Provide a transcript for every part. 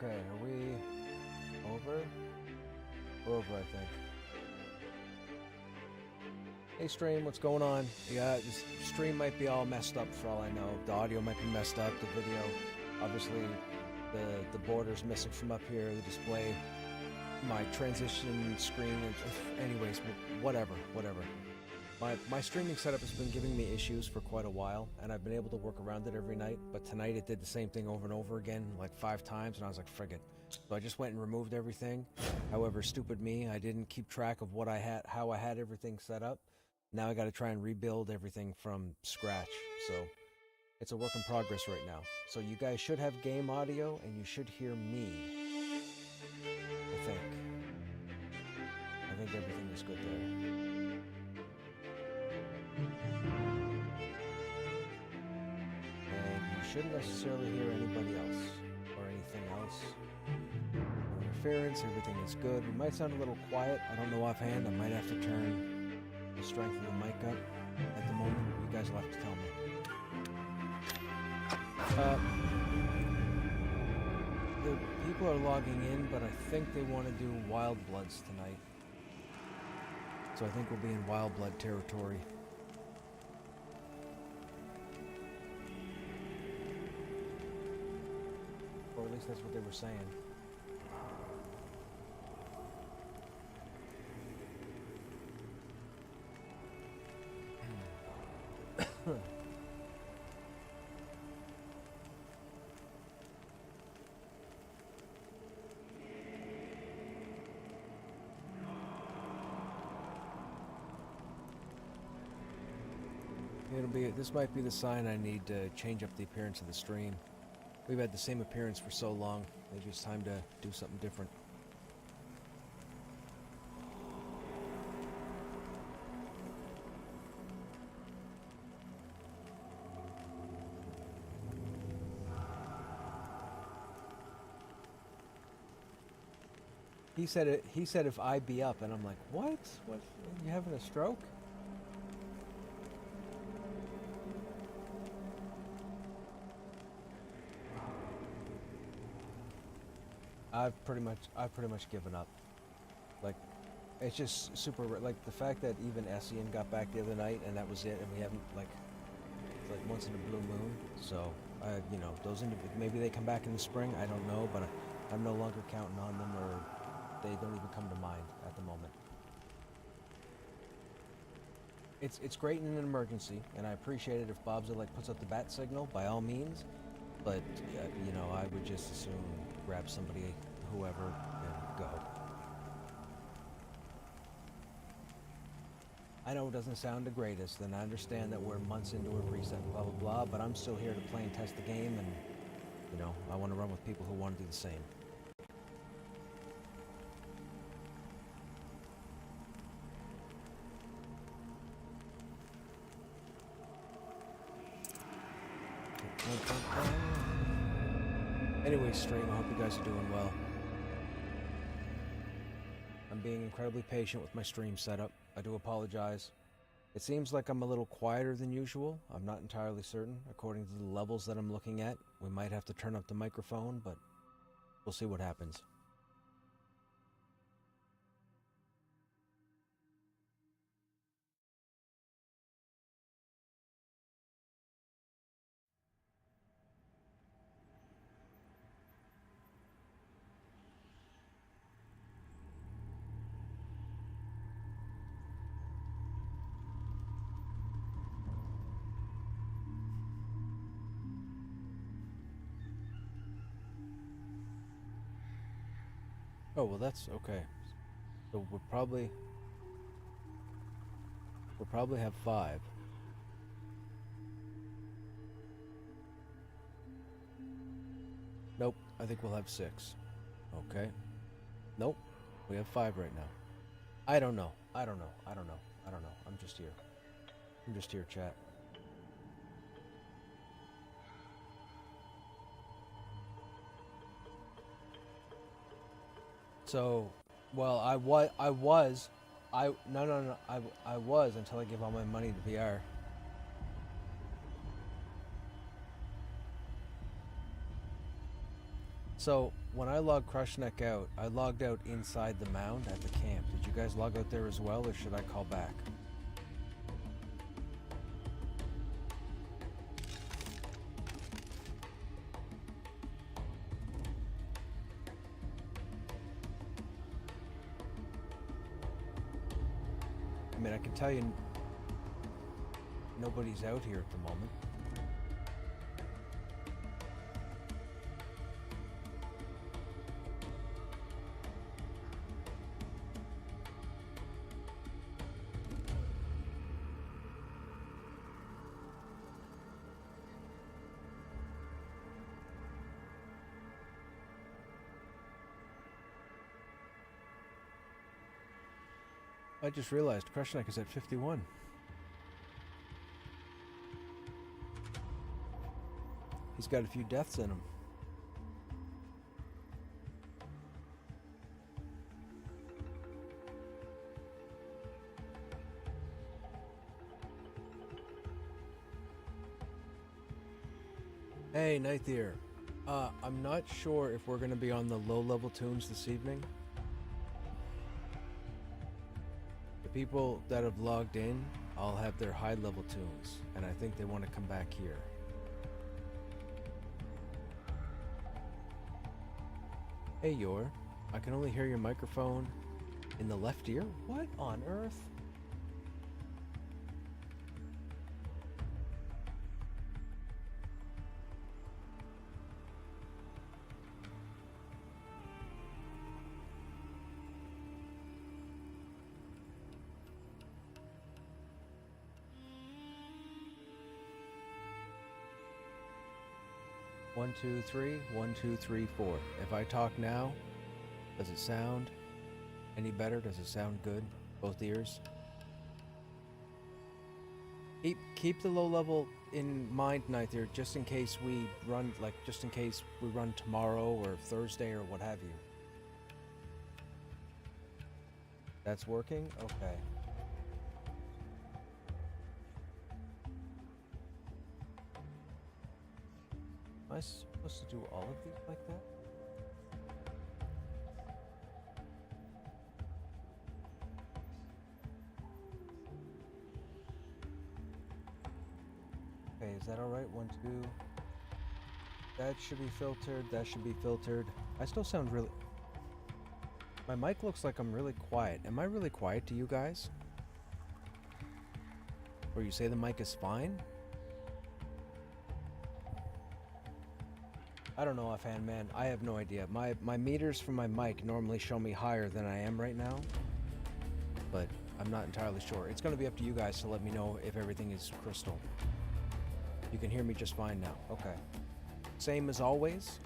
Okay, are we over? We're over, I think. Hey stream, what's going on? Yeah, this stream might be all messed up for all I know. The audio might be messed up, the video. Obviously, the border's missing from up here, the display. My transition screen, anyways, whatever. My streaming setup has been giving me issues for quite a while, and I've been able to work around it every night, but tonight it did the same thing over and over again, like 5 times, and I was like, frig it. So I just went and removed everything. However, stupid me, I didn't keep track of what I had, how I had everything set up. Now I gotta try and rebuild everything from scratch, so it's a work in progress right now. So you guys should have game audio, and you should hear me, I think. I think everything is good there. And you shouldn't necessarily hear anybody else or anything else. No interference, everything is good. We might sound a little quiet. I don't know offhand. I might have to turn the strength of the mic up at the moment. You guys will have to tell me. The people are logging in, but I think they want to do Wild Bloods tonight. So I think we'll be in Wild Blood territory. Or at least that's what they were saying. This might be the sign I need to change up the appearance of the stream. We've had the same appearance for so long. Maybe it's time to do something different. He said if I be up, and I'm like, what? What? You having a stroke? I've pretty much given up. Like, it's just super, like the fact that even Essien got back the other night and that was it, and we haven't, like once in a blue moon. So you know, maybe they come back in the spring, I don't know, but I'm no longer counting on them, or they don't even come to mind at the moment. It's great in an emergency, and I appreciate it if Bobza like puts up the bat signal, by all means. But you know, I would just as soon grab somebody, whoever, and go. I know it doesn't sound the greatest, and I understand that we're months into a reset and blah blah blah, but I'm still here to play and test the game, and you know, I want to run with people who want to do the same. Anyway, stream, I hope you guys are doing well. I'm being incredibly patient with my stream setup. I do apologize. It seems like I'm a little quieter than usual. I'm not entirely certain. According to the levels that I'm looking at, we might have to turn up the microphone, but we'll see what happens. Oh, well that's okay. So we'll probably have 5. Nope, I think we'll have 6. Okay. Nope, we have 5 right now. I don't know. I'm just here, chat. So, well, I was until I give all my money to VR. So when I logged Krushnek out, I logged out inside the mound at the camp. Did you guys log out there as well, or should I call back? I mean, I can tell you nobody's out here at the moment. I just realized Krushnek is at 51. He's got a few deaths in him. Hey, Ninth Ear. I'm not sure if we're going to be on the low-level tunes this evening. The people that have logged in, I'll have their high-level tunes, and I think they want to come back here. Hey, Yor. I can only hear your microphone in the left ear? What on earth? One, two, three, 1, 2, 3, 4. If I talk now, does it sound any better? Does it sound good? Both ears? Keep the low level in mind, Ninth Ear, just in case we run, just in case we run tomorrow or Thursday or what have you. That's working? Okay. Am I supposed to do all of these like that? Okay, is that alright? 1, 2. That should be filtered. That should be filtered. I still sound really... My mic looks like I'm really quiet. Am I really quiet to you guys? Or you say the mic is fine? I don't know offhand, man. I have no idea. My meters from my mic normally show me higher than I am right now, but I'm not entirely sure. It's going to be up to you guys to let me know if everything is crystal. You can hear me just fine now. Okay. Same as always.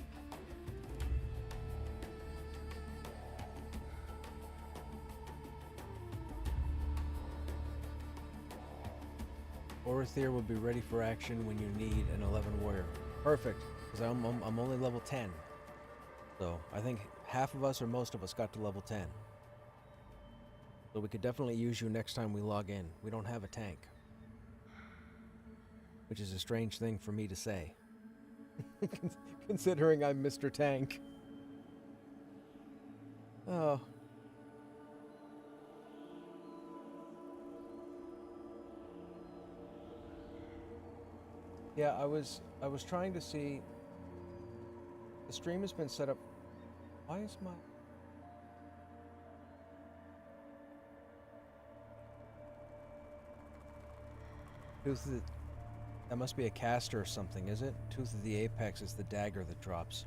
Orithir will be ready for action when you need an 11 warrior. Perfect. Because I'm only level 10. So I think half of us or most of us got to level 10. So we could definitely use you next time we log in. We don't have a tank. Which is a strange thing for me to say. Considering I'm Mr. Tank. Oh. Yeah, I was trying to see. The stream has been set up. Why is my... Tooth of the... That must be a caster or something, is it? Tooth of the Apex is the dagger that drops.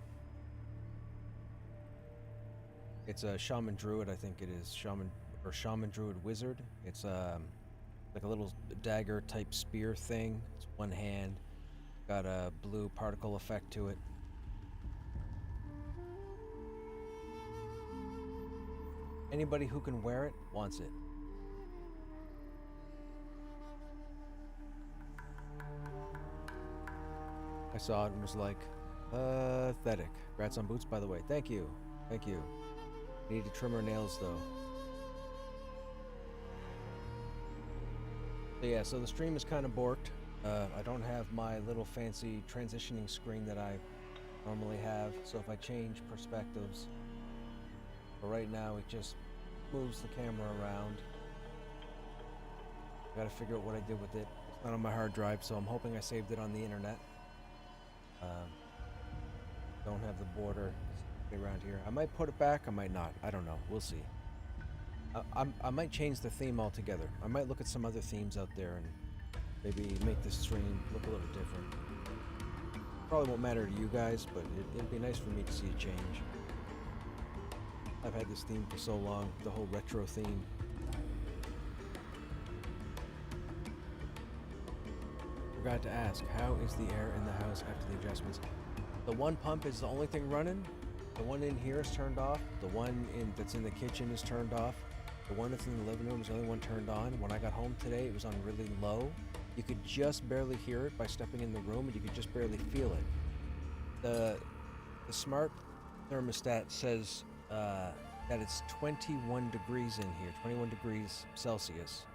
It's a Shaman Druid, I think it is. Shaman Druid Wizard. It's like a little dagger type spear thing. It's one hand. Got a blue particle effect to it. Anybody who can wear it wants it. I saw it and was like, pathetic. Congrats on boots, by the way. Thank you. Thank you. Need to trim her nails, though. So yeah, so the stream is kind of borked. I don't have my little fancy transitioning screen that I normally have. So if I change perspectives, but right now it just moves the camera around. I gotta figure out what I did with it. It's not on my hard drive, so I'm hoping I saved it on the internet. Don't have the border around here. I might put it back, I might not. I don't know. We'll see. I might change the theme altogether. I might look at some other themes out there and maybe make this stream look a little different. Probably won't matter to you guys, but it'd be nice for me to see a change. I've had this theme for so long, the whole retro theme. Forgot to ask, how is the air in the house after the adjustments? The one pump is the only thing running. The one in here is turned off. The one that's in the kitchen is turned off. The one that's in the living room is the only one turned on. When I got home today, it was on really low. You could just barely hear it by stepping in the room, and you could just barely feel it. The smart thermostat says that it's 21 degrees in here, 21 degrees Celsius.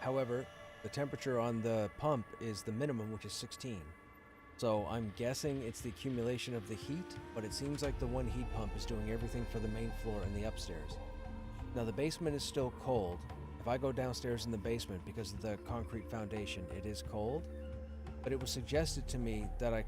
However, the temperature on the pump is the minimum, which is 16. So I'm guessing it's the accumulation of the heat, but it seems like the one heat pump is doing everything for the main floor and the upstairs. Now the basement is still cold. If I go downstairs in the basement, because of the concrete foundation, it is cold. But it was suggested to me that I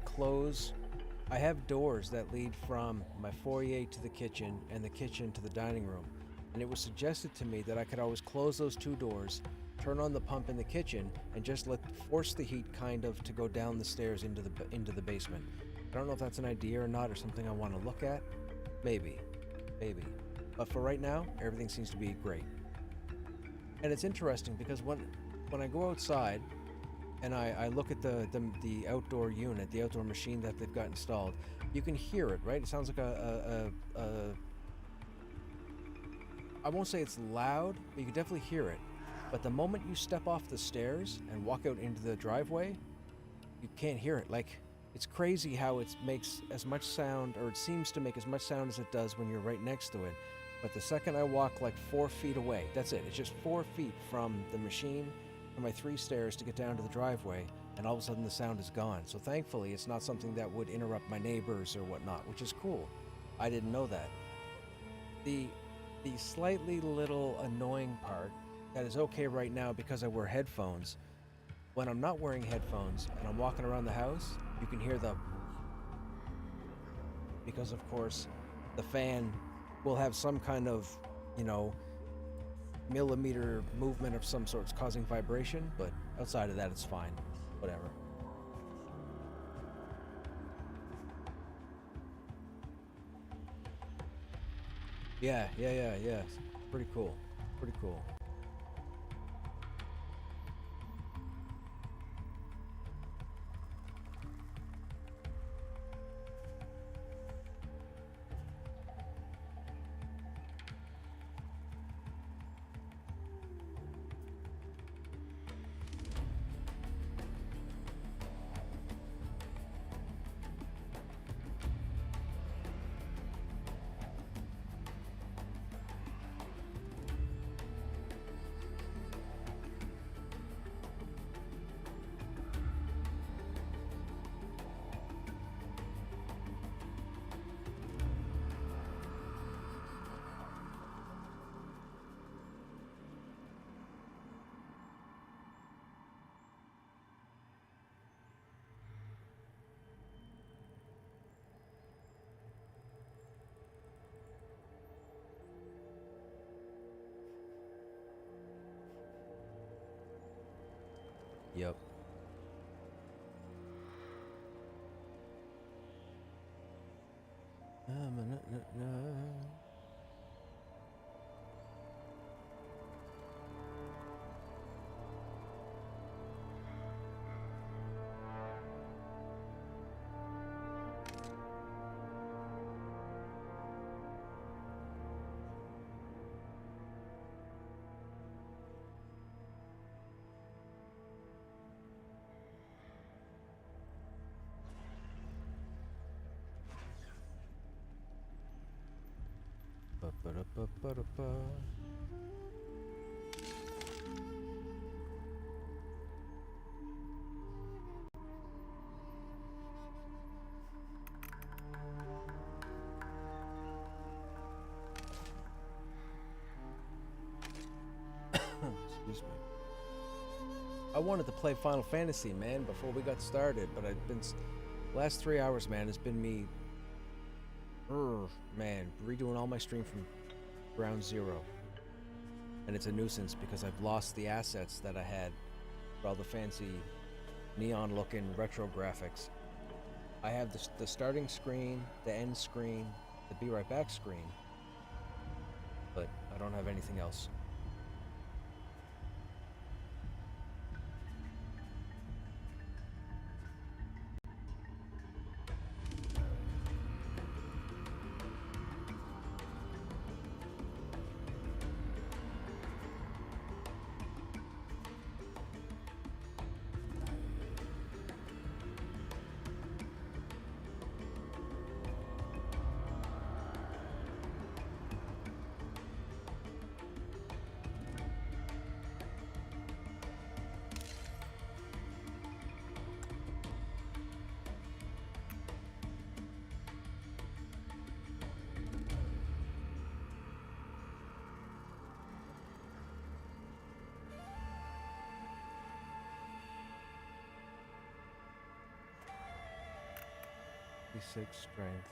have doors that lead from my foyer to the kitchen and the kitchen to the dining room. And it was suggested to me that I could always close those two doors, turn on the pump in the kitchen, and just force the heat kind of to go down the stairs into the basement. I don't know if that's an idea or not, or something I want to look at. Maybe. But for right now, everything seems to be great. And it's interesting because when I go outside and I look at the outdoor unit, the outdoor machine that they've got installed, you can hear it, right? It sounds like I won't say it's loud, but you can definitely hear it. But the moment you step off the stairs and walk out into the driveway, you can't hear it. Like, it's crazy how it makes as much sound, or it seems to make as much sound as it does when you're right next to it. But the second I walk like 4 feet away, that's it. It's just 4 feet from the machine and my 3 stairs to get down to the driveway, and all of a sudden the sound is gone. So thankfully, it's not something that would interrupt my neighbors or whatnot, which is cool. I didn't know that. The slightly little annoying part that is okay right now because I wear headphones. When I'm not wearing headphones and I'm walking around the house, you can hear because of course the fan will have some kind of, millimeter movement of some sorts causing vibration, but outside of that it's fine. Whatever. Yeah. Pretty cool. Yep. Ba-ba-da-ba-ba-da-ba. Excuse me. I wanted to play Final Fantasy, man, before we got started, but I've been... Last 3 hours, man, has been me... man, redoing all my stream from ground zero. And it's a nuisance because I've lost the assets that I had for all the fancy neon-looking retro graphics. I have the starting screen, the end screen, the Be Right Back screen, but I don't have anything else. Six strength.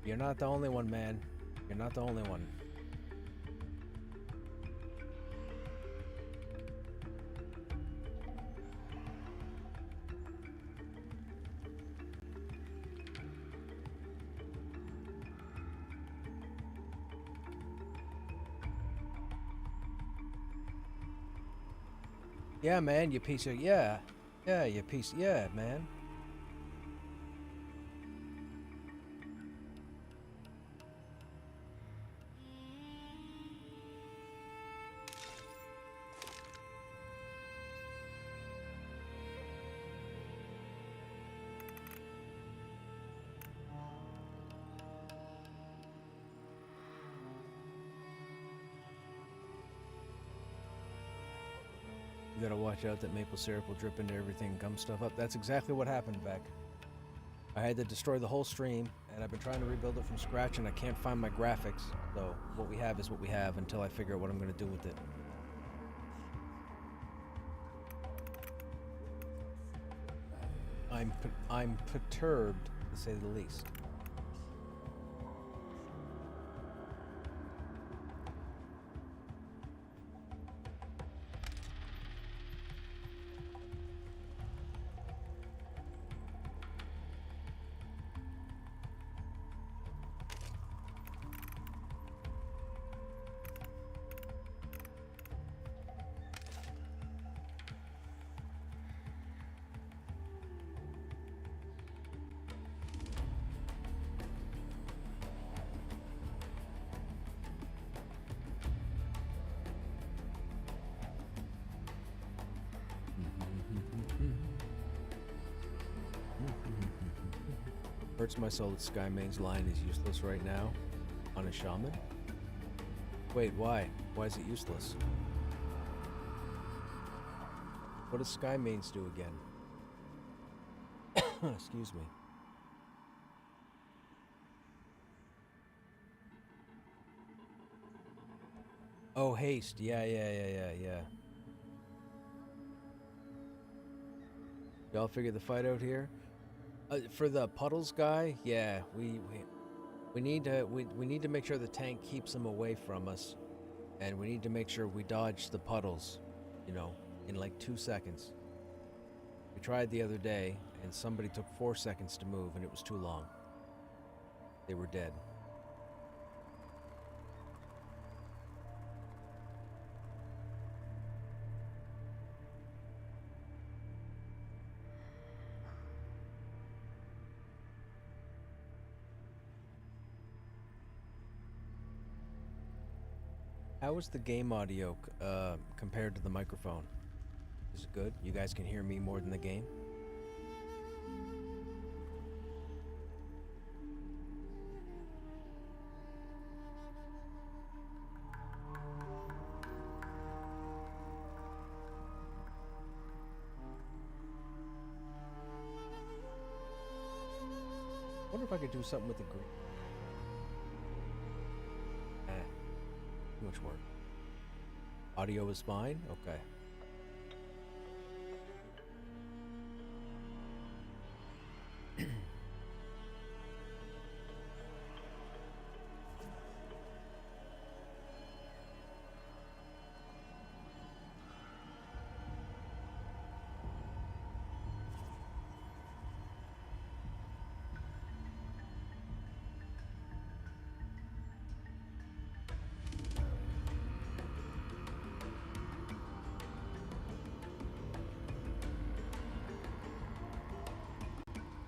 You're not the only one, man. You're not the only one. Yeah, man, you piece of... Yeah. Yeah, you piece... Yeah, man. You gotta watch out that maple syrup will drip into everything and gum stuff up. That's exactly what happened, Beck. I had to destroy the whole stream, and I've been trying to rebuild it from scratch, and I can't find my graphics. So what we have is what we have until I figure out what I'm gonna do with it. I'm perturbed, to say the least. Hurts my soul that Skymane's line is useless right now on a shaman. Wait, why? Why is it useless? What does Skymane's do again? Excuse me. Oh, haste. Yeah. Y'all figure the fight out here? For the puddles guy, yeah, we need to make sure the tank keeps him away from us, and we need to make sure we dodge the puddles, you know, in like 2 seconds. We tried the other day, and somebody took 4 seconds to move, and it was too long. They were dead. How is the game audio compared to the microphone? Is it good? You guys can hear me more than the game? I wonder if I could do something with the green. Too much work. Audio is fine? Okay.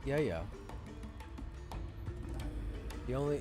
Yeah. The only...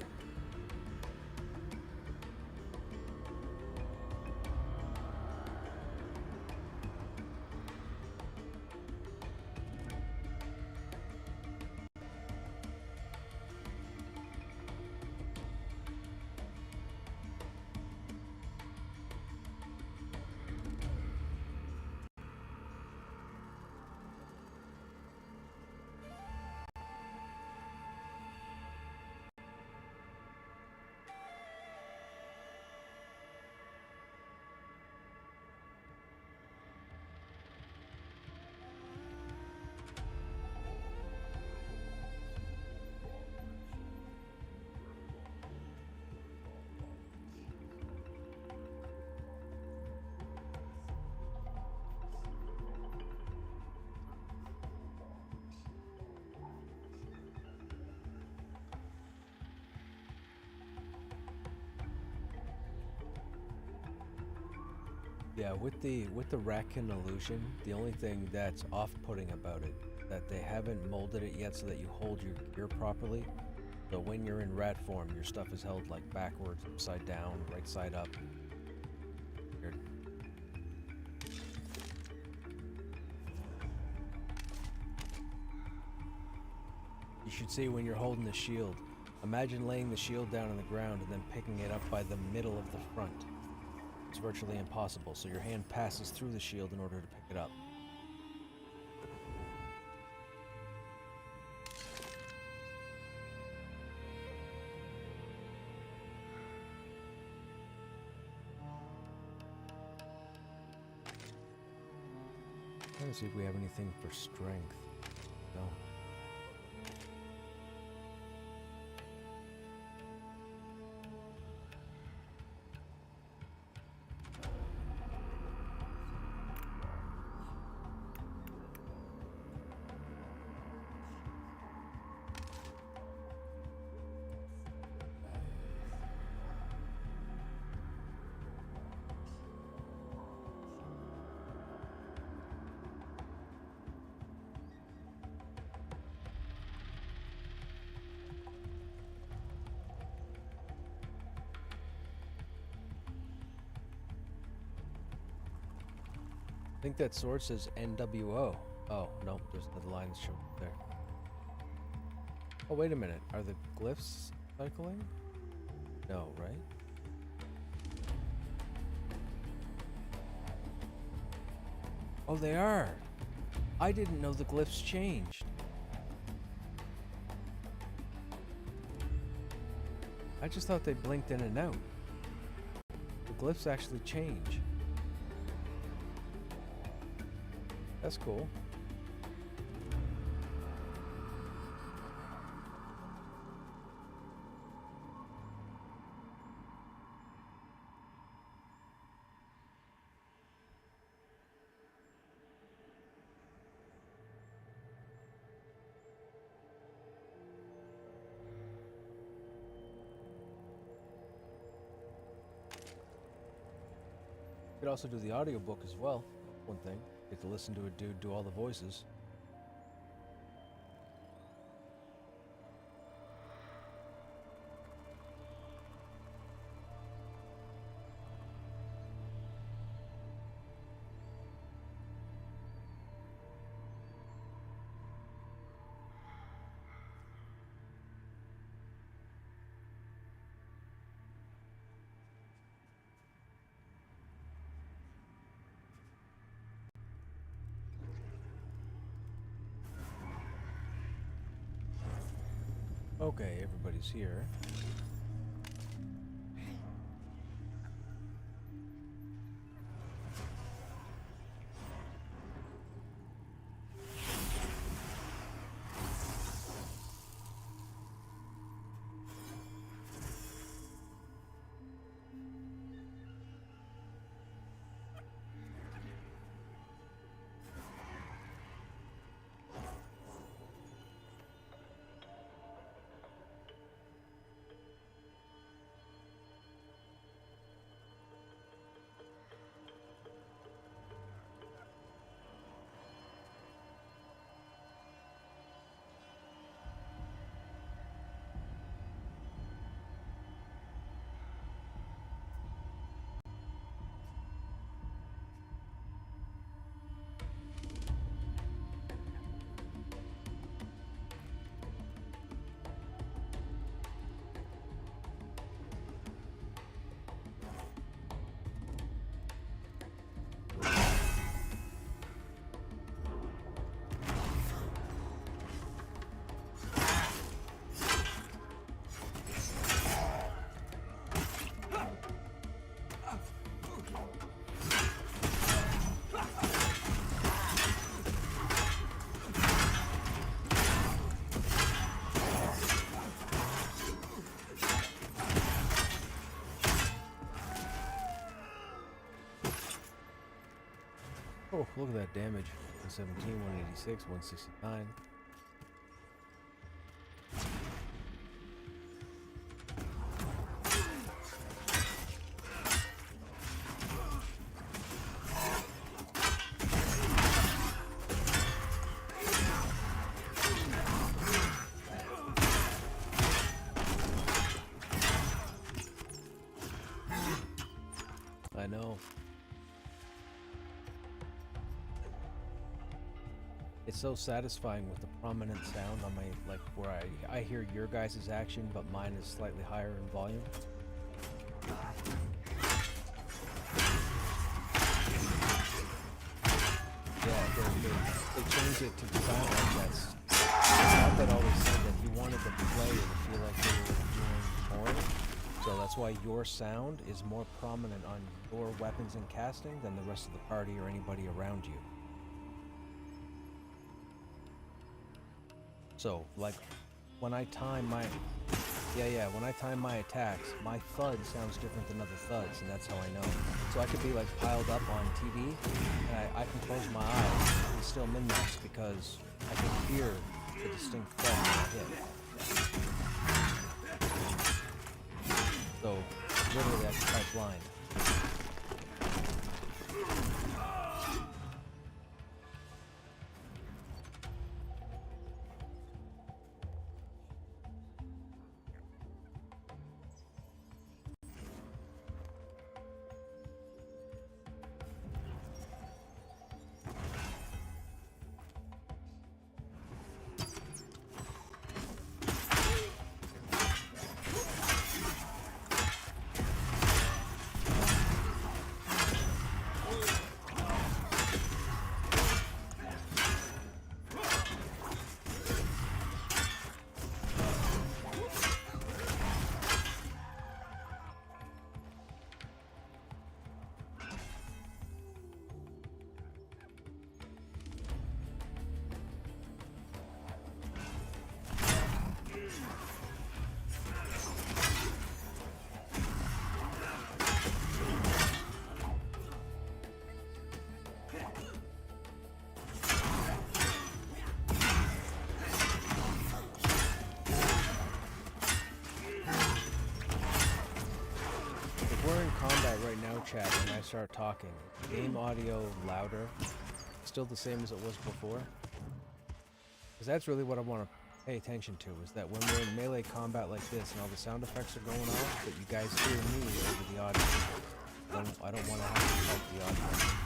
Yeah, with the Raccoon illusion, the only thing that's off-putting about it, that they haven't molded it yet so that you hold your gear properly. So when you're in rat form, your stuff is held like backwards, upside down, right side up. Weird. You should see when you're holding the shield. Imagine laying the shield down on the ground and then picking it up by the middle of the front. It's virtually impossible, so your hand passes through the shield in order to pick it up. Trying to see if we have anything for strength. No. I think that sword says NWO. Oh, no, there's the lines shown there. Oh, wait a minute. Are the glyphs cycling? No, right? Oh, they are. I didn't know the glyphs changed. I just thought they blinked in and out. The glyphs actually change. That's cool. You could also do the audiobook as well. One thing. You get to listen to a dude do all the voices. Okay, everybody's here. Oh, look at that damage. 117, 186, 169. I know. It's so satisfying with the prominent sound on my, like, where I hear your guys' action, but mine is slightly higher in volume. Yeah, they changed it to sound like that. Scott that always said that he wanted the player to feel like they were doing more. So that's why your sound is more prominent on your weapons and casting than the rest of the party or anybody around you. So, like, when I time my... when I time my attacks, my thud sounds different than other thuds, and that's how I know. So I could be, like, piled up on TV, and I can close my eyes and still min-max because I can hear the distinct thud when I hit. So, literally, I can fight blind. Chat when I start talking, game audio louder, still the same as it was before, because that's really what I want to pay attention to, is that when we're in melee combat like this and all the sound effects are going off, that you guys hear me over the audio. I don't want to have to fight the audio.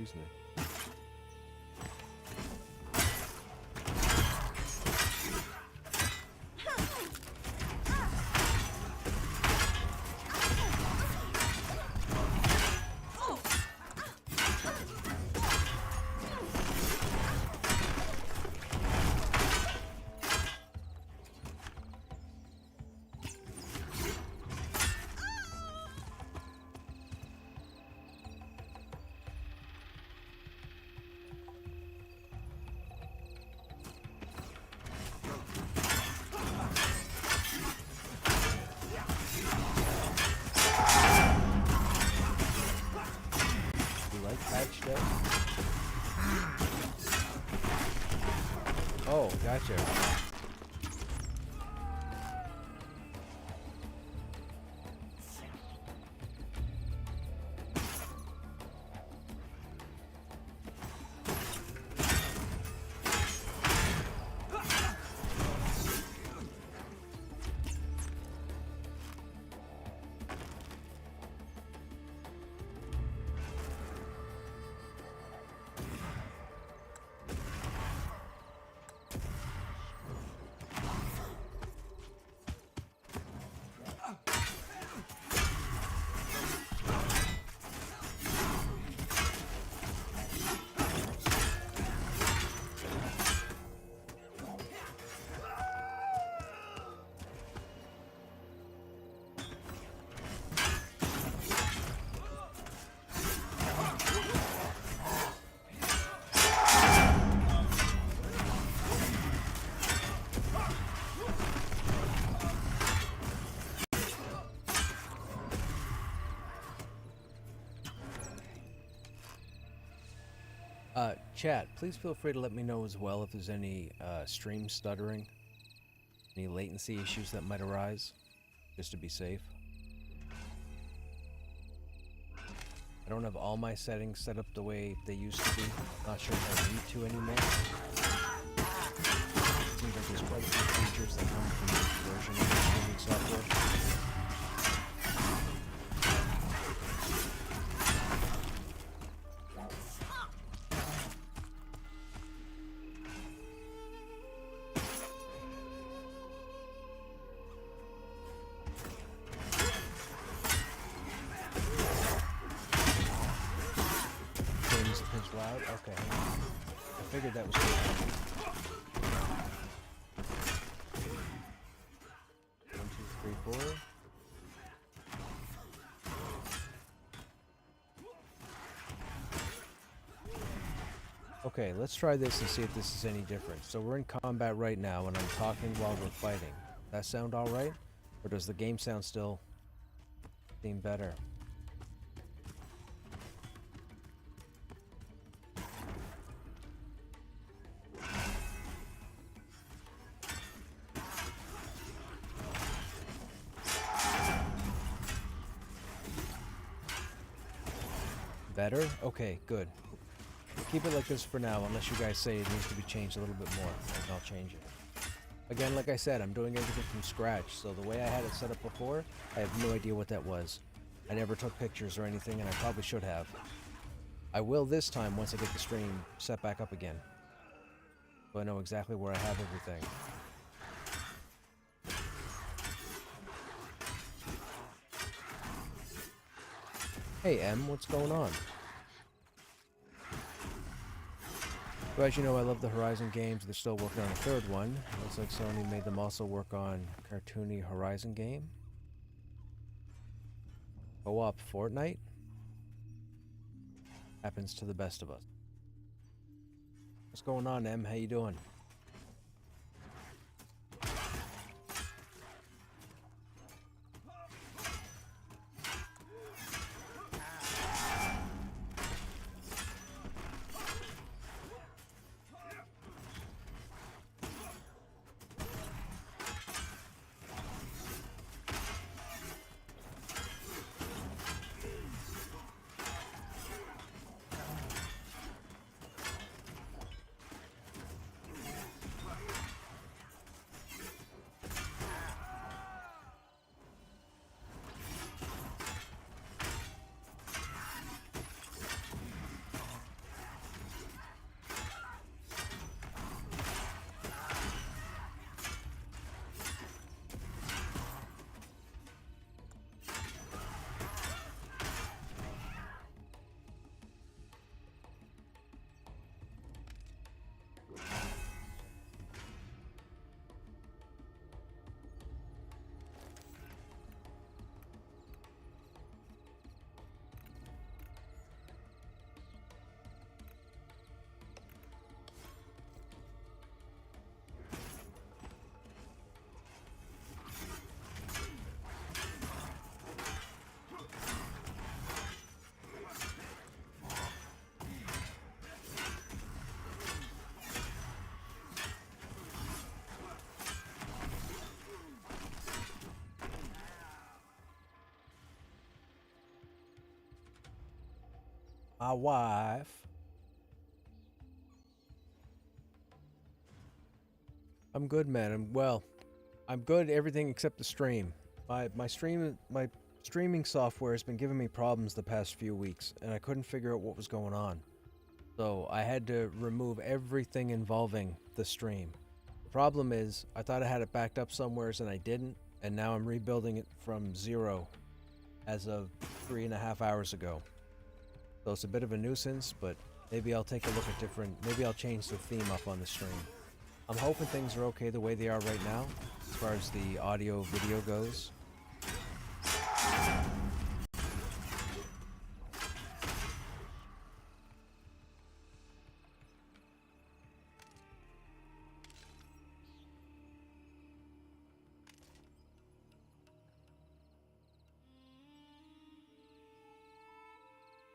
Excuse me. Oh, gotcha. Chat, please feel free to let me know as well if there's any stream stuttering, any latency issues that might arise, just to be safe. I don't have all my settings set up the way they used to be. Not sure if I need to anymore. It seems like there's quite a few features that come from this version of the streaming software. Okay, I figured that was going to happen. 1, 2, 3, 4. Okay, let's try this and see if this is any different. So we're in combat right now, and I'm talking while we're fighting. That sound all right? Or does the game sound still seem better? Better? Okay, good. Keep it like this for now, unless you guys say it needs to be changed a little bit more, and I'll change it. Again, like I said, I'm doing everything from scratch, so the way I had it set up before, I have no idea what that was. I never took pictures or anything, and I probably should have. I will this time once I get the stream set back up again, so I know exactly where I have everything. Hey M, what's going on? So as you know, I love the Horizon games. They're still working on a third one. Looks like Sony made them also work on cartoony Horizon game. Co-op Fortnite? Happens to the best of us. What's going on, M? How you doing? My wife. I'm good, man. I'm good. Everything except the stream. My streaming software has been giving me problems the past few weeks, and I couldn't figure out what was going on. So I had to remove everything involving the stream. The problem is, I thought I had it backed up somewheres and I didn't, and now I'm rebuilding it from zero as of 3.5 hours ago. So it's a bit of a nuisance, but maybe I'll take a look at maybe I'll change the theme up on the stream. I'm hoping things are okay the way they are right now, as far as the audio video goes.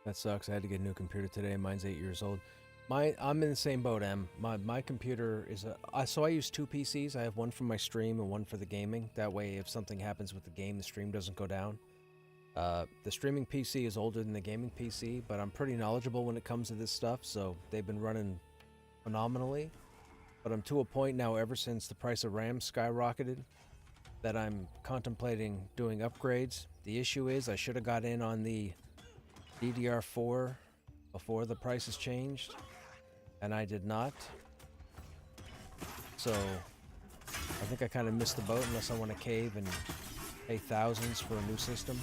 That sucks. I had to get a new computer today. Mine's 8 years old. I'm in the same boat, Em. My computer is so I use two PCs. I have one for my stream and one for the gaming. That way, if something happens with the game, the stream doesn't go down. The streaming PC is older than the gaming PC, but I'm pretty knowledgeable when it comes to this stuff, so they've been running phenomenally. But I'm to a point now, ever since the price of RAM skyrocketed, that I'm contemplating doing upgrades. The issue is I should have got in on the DDR4 before the prices changed, and I did not. So I think I kind of missed the boat unless I want to cave and pay thousands for a new system.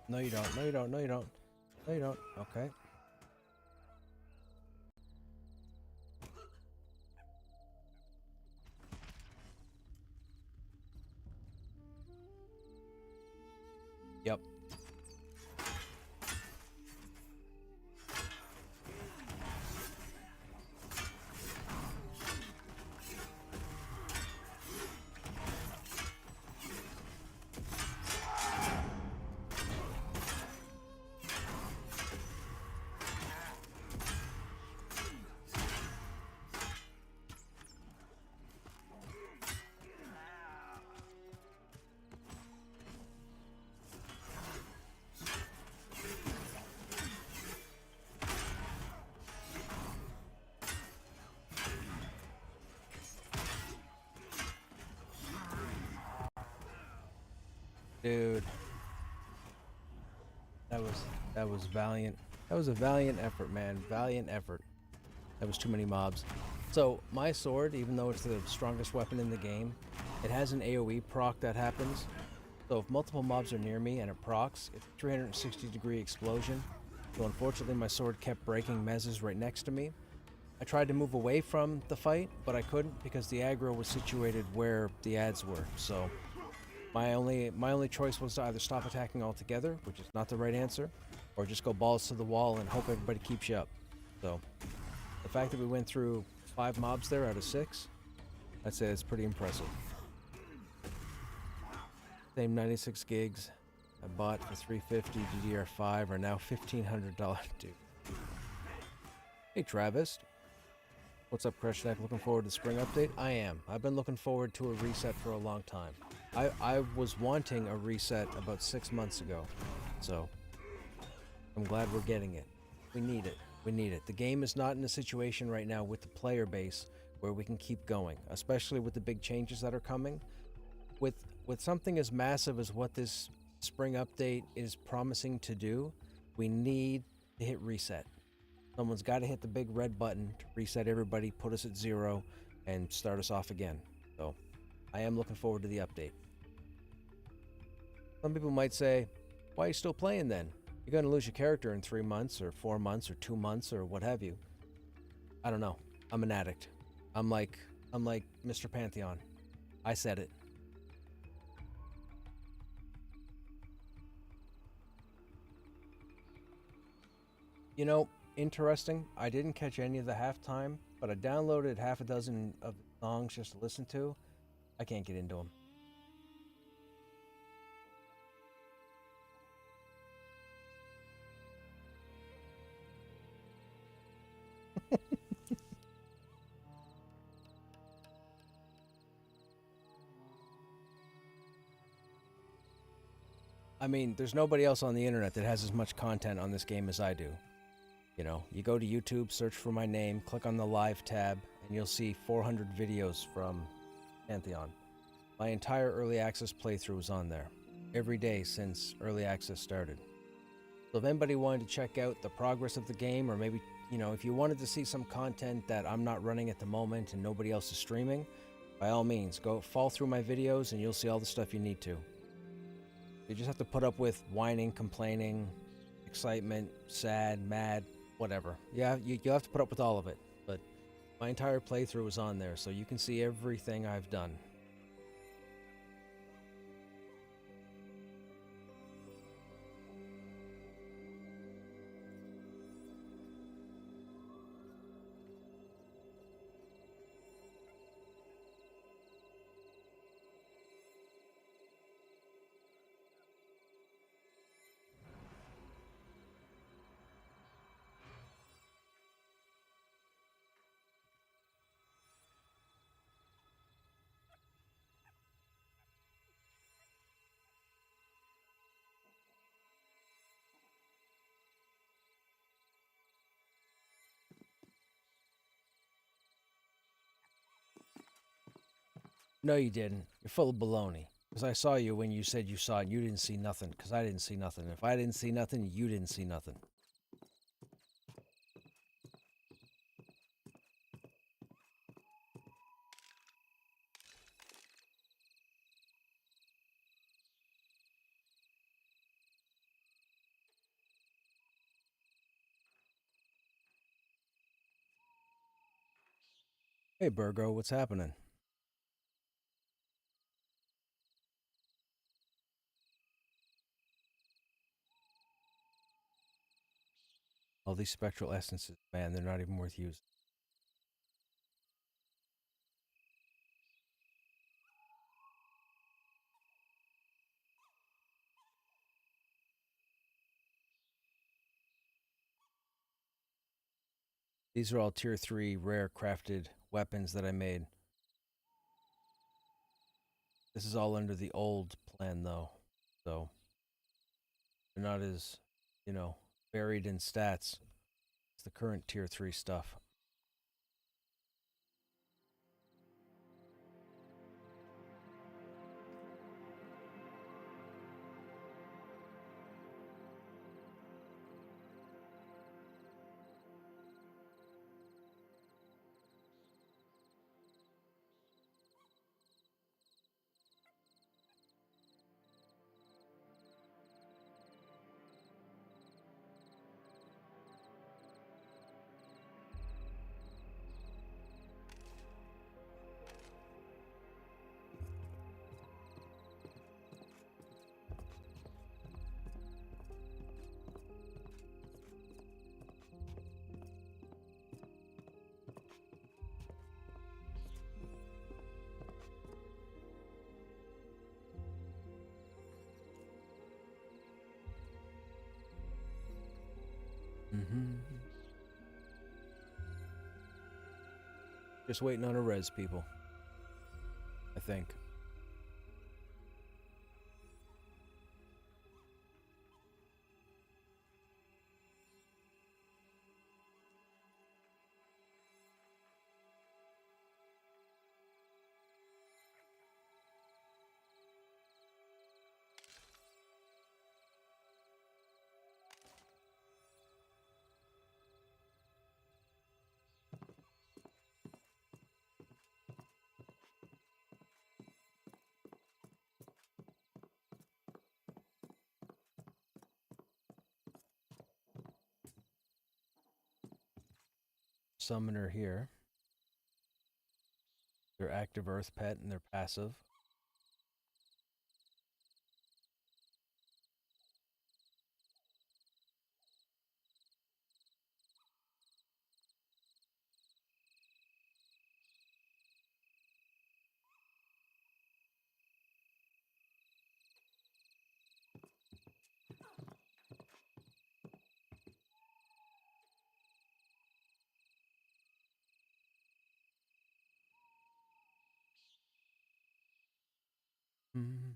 No, you don't. No, you don't. No, you don't. No, you don't. Okay. Yep. Dude, that was valiant. That was a valiant effort, man. Valiant effort. That was too many mobs. So my sword, even though it's the strongest weapon in the game, it has an AoE proc that happens. So if multiple mobs are near me and it procs, it's a 360-degree explosion. So unfortunately, my sword kept breaking mezzes right next to me. I tried to move away from the fight, but I couldn't because the aggro was situated where the ads were. So my only choice was to either stop attacking altogether, which is not the right answer, or just go balls to the wall and hope everybody keeps you up. So the fact that we went through 5 mobs there out of 6, I'd say that's pretty impressive. Same 96 gigs I bought for $350 DDR5 are now $1,500, dude. Hey Travis. What's up, Krushnek? Looking forward to the spring update? I am. I've been looking forward to a reset for a long time. I was wanting a reset about 6 months ago, so I'm glad we're getting it. We need it. We need it. The game is not in a situation right now with the player base where we can keep going, especially with the big changes that are coming. With something as massive as what this spring update is promising to do, we need to hit reset. Someone's got to hit the big red button to reset everybody, put us at 0, and start us off again. So I am looking forward to the update. Some people might say, why are you still playing then? You're going to lose your character in 3 months or 4 months or 2 months or what have you. I don't know. I'm an addict. I'm like Mr. Pantheon. I said it. You know, interesting. I didn't catch any of the halftime, but I downloaded half a dozen of the songs just to listen to. I can't get into them. I mean, there's nobody else on the internet that has as much content on this game as I do. You know, you go to YouTube, search for my name, click on the live tab, and you'll see 400 videos from Pantheon. My entire early access playthrough was on there, every day since early access started. So if anybody wanted to check out the progress of the game, or maybe, you know, if you wanted to see some content that I'm not running at the moment and nobody else is streaming, by all means, go fall through my videos and you'll see all the stuff you need to. You just have to put up with whining, complaining, excitement, sad, mad, whatever. Yeah, you'll have to put up with all of it. But my entire playthrough is on there, so you can see everything I've done. No, you didn't. You're full of baloney. Because I saw you when you said you saw it, and you didn't see nothing. Because I didn't see nothing. If I didn't see nothing, you didn't see nothing. Hey, Burgo, what's happening? All these spectral essences, man, they're not even worth using. These are all tier 3 rare crafted weapons that I made. This is all under the old plan, though. So, they're not as, you know, buried in stats as the current tier 3 stuff. Just waiting on a res, people. I think. Summoner here. They're active earth pet and they're passive. Mm.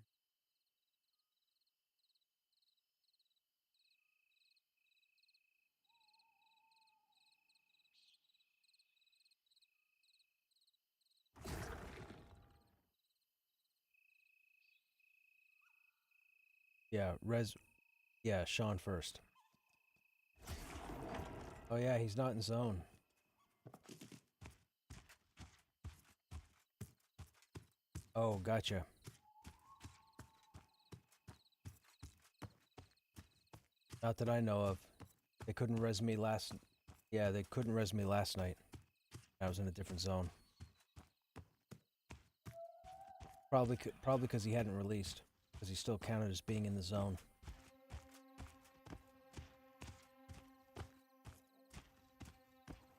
Yeah, yeah, Sean first. Oh yeah, he's not in zone. Oh, gotcha. Not that I know of. They couldn't res me last... Yeah, they couldn't res me last night. I was in a different zone. Probably because he hadn't released. Because he still counted as being in the zone.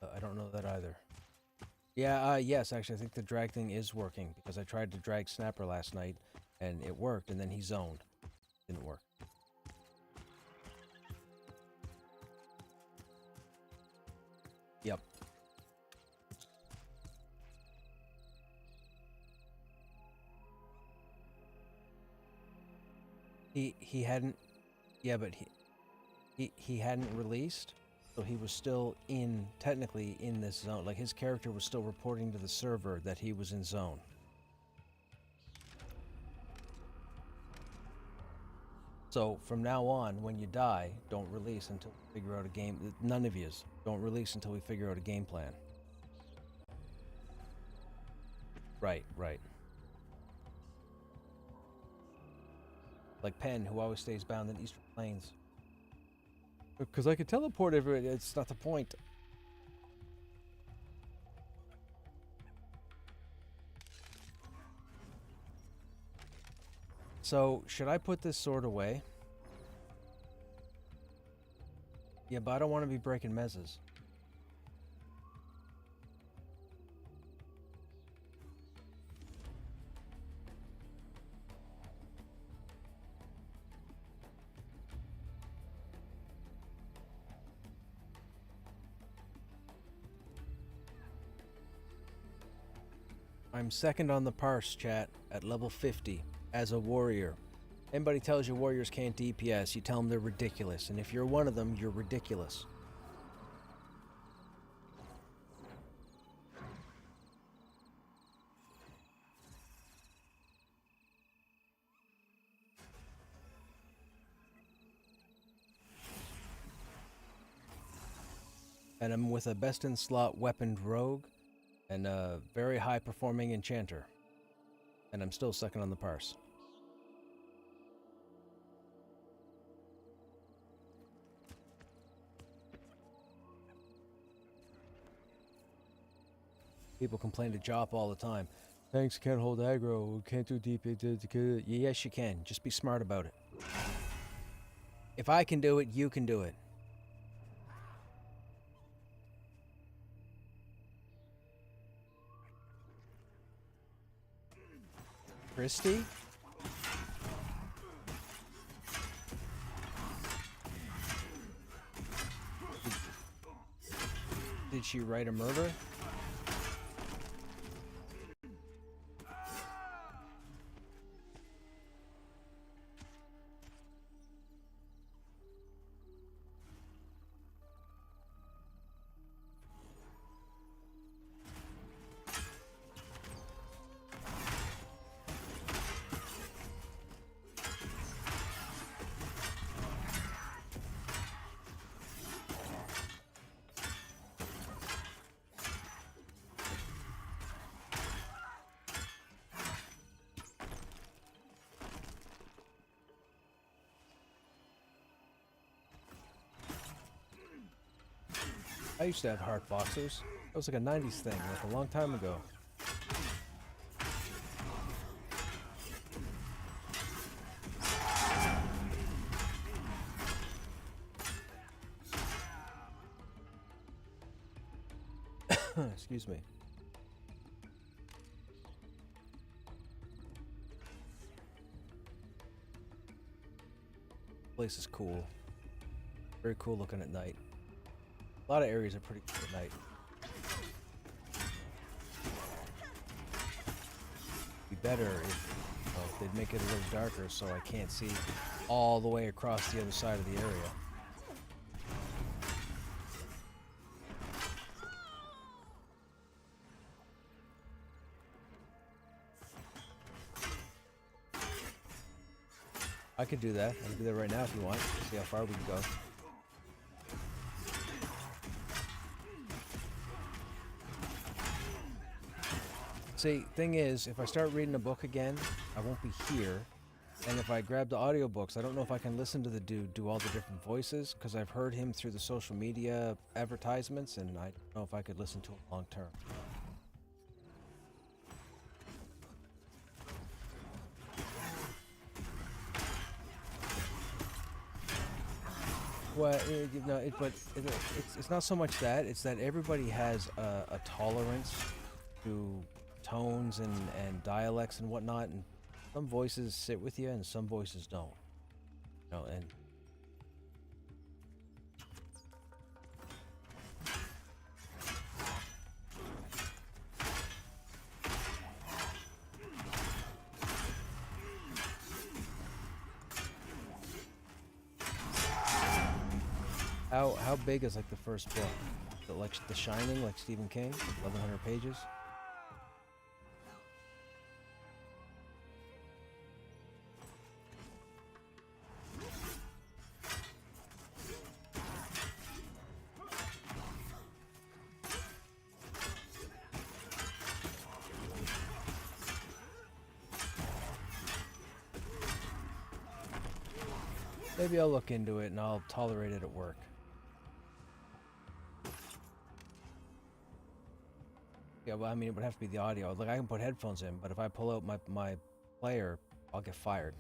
I don't know that either. Yeah, yes, actually, I think the drag thing is working. Because I tried to drag Snapper last night, and it worked, and then he zoned. Didn't work. Yep. He hadn't... Yeah, but he hadn't released, so he was still technically in this zone. Like, his character was still reporting to the server that he was in zone. So, from now on, when you die, don't release until we figure out a game... None of yous. Don't release until we figure out a game plan. Right. Like Penn, who always stays bound in Eastern Plains. Because I could teleport everywhere, it's not the point. So, should I put this sword away? Yeah, but I don't want to be breaking mezzes. I'm second on the parse, chat, at level 50, as a warrior. Anybody tells you warriors can't DPS, you tell them they're ridiculous, and if you're one of them, you're ridiculous. And I'm with a best-in-slot weaponed rogue, and a very high-performing enchanter. And I'm still second on the parse. People complain to Jop all the time. Tanks can't hold aggro, can't do deep... Yes, you can. Just be smart about it. If I can do it, you can do it. Christy? Did she write a murder? I used to have heart boxers. That was like a 90s thing, like a long time ago. Excuse me. Place is cool. Very cool looking at night. A lot of areas are pretty cool at night. Be better if they'd make it a little darker so I can't see all the way across the other side of the area. I could do that. I can do that right now if you want. See how far we can go. See, thing is, if I start reading a book again, I won't be here. And if I grab the audiobooks, I don't know if I can listen to the dude do all the different voices, because I've heard him through the social media advertisements, and I don't know if I could listen to him long term. Well, it's not so much that, it's that everybody has a tolerance to tones and dialects and whatnot, and some voices sit with you and some voices don't. You know, and how big is like the first book? Is it like The Shining, like Stephen King, 1,100 pages? Maybe I'll look into it and I'll tolerate it at work. Yeah, well, I mean, it would have to be the audio. Like, I can put headphones in, but if I pull out my player, I'll get fired.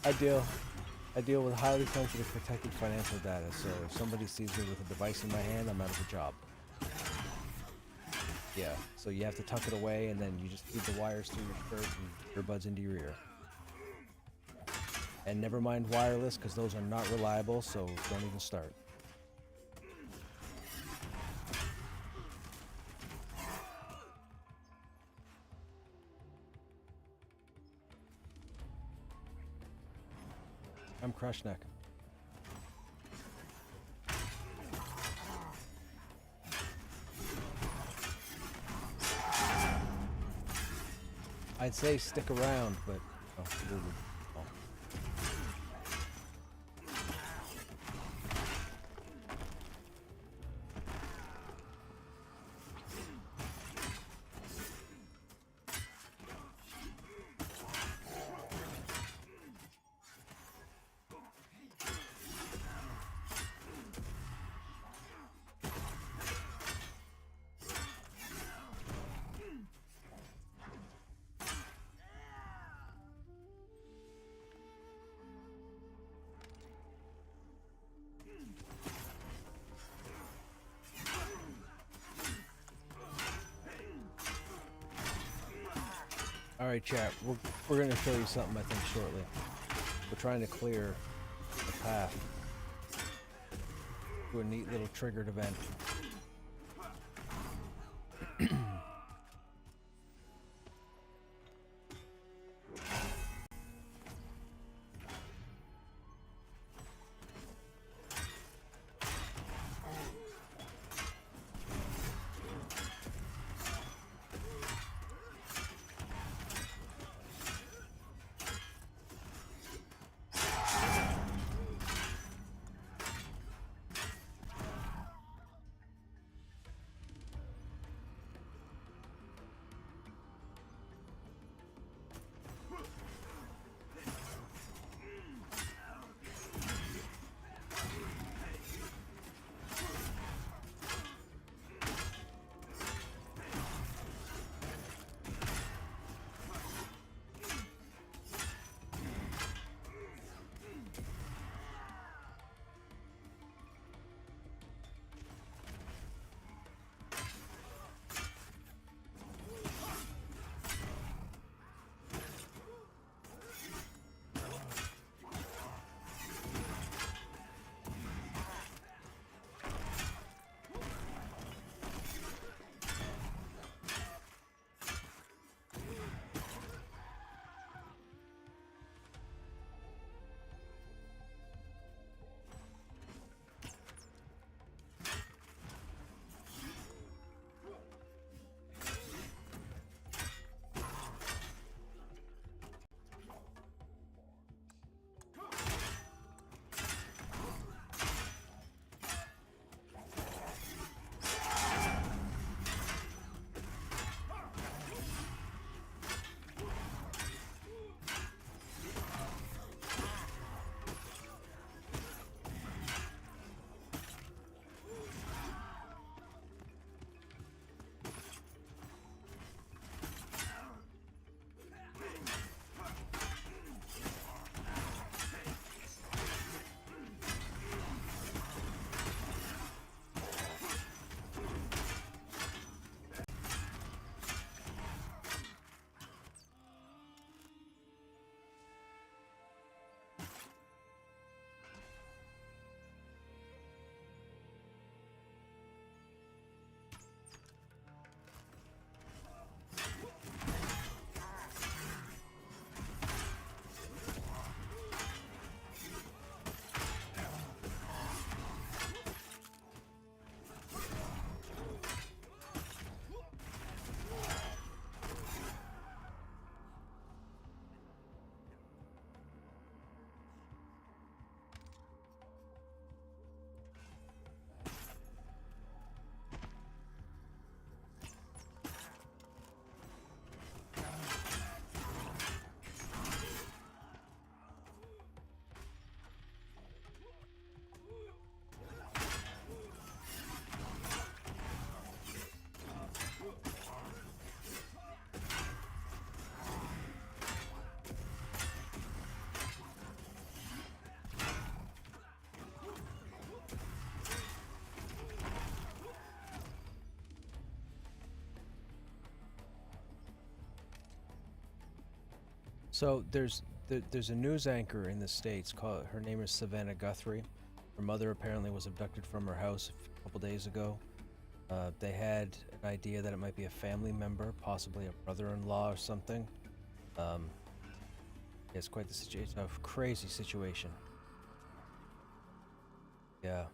I deal with highly sensitive protected financial data, so if somebody sees me with a device in my hand, I'm out of a job. Yeah, so you have to tuck it away, and then you just feed the wires through your shirt and earbuds into your ear. And never mind wireless, because those are not reliable, so don't even start. I'm Krushnek. I'd say stick around, but oh. Alright, chat, we're going to show you something, I think, shortly. We're trying to clear the path to a neat little triggered event. So there's a news anchor in the States called, her name is Savannah Guthrie. Her mother apparently was abducted from her house a couple days ago. They had an idea that it might be a family member, possibly a brother-in-law or something. Um, it's quite the situation, a crazy situation. Yeah,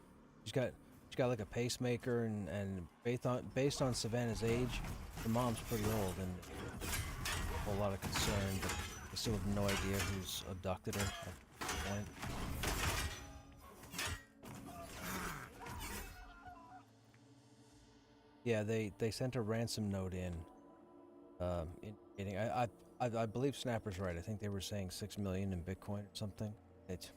she's got like a pacemaker, and based on Savannah's age, her mom's pretty old, and a whole lot of concern, but they still have no idea who's abducted her at this point. Yeah, they sent a ransom note indicating, I believe Snapper's right. I think they were saying 6 million in Bitcoin or something. It's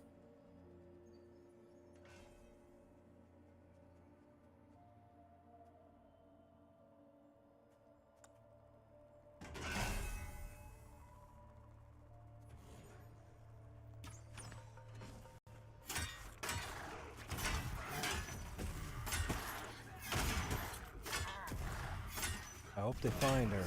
I hope they find her.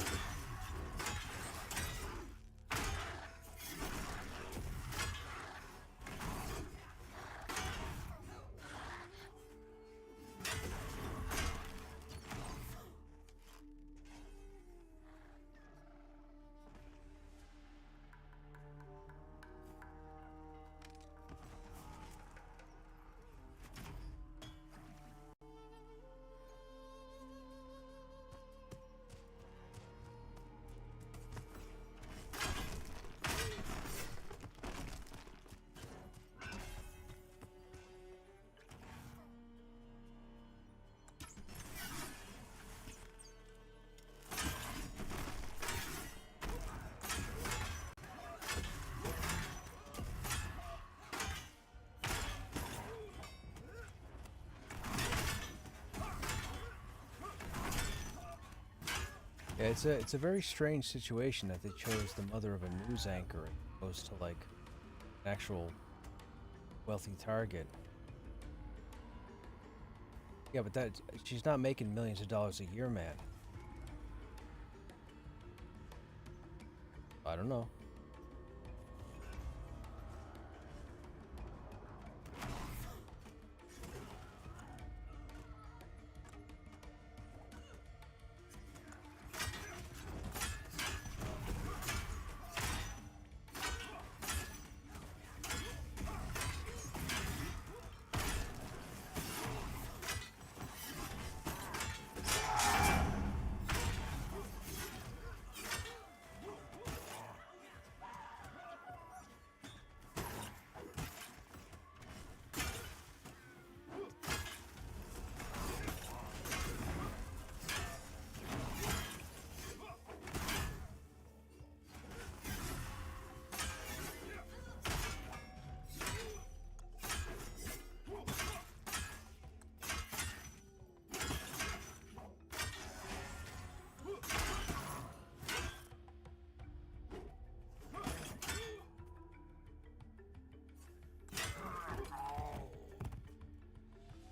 Yeah, it's a very strange situation that they chose the mother of a news anchor as opposed to like an actual wealthy target. Yeah, but that she's not making millions of dollars a year, man. I don't know.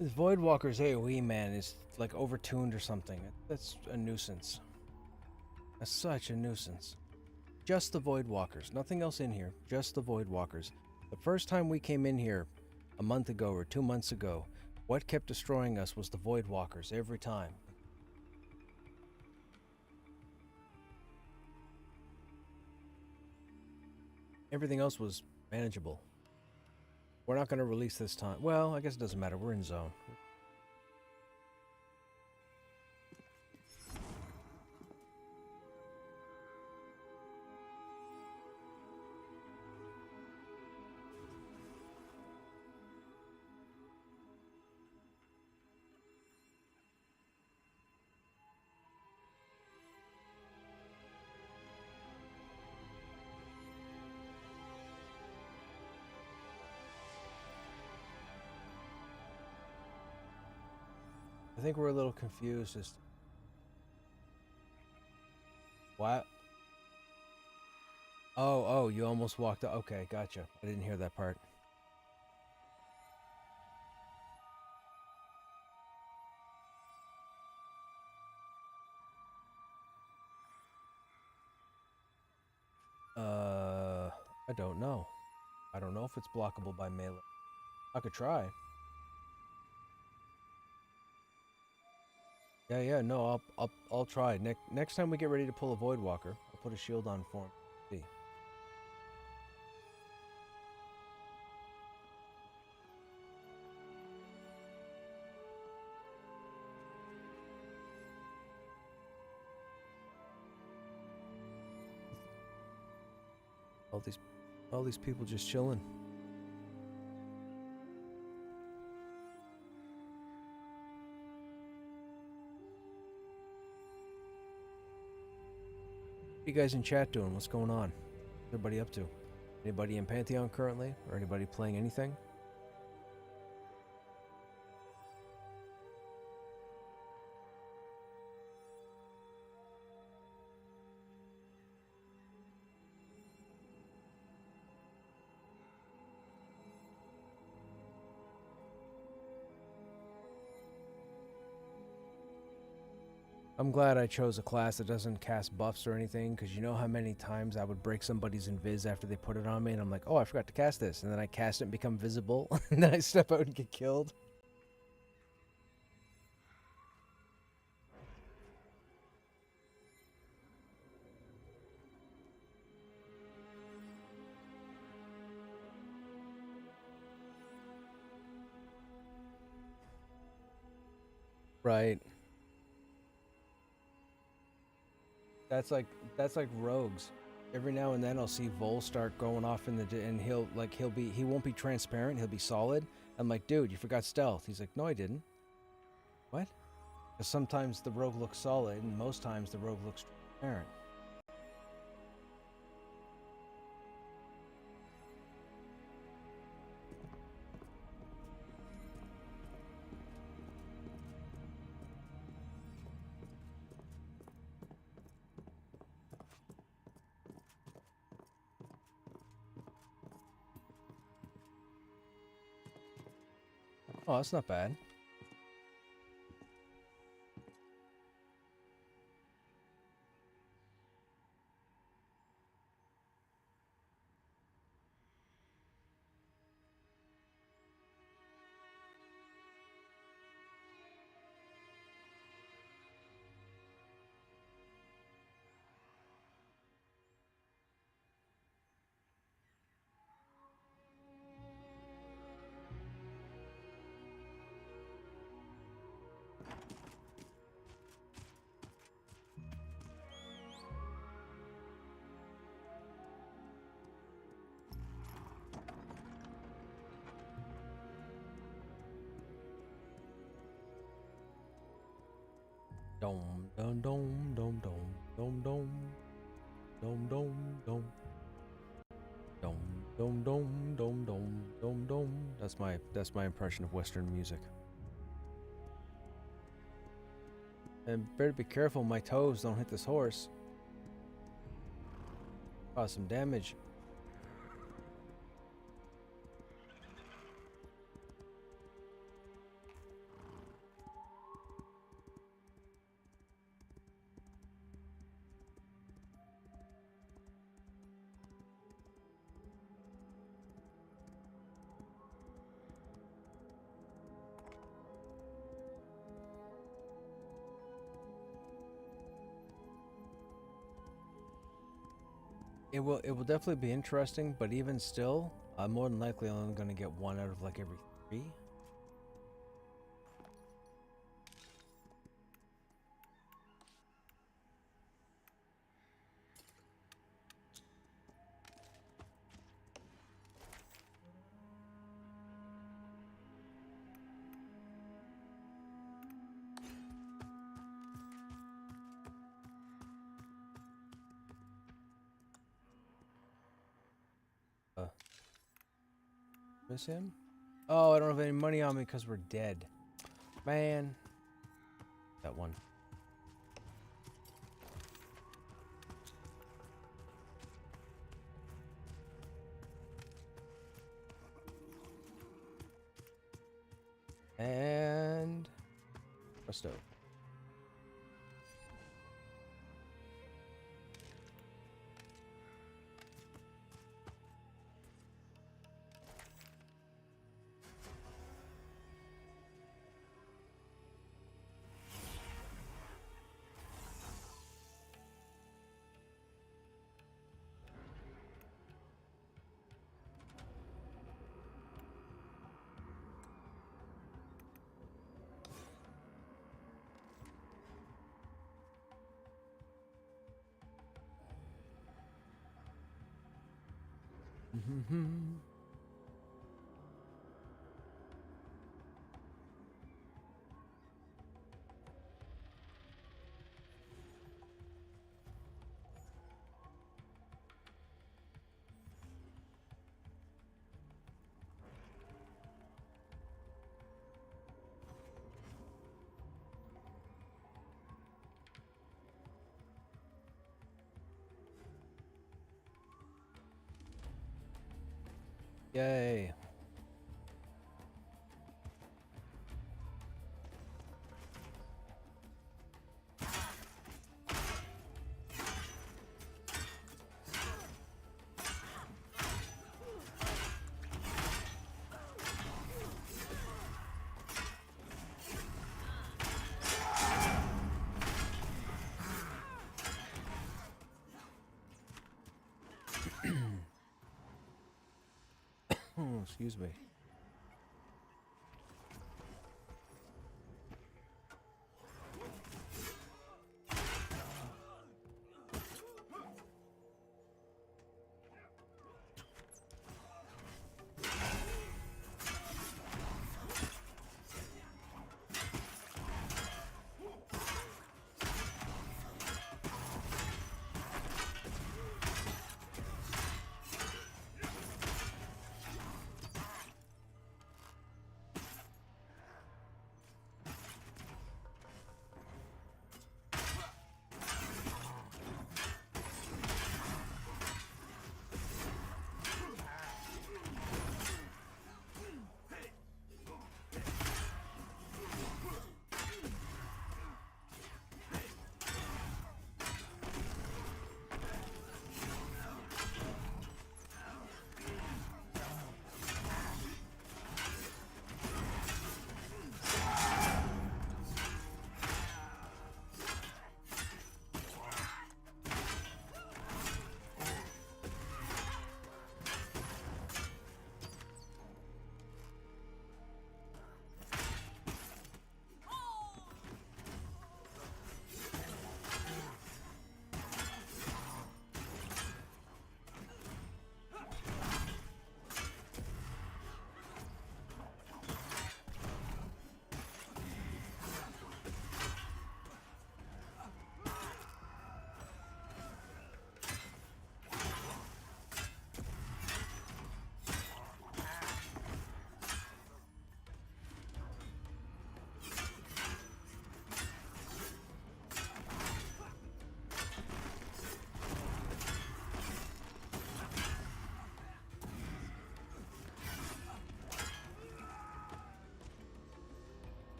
This Voidwalker's AoE, man, is like overtuned or something. That's a nuisance. That's such a nuisance. Just the Voidwalkers, nothing else in here. Just the Voidwalkers. The first time we came in here, a month ago or 2 months ago, what kept destroying us was the Voidwalkers every time. Everything else was manageable. We're not going to release this time. Well, I guess it doesn't matter. We're in zone. I think we're a little confused as to what. Oh, you almost walked up. Okay, gotcha. I didn't hear that part. I don't know. I don't know if it's blockable by melee. I could try. Yeah, no, I'll try. Next time we get ready to pull a Void Walker, I'll put a shield on for him. See. All these people just chilling. What are you guys in chat doing? What's going on? What's everybody up to? Anybody in Pantheon currently? Or anybody playing anything? I'm glad I chose a class that doesn't cast buffs or anything, because you know how many times I would break somebody's invis after they put it on me, and I'm like, oh, I forgot to cast this, and then I cast it and become visible, and then I step out and get killed. Right. That's like rogues. Every now and then I'll see Vol start going off in the and he won't be transparent, he'll be solid. I'm like, dude, you forgot stealth. He's like, no, I didn't. What? Because sometimes the rogue looks solid, and most times the rogue looks transparent. Oh, that's not bad. Dom dom dom dom dom dom dom dom dom dom dom dom dom dom dom dom. That's my impression of Western music. And better be careful my toes don't hit this horse. Cause some damage. It will definitely be interesting, but even still, I'm more than likely only going to get one out of like every 3. Miss him? Oh, I don't have any money on me because we're dead. Man. That one. And presto. Yay. Excuse me.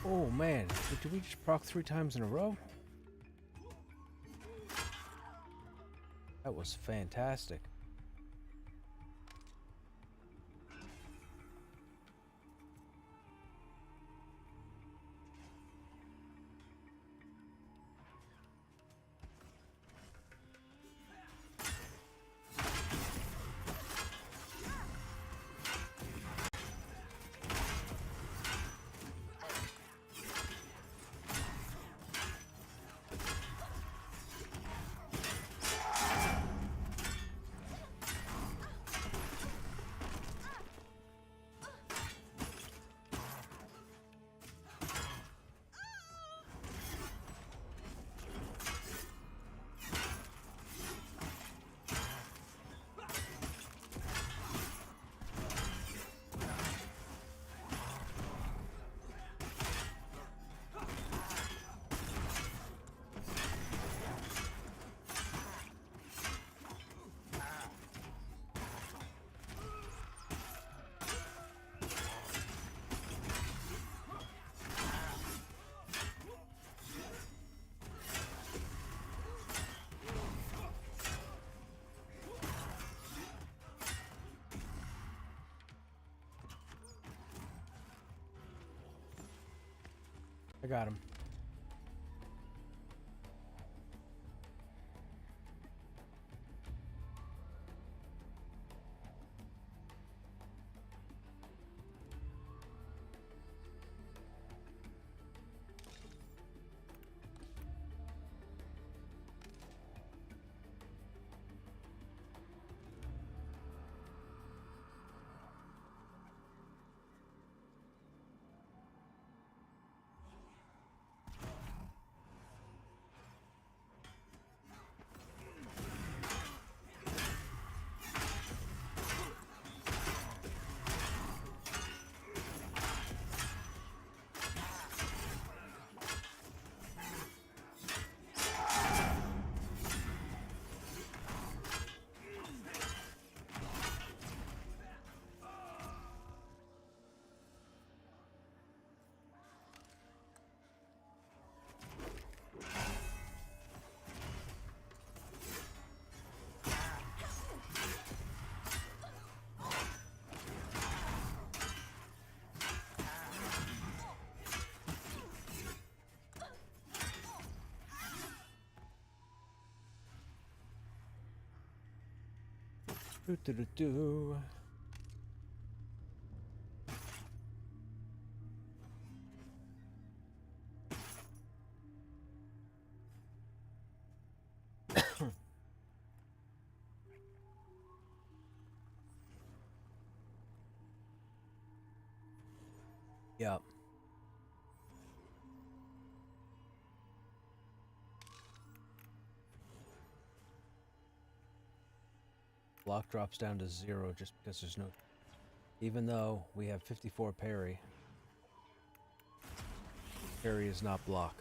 Oh man, did we just proc 3 times in a row? That was fantastic. I got him. Do do do do. Yep. Block drops down to 0 just because there's no... Even though we have 54 parry, parry is not block.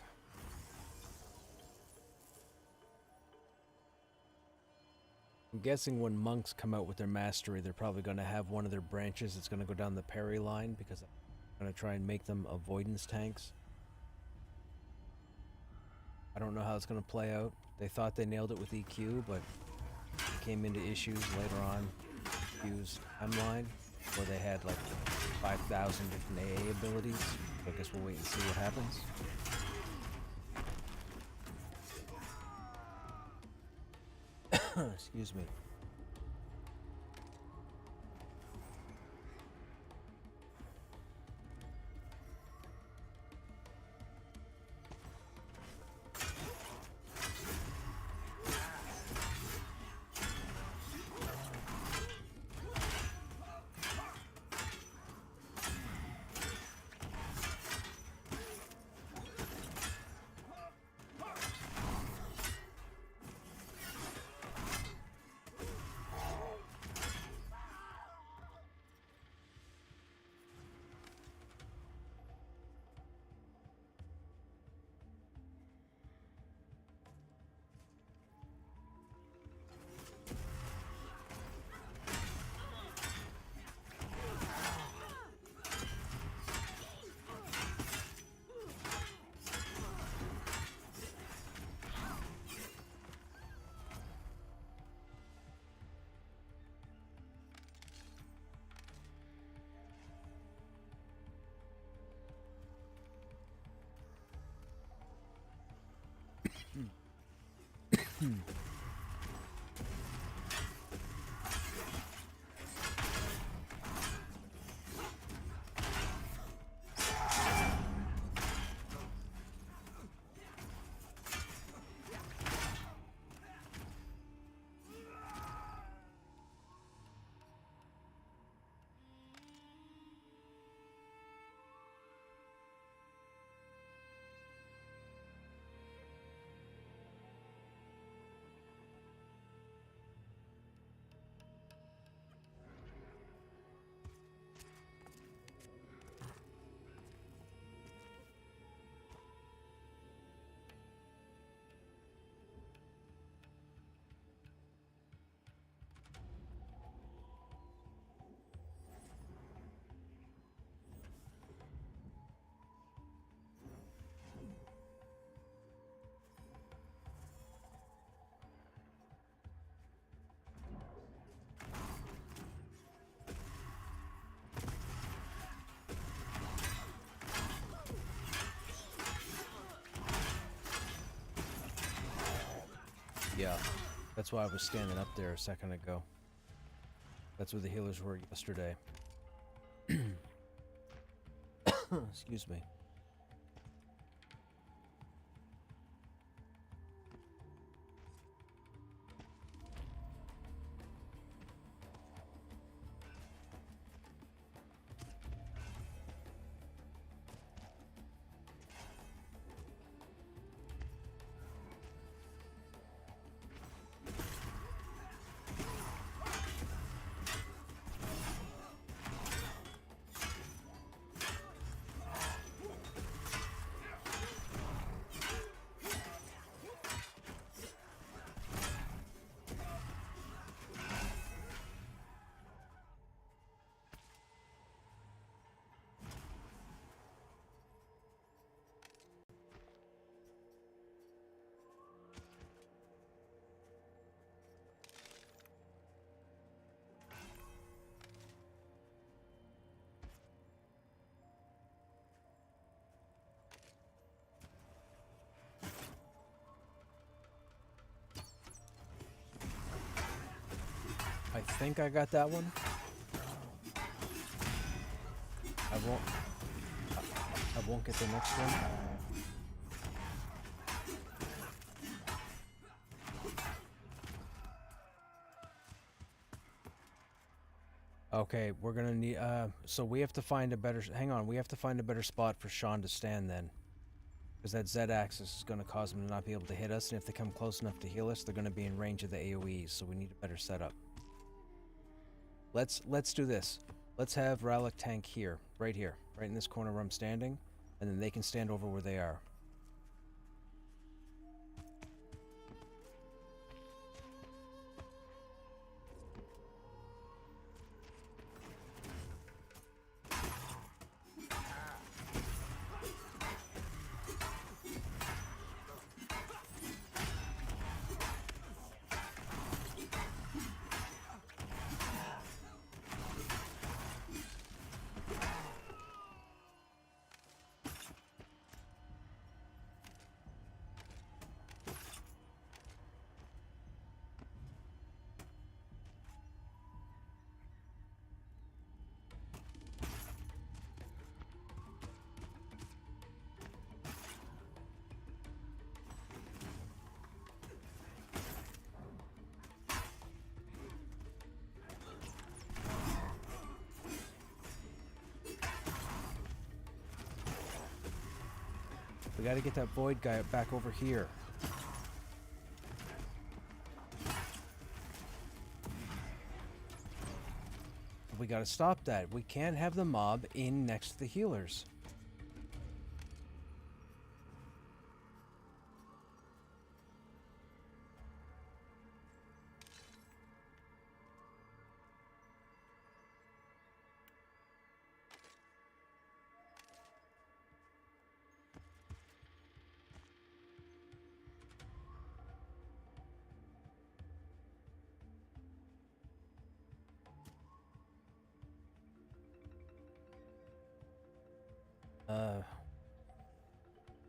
I'm guessing when monks come out with their mastery, they're probably going to have one of their branches that's going to go down the parry line, because I'm going to try and make them avoidance tanks. I don't know how it's going to play out. They thought they nailed it with EQ, but it came into issues later on. EQ's timeline, where they had like 5,000 different AA abilities. So I guess we'll wait and see what happens. Excuse me. Yeah, that's why I was standing up there a second ago. That's where the healers were yesterday. Excuse me. I think I got that one. I won't get the next one. Okay, we're gonna need, so we have to find a better, hang on, we have to find a better spot for Sean to stand then. Because that Z-axis is gonna cause them to not be able to hit us, and if they come close enough to heal us, they're gonna be in range of the AoEs, so we need a better setup. Let's do this. Let's have Rallic tank here, right in this corner where I'm standing, and then they can stand over where they are. We gotta get that void guy back over here. We gotta stop that. We can't have the mob in next to the healers.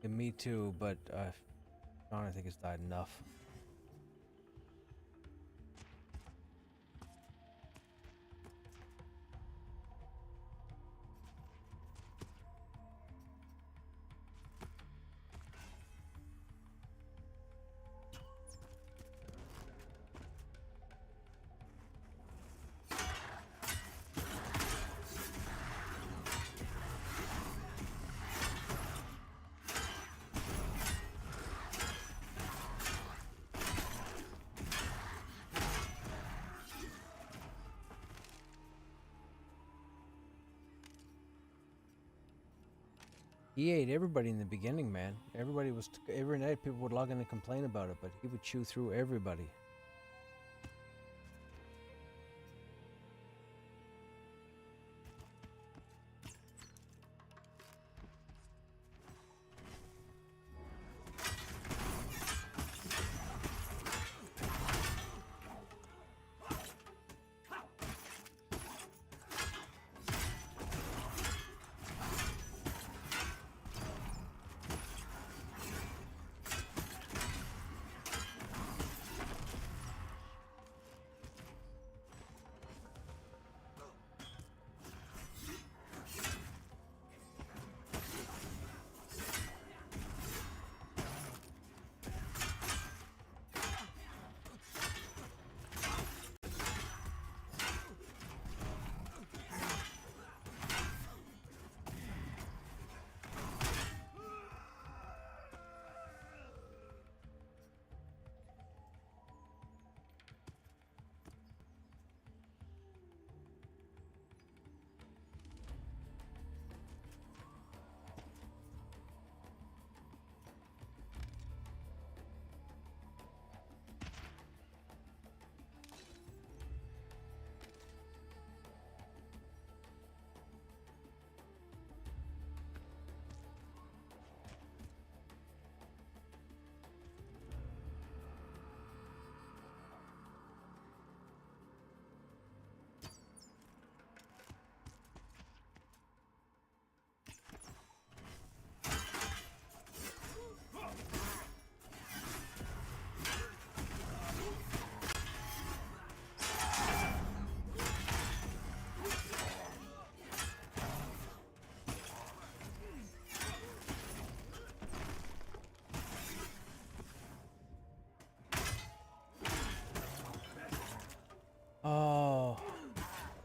Yeah, me too, but John, I think, has died enough. He ate everybody in the beginning, man. Everybody was, every night people would log in and complain about it, but he would chew through everybody.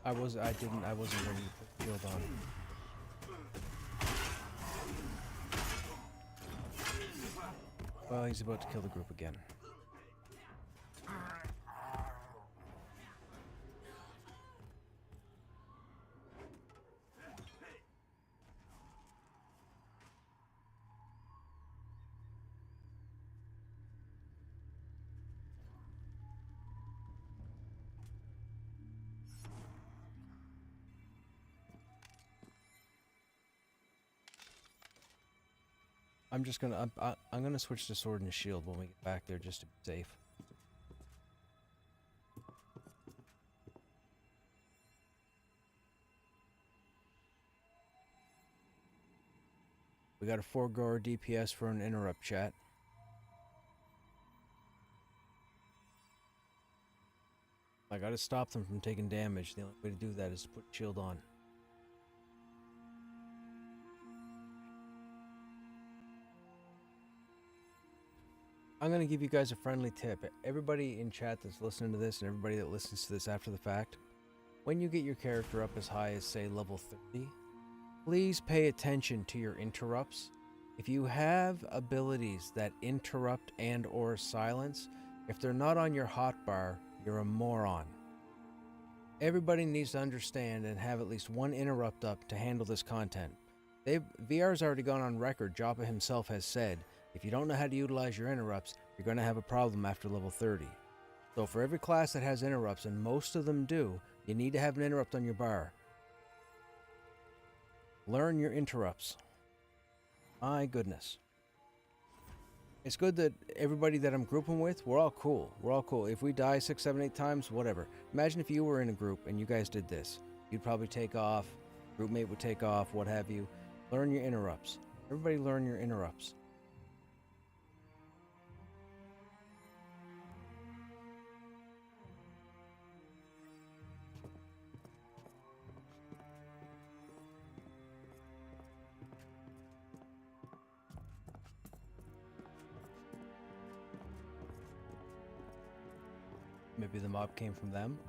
I wasn't ready to put the shield on. Well, he's about to kill the group again. I'm gonna switch to sword and shield when we get back there just to be safe. We got a 4-goer DPS for an interrupt, chat. I gotta stop them from taking damage. The only way to do that is to put shield on. I'm going to give you guys a friendly tip. Everybody in chat that's listening to this and everybody that listens to this after the fact, when you get your character up as high as, say, level 30, please pay attention to your interrupts. If you have abilities that interrupt and or silence, if they're not on your hotbar, you're a moron. Everybody needs to understand and have at least one interrupt up to handle this content. VR's already gone on record. Joppa himself has said, if you don't know how to utilize your interrupts, you're going to have a problem after level 30. So for every class that has interrupts, and most of them do, you need to have an interrupt on your bar. Learn your interrupts. My goodness. It's good that everybody that I'm grouping with, we're all cool. We're all cool. If we die 6, 7, 8 times, whatever. Imagine if you were in a group and you guys did this. You'd probably take off, groupmate would take off, what have you. Learn your interrupts. Everybody learn your interrupts. Maybe the mob came from them.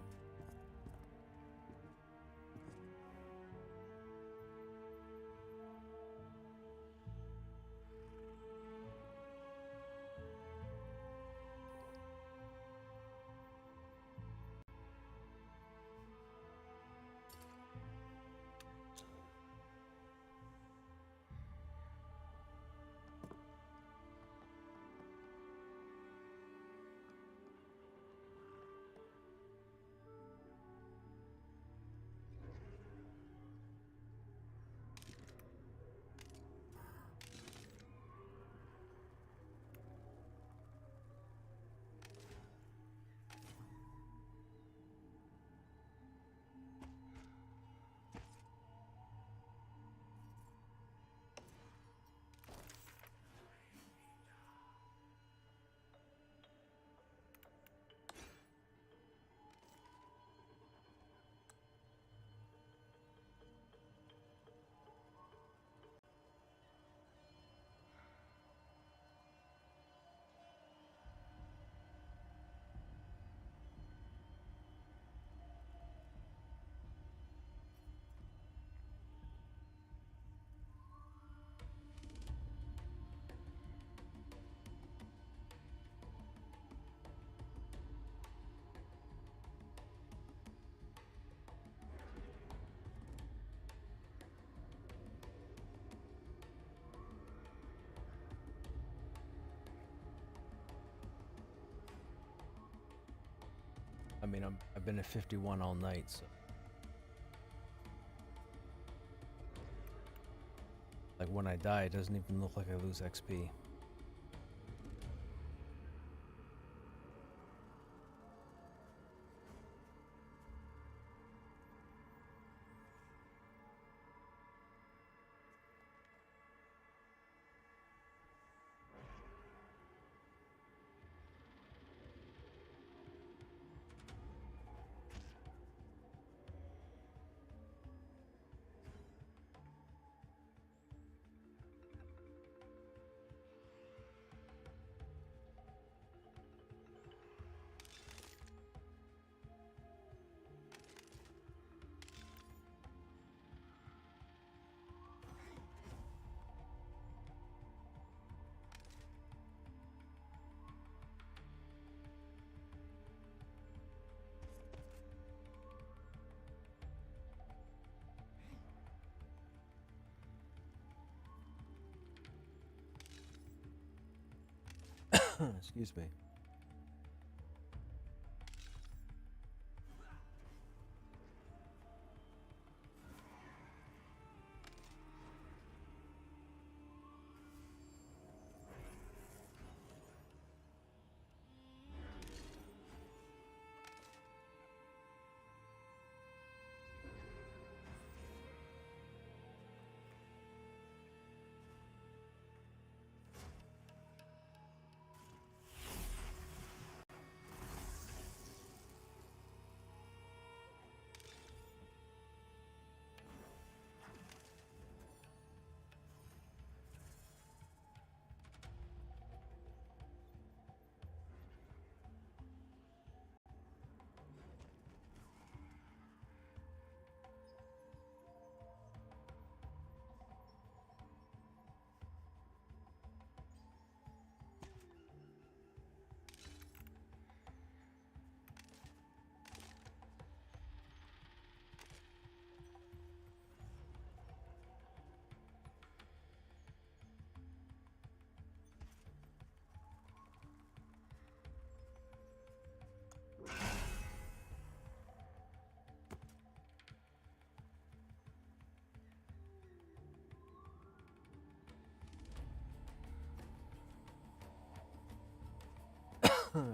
I mean, I've been at 51 all night, so. Like when I die, it doesn't even look like I lose XP. Excuse me.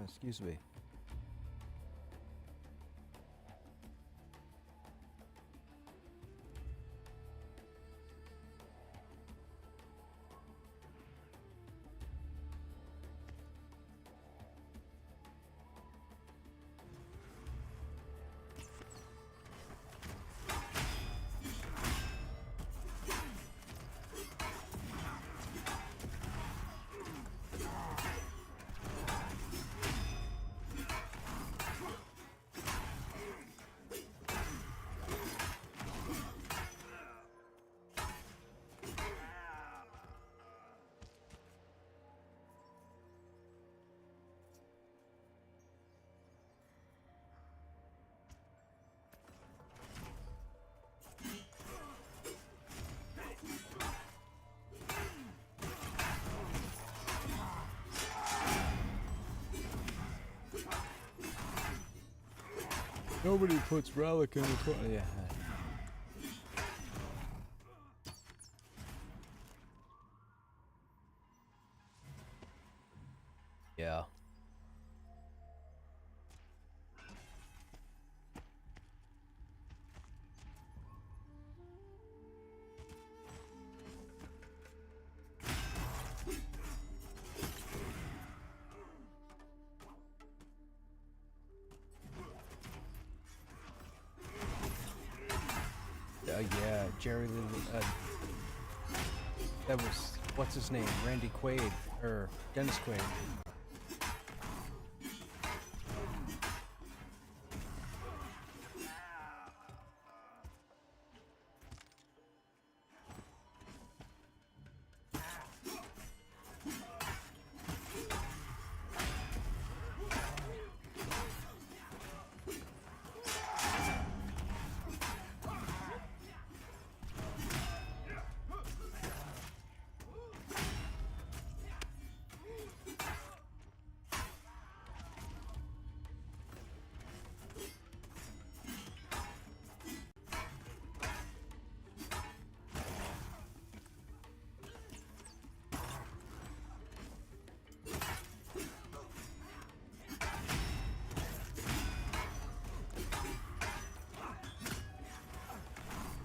Excuse me. Nobody puts relic in the toilet. Yeah. Yeah. Yeah, Jerry Lee, that was, what's his name? Randy Quaid, or Dennis Quaid.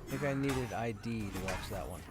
I think I needed ID to watch that one.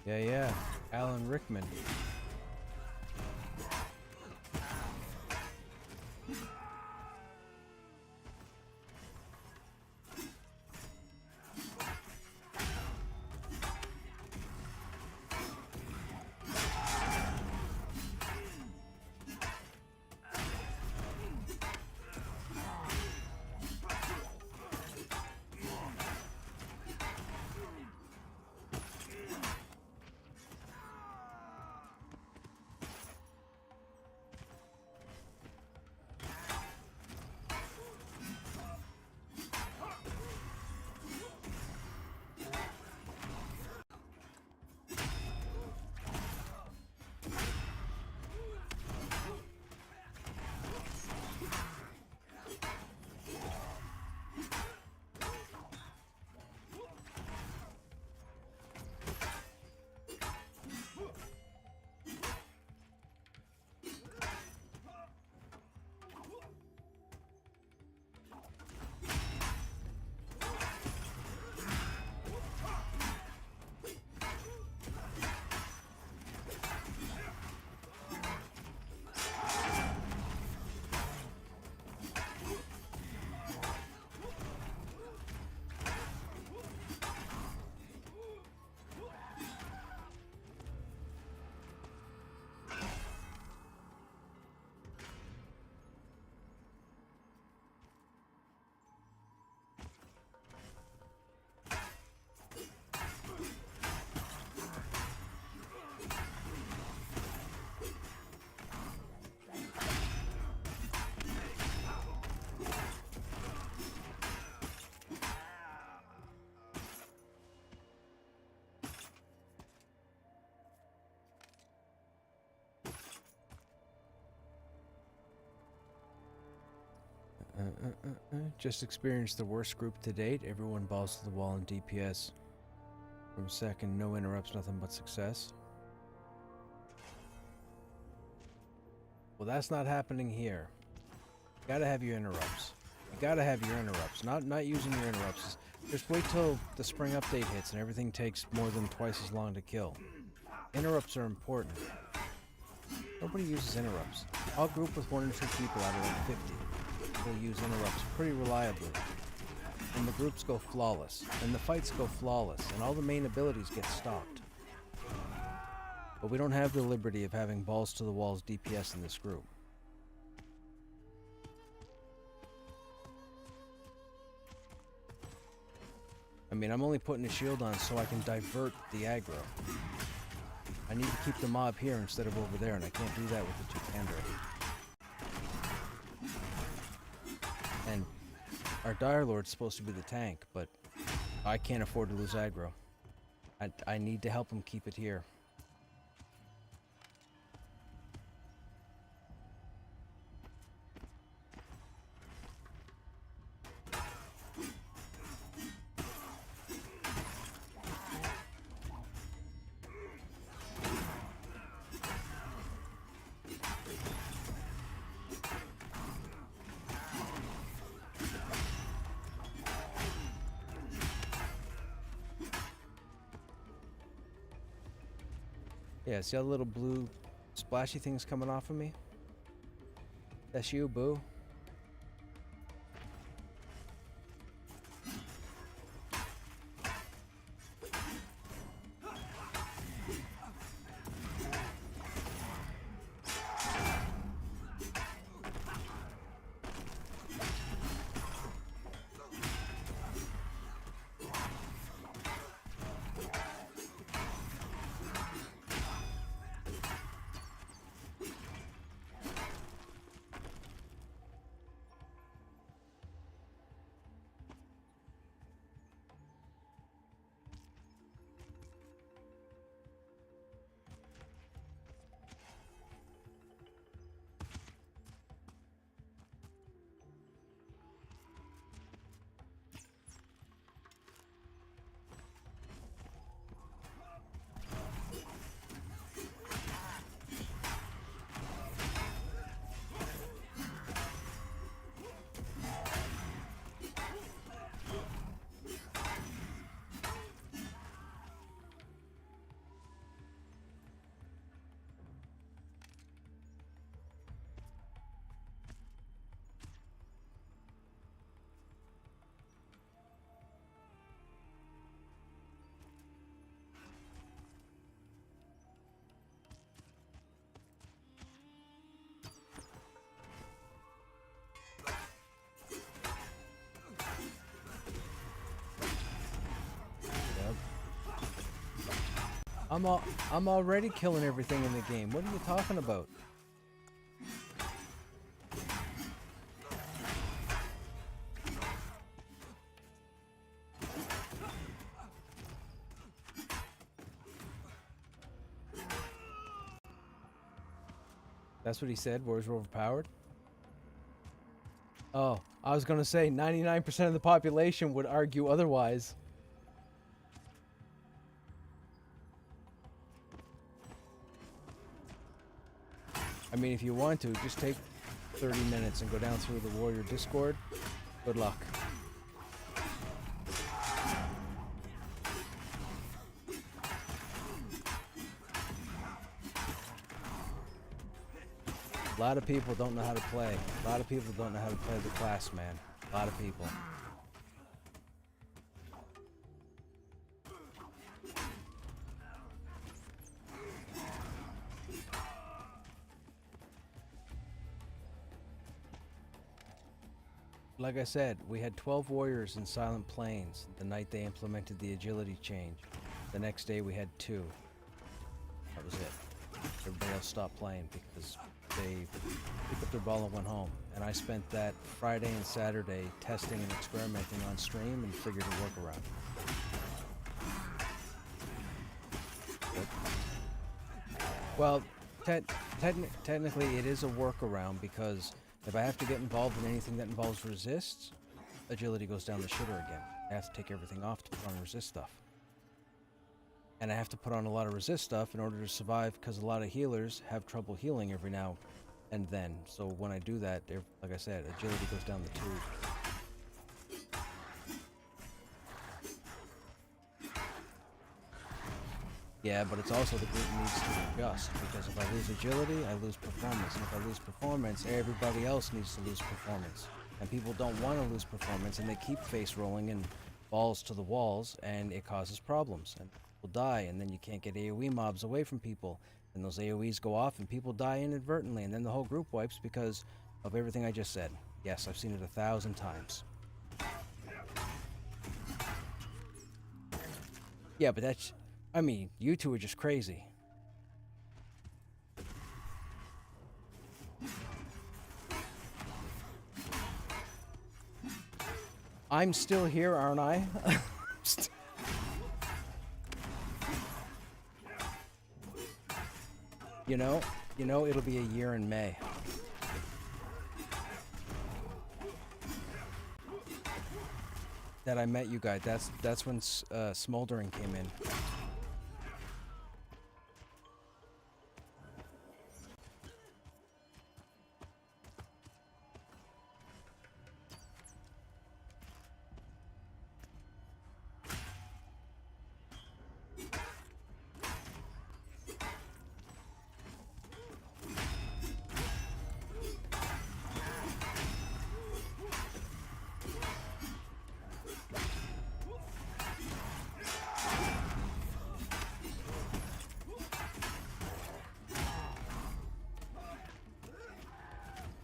Yeah. Alan Rickman. Just experienced the worst group to date. Everyone balls to the wall in DPS. From second, no interrupts, nothing but success. Well, that's not happening here. You gotta have your interrupts. You gotta have your interrupts. Not using your interrupts. Just wait till the spring update hits and everything takes more than twice as long to kill. Interrupts are important. Nobody uses interrupts. I'll group with 1 or 2 people out of like 50. Will use interrupts pretty reliably. And the groups go flawless. And the fights go flawless. And all the main abilities get stopped. But we don't have the liberty of having balls to the walls DPS in this group. I mean, I'm only putting a shield on so I can divert the aggro. I need to keep the mob here instead of over there, and I can't do that with the two-hander. And our Dire Lord's supposed to be the tank, but I can't afford to lose aggro. I need to help him keep it here. Yeah, see all the little blue splashy things coming off of me? That's you, boo. I'm already killing everything in the game. What are you talking about? That's what he said. Wars were overpowered. Oh, I was gonna say 99% of the population would argue otherwise. I mean, if you want to, just take 30 minutes and go down through the Warrior Discord. Good luck. A lot of people don't know how to play. A lot of people don't know how to play the class, man. A lot of people. Like I said, we had 12 warriors in Silent Plains the night they implemented the agility change. The next day we had 2. That was it. Everybody else stopped playing because they picked up their ball and went home. And I spent that Friday and Saturday testing and experimenting on stream and figured a workaround. Well, technically it is a workaround because if I have to get involved in anything that involves resists, agility goes down the shitter again. I have to take everything off to put on resist stuff. And I have to put on a lot of resist stuff in order to survive because a lot of healers have trouble healing every now and then. So when I do that, like I said, agility goes down the tube. Yeah, but it's also the group needs to adjust because if I lose agility, I lose performance. And if I lose performance, everybody else needs to lose performance. And people don't want to lose performance and they keep face rolling and balls to the walls and it causes problems. And people die and then you can't get AoE mobs away from people. And those AoEs go off and people die inadvertently and then the whole group wipes because of everything I just said. Yes, I've seen it 1,000 times. Yeah, but that's... I mean, you two are just crazy. I'm still here, aren't I? You know, it'll be a year in May. That I met you guys. That's when Smoldering came in.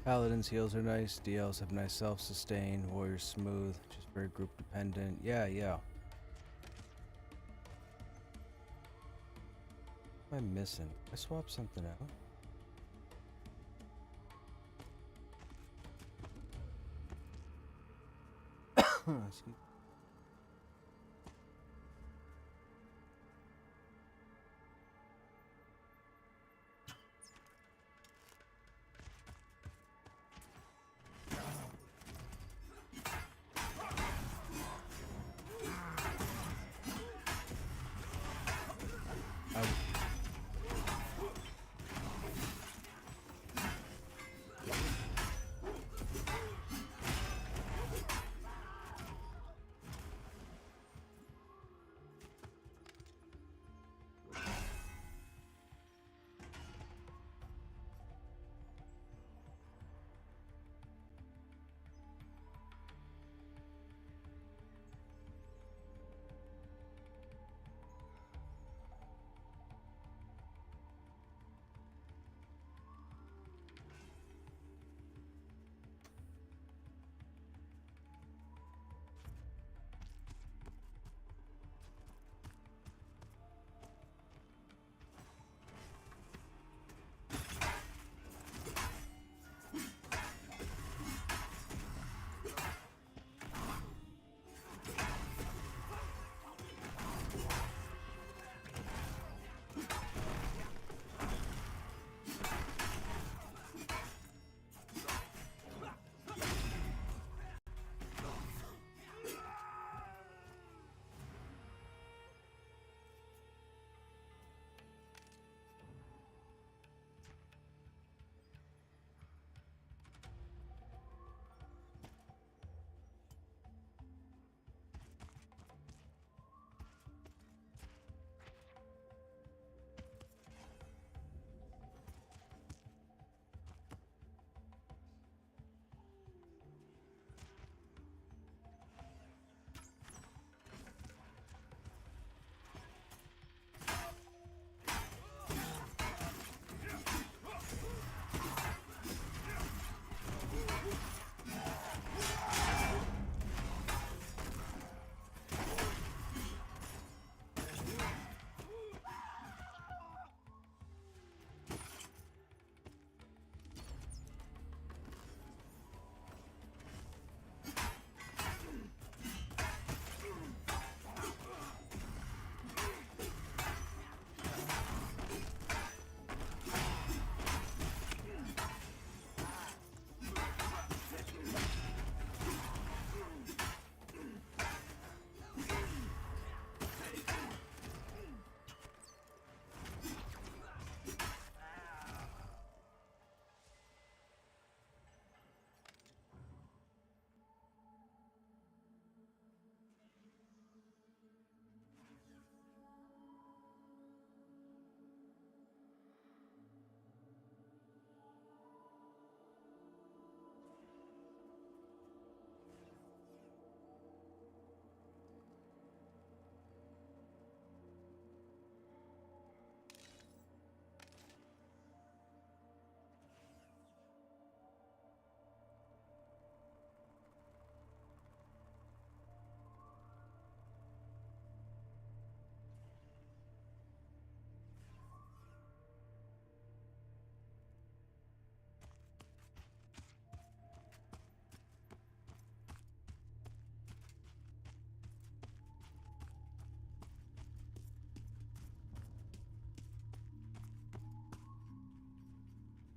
Paladins heals are nice, DLs have nice self-sustain, warriors smooth, just very group dependent. Yeah. What am I missing? I swapped something out. Excuse me.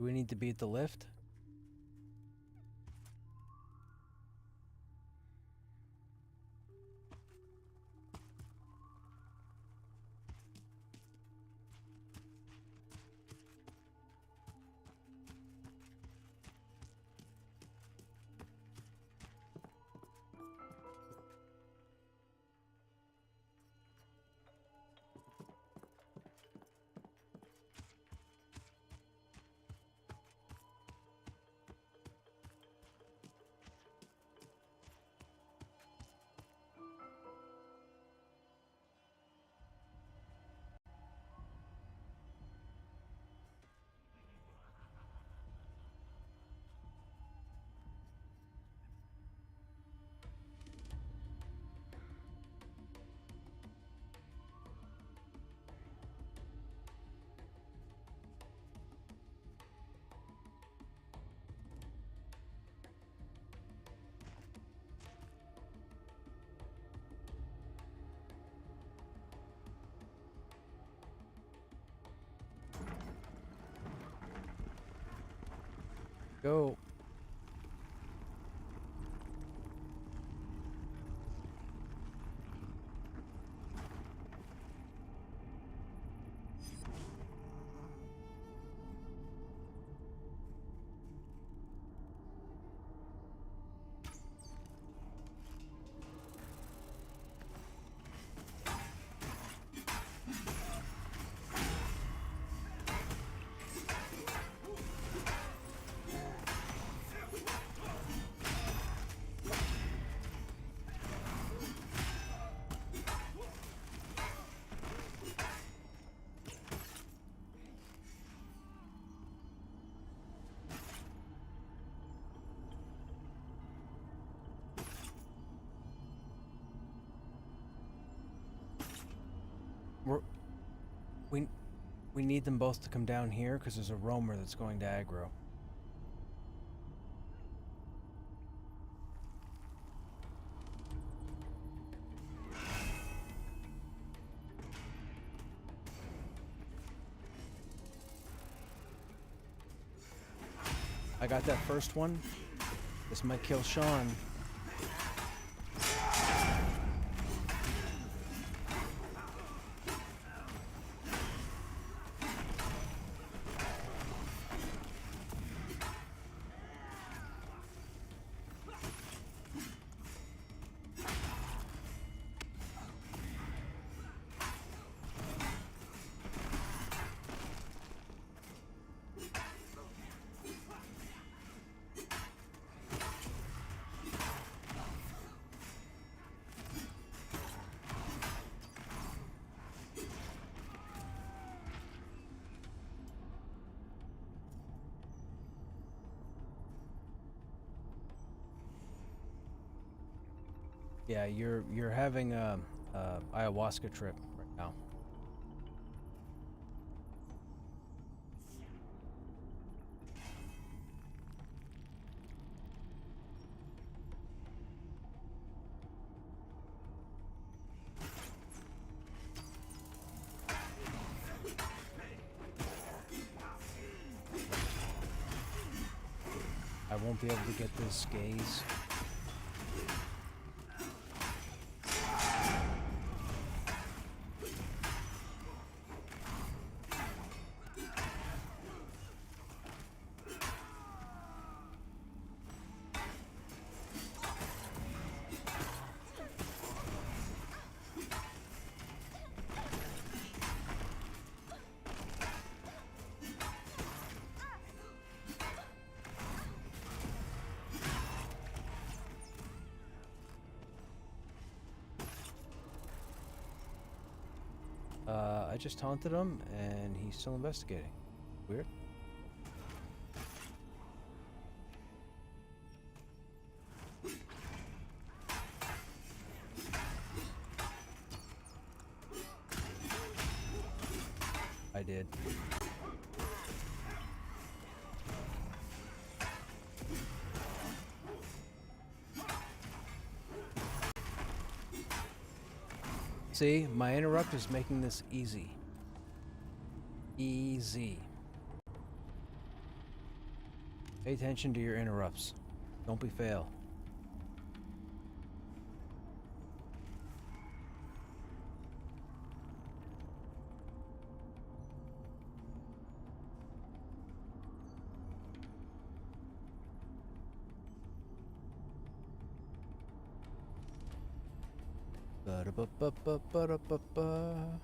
Do we need to be at the lift? Go. We need them both to come down here because there's a roamer that's going to aggro. I got that first one. This might kill Sean. Yeah, you're having a ayahuasca trip right now. I won't be able to get this gaze. I just taunted him, and he's still investigating. Weird. I did. See, my interrupt is making this easy. Easy. Pay attention to your interrupts. Don't be fail. Ba-da-ba-ba-ba-ba-da-ba-ba.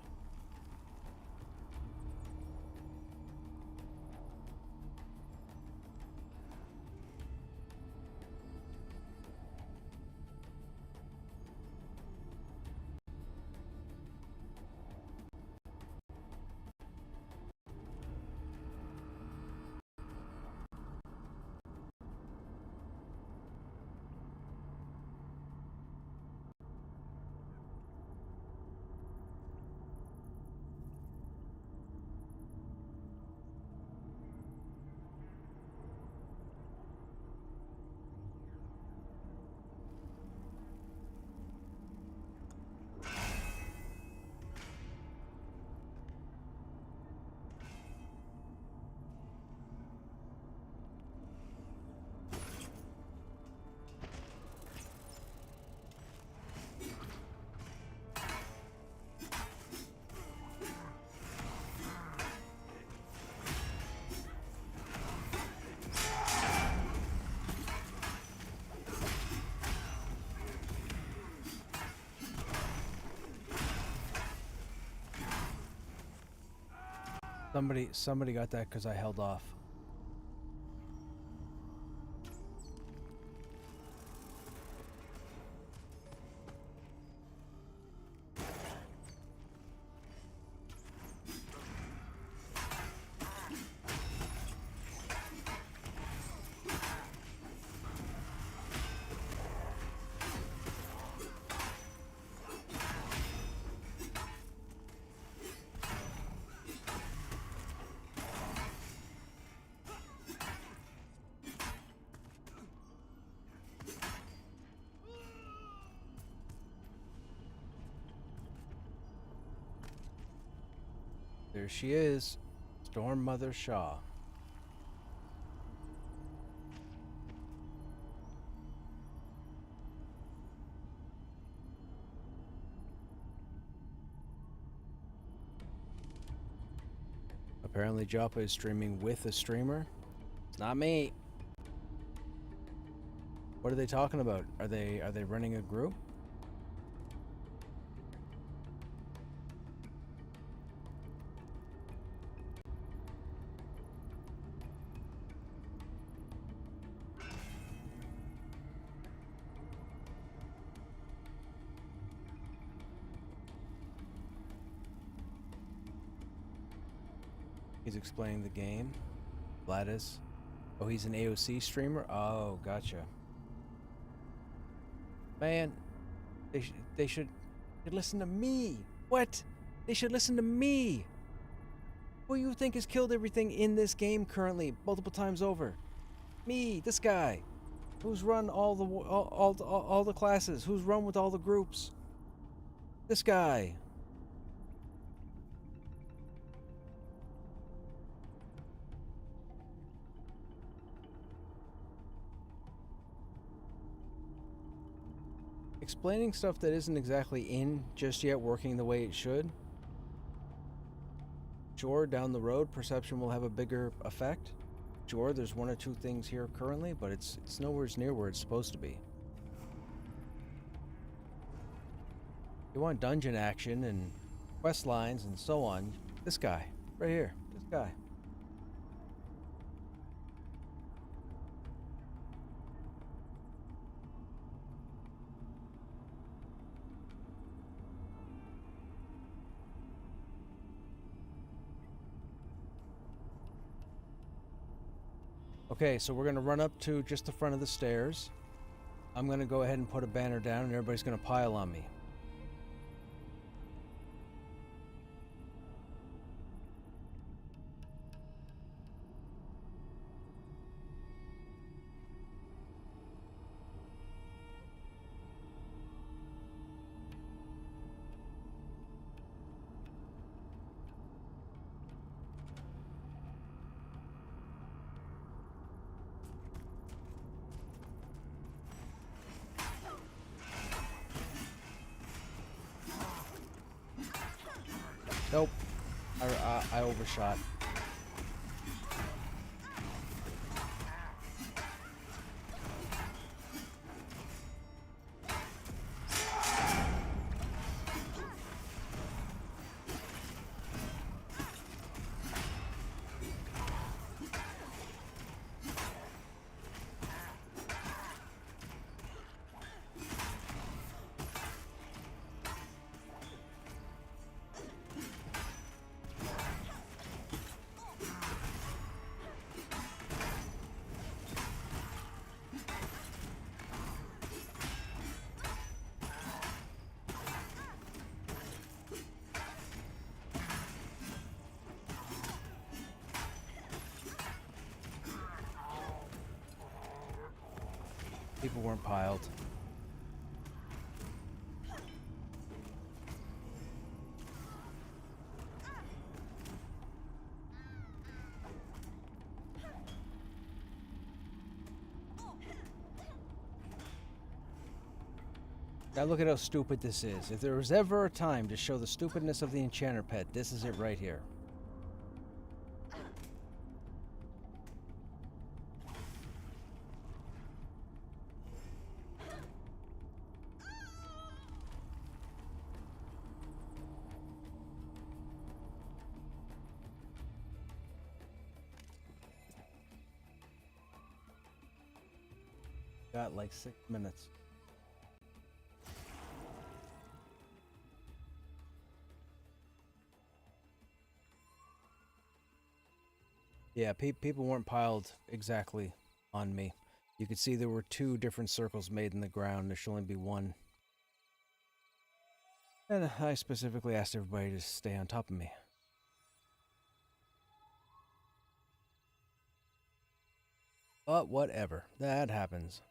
Somebody got that because I held off. There she is, Storm Mother Shaw. Apparently Joppa is streaming with a streamer. It's not me. What are they talking about? Are they running a group? He's explaining the game. Gladys. Oh, he's an AOC streamer? Oh, gotcha. Man, they should listen to me. What? They should listen to me. Who you think has killed everything in this game currently, multiple times over? Me, this guy. Who's run all the classes? Who's run with all the groups? This guy. Explaining stuff that isn't exactly in just yet working the way it should. Sure, down the road, perception will have a bigger effect. Sure, there's one or two things here currently, but it's nowhere near where it's supposed to be. You want dungeon action and quest lines and so on. This guy, right here, this guy. Okay, so we're gonna run up to just the front of the stairs. I'm gonna go ahead and put a banner down and everybody's gonna pile on me. Nope. I overshot. People weren't piled. Now look at how stupid this is. If there was ever a time to show the stupidness of the enchanter pet, this is it right here. Got like 6 minutes. Yeah, people weren't piled exactly on me. You could see there were 2 different circles made in the ground. There should only be 1. And I specifically asked everybody to stay on top of me. But whatever. That happens.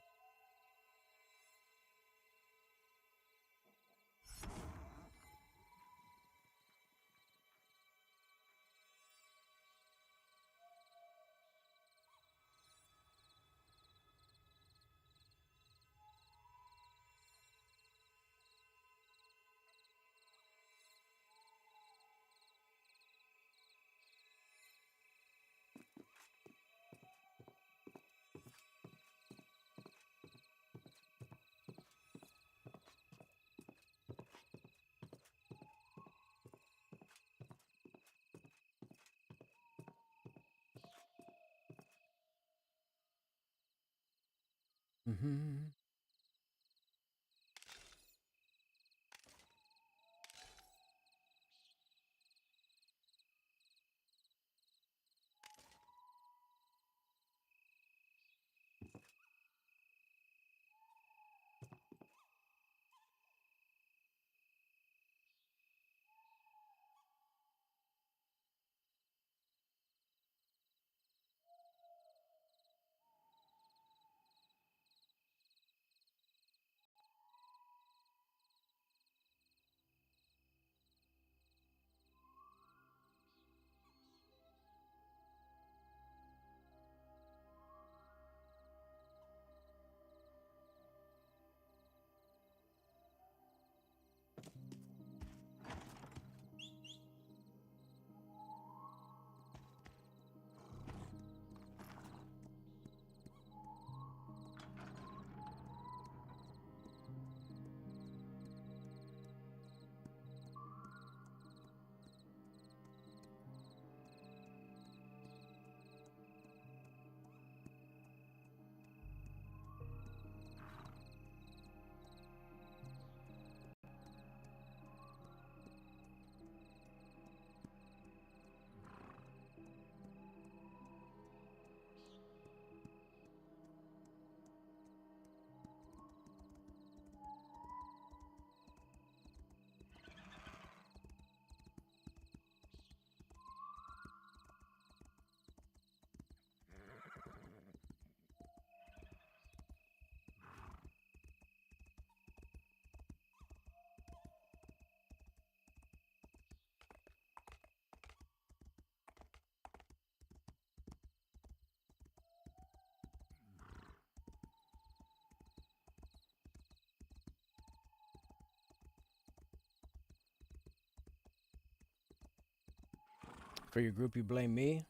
Mm-hmm. For your group, you blame me?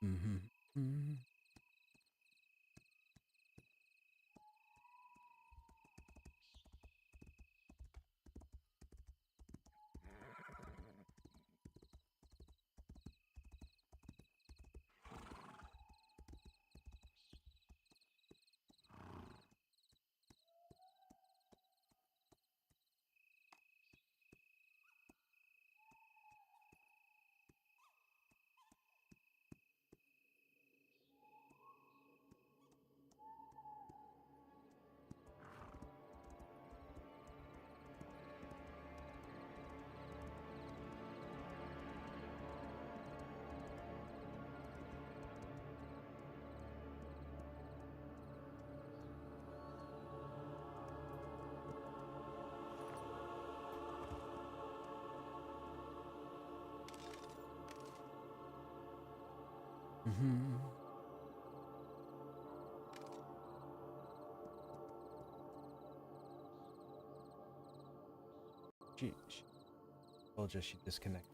Mm-hmm. Mm-hmm. Mm-hmm. She told you she disconnected.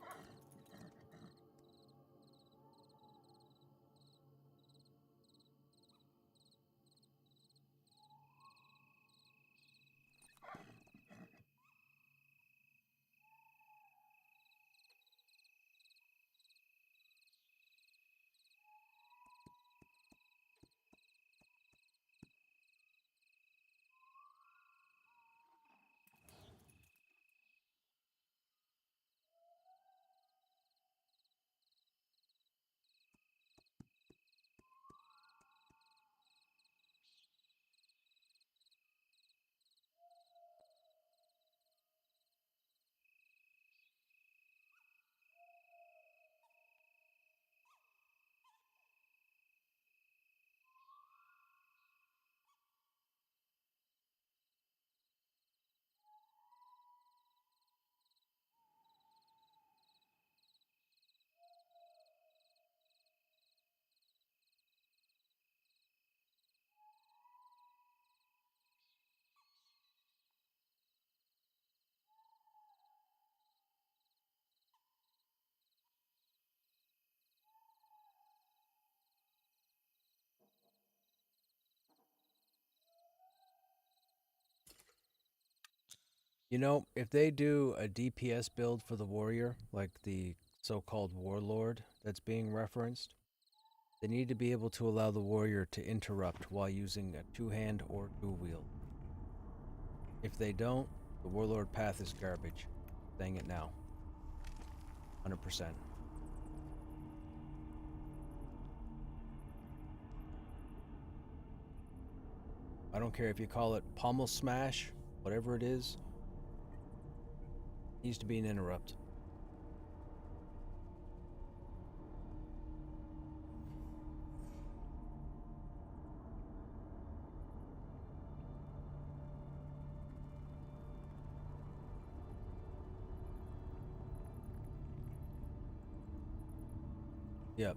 You know, if they do a DPS build for the warrior, like the so-called warlord that's being referenced, they need to be able to allow the warrior to interrupt while using a two-hand or dual wield. If they don't, the warlord path is garbage. Saying it now. 100%. I don't care if you call it pommel smash, whatever it is, needs to be an interrupt. Yep.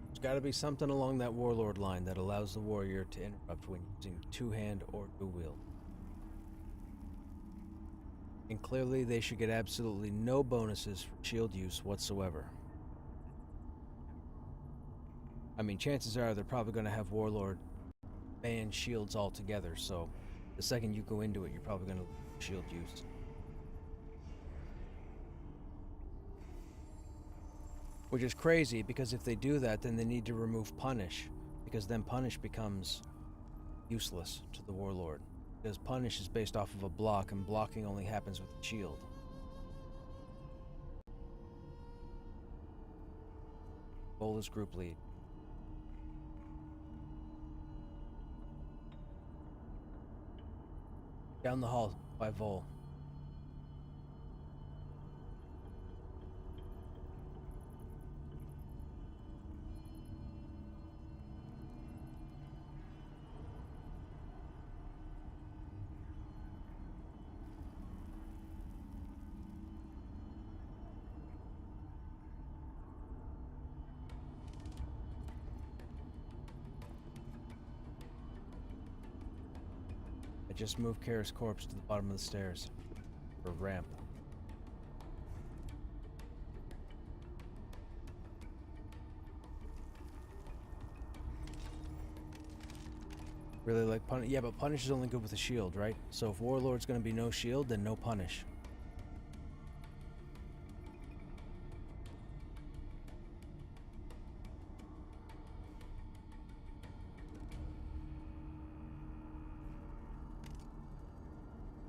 There's got to be something along that warlord line that allows the warrior to interrupt when using two-hand or dual wield. And clearly they should get absolutely no bonuses for shield use whatsoever. I mean, chances are they're probably going to have warlord ban shields altogether, so the second you go into it, you're probably going to lose shield use. Which is crazy, because if they do that, then they need to remove Punish, because then Punish becomes useless to the warlord. Because Punish is based off of a block, and blocking only happens with a shield. Goal is group lead. Down the hall by Vol. I just moved Kara's corpse to the bottom of the stairs. Or ramp. Really like Punish? Yeah, but Punish is only good with a shield, right? So if Warlord's gonna be no shield, then no Punish.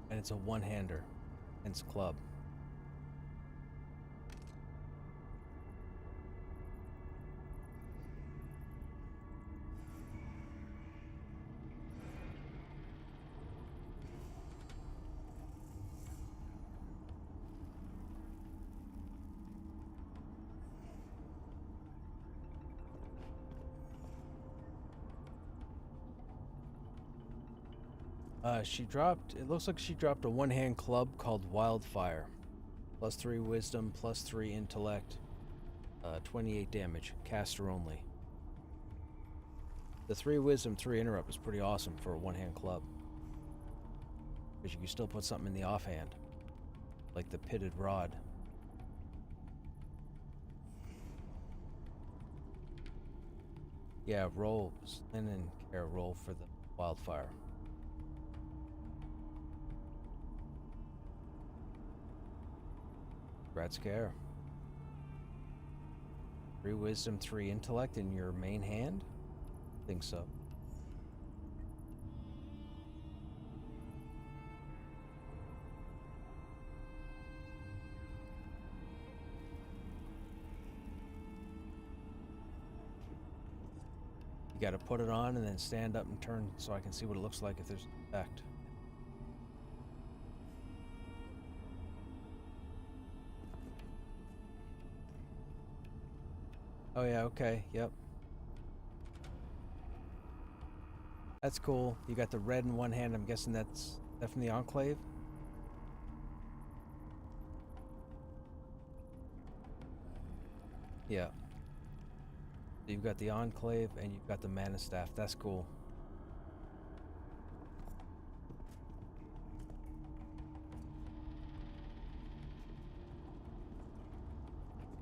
And it's a one-hander, hence club. It looks like she dropped a one-hand club called Wildfire. +3 wisdom, +3 intellect, 28 damage, caster only. The 3 wisdom, 3 interrupt is pretty awesome for a one-hand club. Because you can still put something in the offhand. Like the pitted rod. Yeah, roll, Lynn and Kara roll for the Wildfire. Congrats, Kara. 3 wisdom, 3 intellect in your main hand? I think so. You gotta put it on and then stand up and turn so I can see what it looks like if there's an effect. Oh yeah, okay, yep. That's cool. You got the red in one hand. I'm guessing that's from the Enclave? Yeah. So you've got the Enclave and you've got the Mana Staff. That's cool.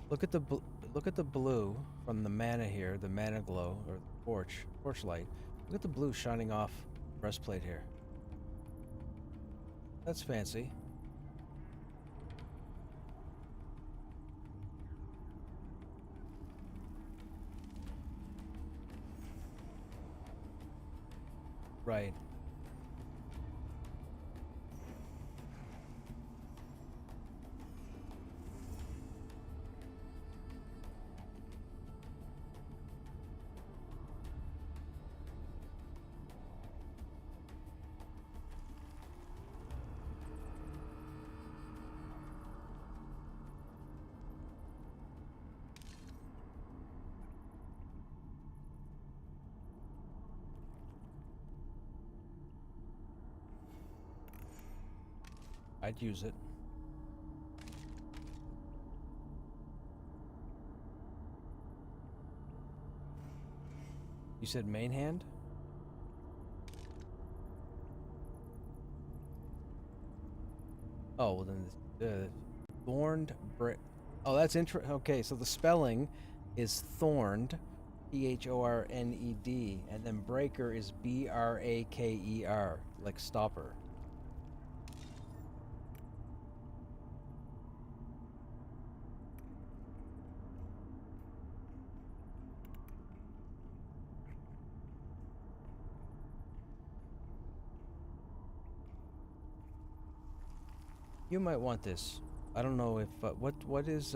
Look at the blue from the mana here, the mana glow or the torch light. Look at the blue shining off breastplate here. That's fancy. Right. I'd use it. You said main hand? Oh, well then the thorned brick. Oh, that's interesting. Okay, so the spelling is thorned, Thorned, and then breaker is Braker, like stopper. You might want this. I don't know if what is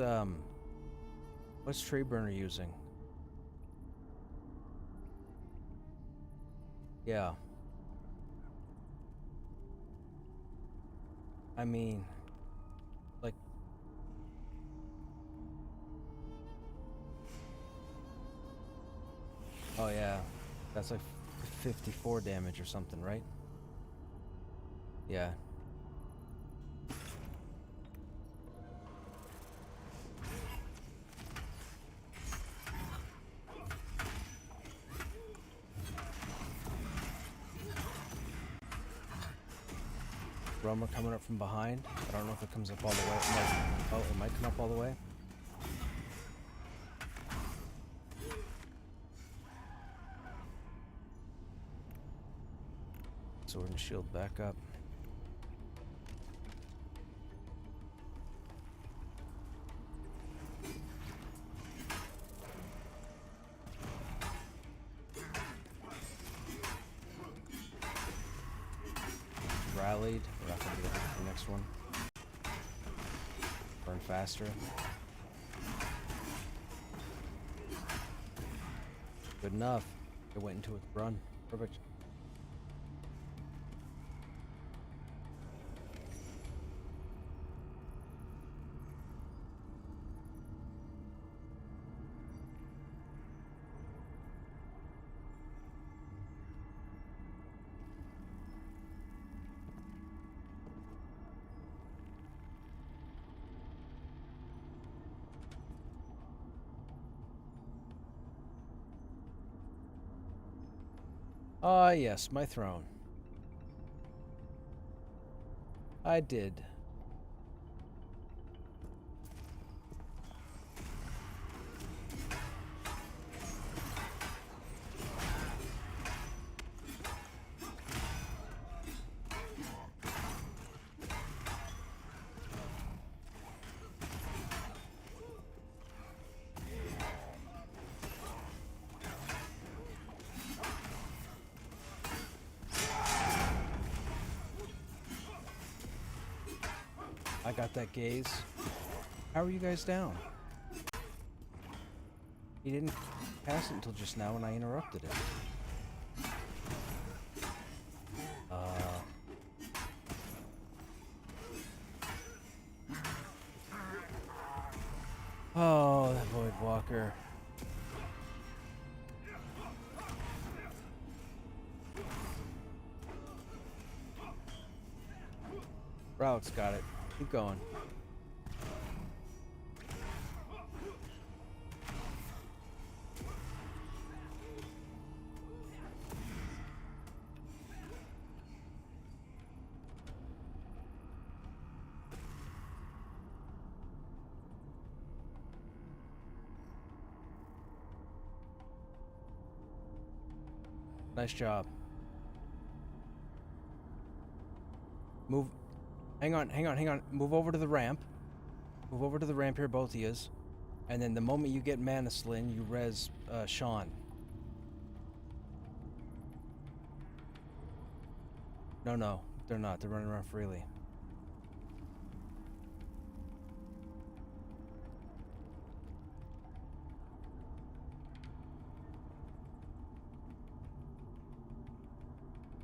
what's Tree Burner using? Yeah. I mean, like, oh yeah, that's like 54 damage or something, right? Yeah. Roamer coming up from behind. I don't know if it comes up all the way. Oh, it might come up all the way. Sword and shield back up. Rallied. We're not going to get the next one. Burn faster. Good enough. It went into its run. Perfect. Ah, yes, my throne. I did. I got that gaze. How are you guys down? He didn't pass it until just now when I interrupted it. Oh, that Void Walker. Rout's got it. Keep going. Nice job. Move. Hang on. Move over to the ramp. Move over to the ramp here, both of yous. And then the moment you get Mana Sling, you res Sean. No, they're not. They're running around freely.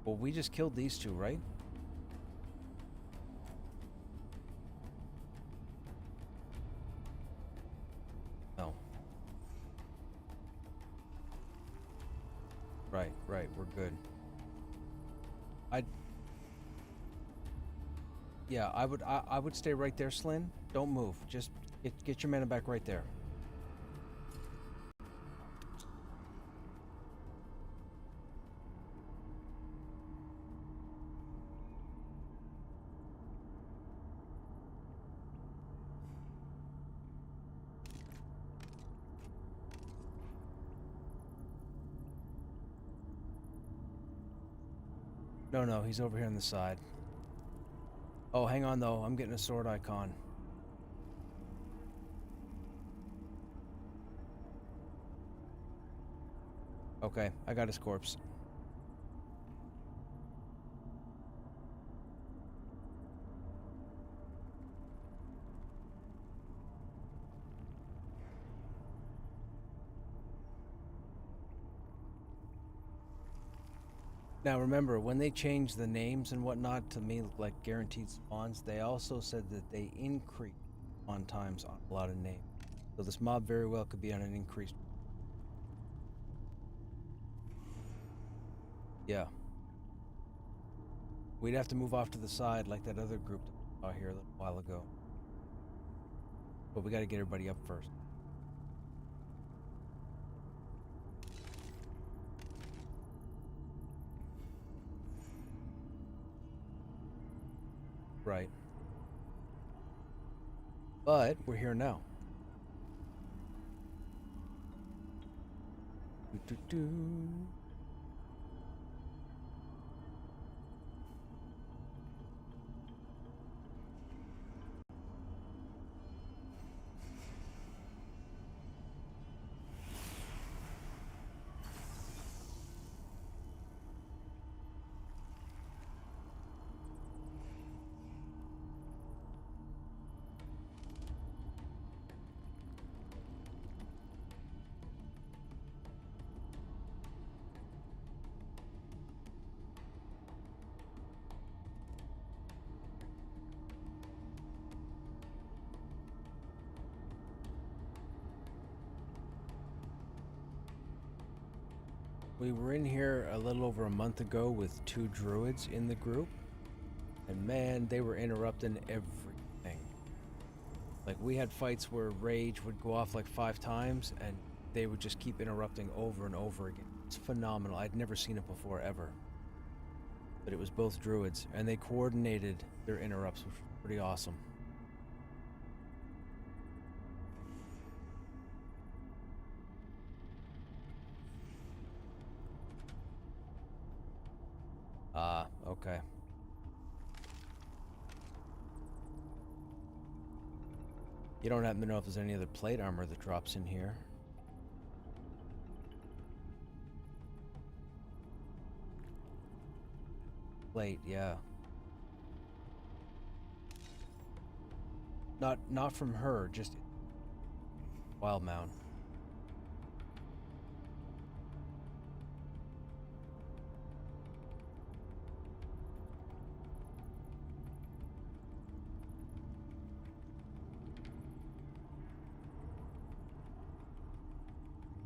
Well, we just killed these two, right? No. Right, we're good. Yeah, I would stay right there, Slyn. Don't move. Just get your mana back right there. No, he's over here on the side. Oh, hang on though. I'm getting a sword icon. Okay, I got his corpse. Now remember, when they changed the names and whatnot to me like guaranteed spawns, they also said that they increased spawn times on a lot of names. So this mob very well could be on an increased. Yeah. We'd have to move off to the side like that other group that we saw here a little while ago. But we got to get everybody up first. Right. But we're here now. Do-do-do. We were in here a little over a month ago with 2 druids in the group, and man, they were interrupting everything. Like, we had fights where rage would go off like 5 times, and they would just keep interrupting over and over again. It's phenomenal. I'd never seen it before, ever. But it was both druids, and they coordinated their interrupts, which was pretty awesome. Ah, okay. You don't happen to know if there's any other plate armor that drops in here? Plate, yeah. Not from her, just Wildmount.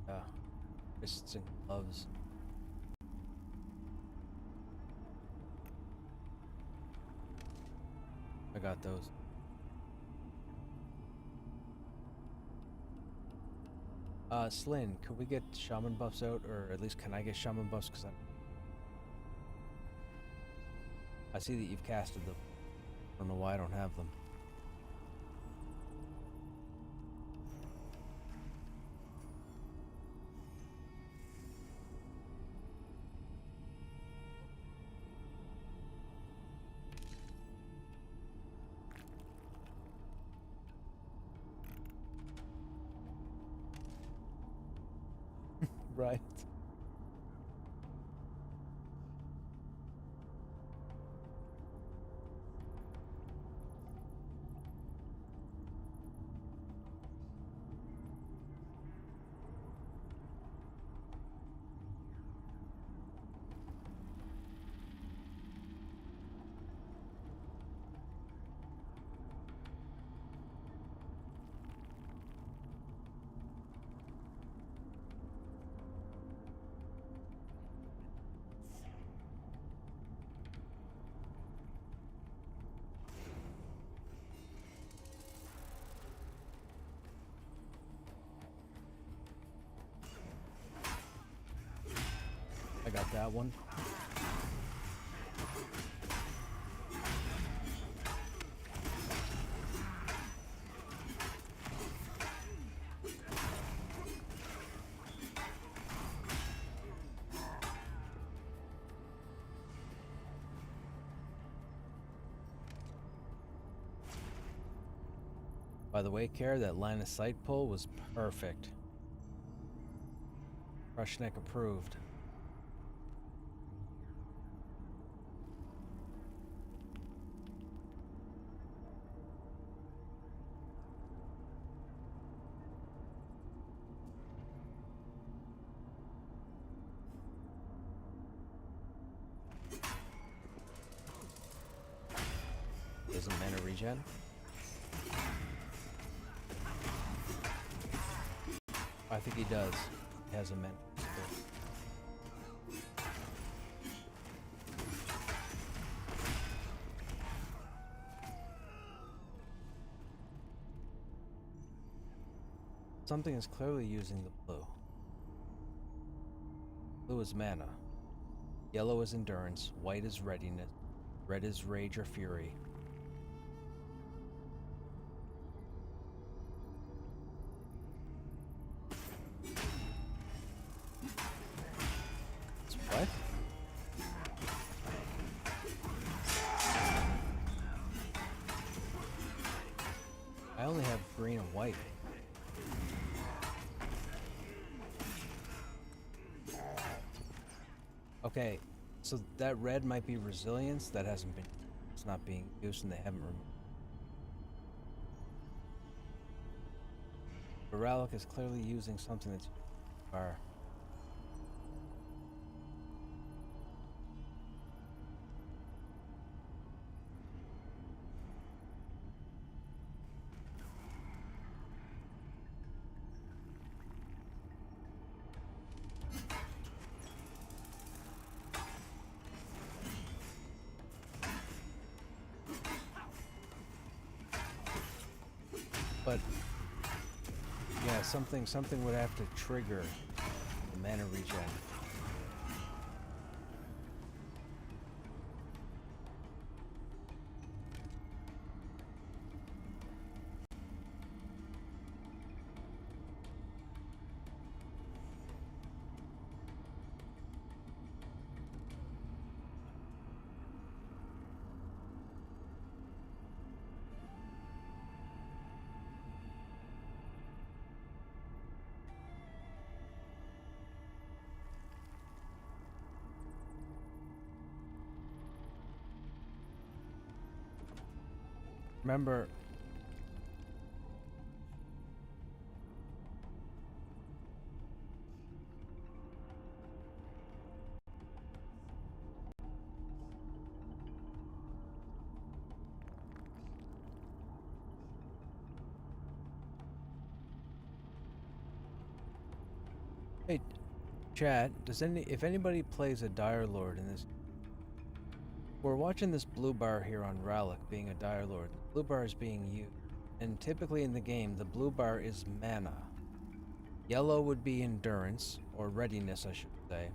Yeah. Wrists and gloves. I got those. Slyn, could we get shaman buffs out, or at least can I get shaman buffs? Because I see that you've casted them. I don't know why I don't have them. Right. I got that one. By the way, Care, that line of sight pull was perfect. Krushnek approved. has a mana regen. I think he does. He has a mana. Something is clearly using the blue. Blue is mana. Yellow is endurance. White is readiness. Red is rage or fury. What? I only have green and white. Okay, so that red might be resilience that hasn't been, it's not being used and they haven't removed. Rallic is clearly using something that's fire. But yeah, something would have to trigger the mana regen. Remember, hey, chat, if anybody plays a Dire Lord in this, we're watching this blue bar here on Rallic being a Dire Lord. The blue bar is being used, and typically in the game, the blue bar is mana. Yellow would be endurance, or readiness, I should say.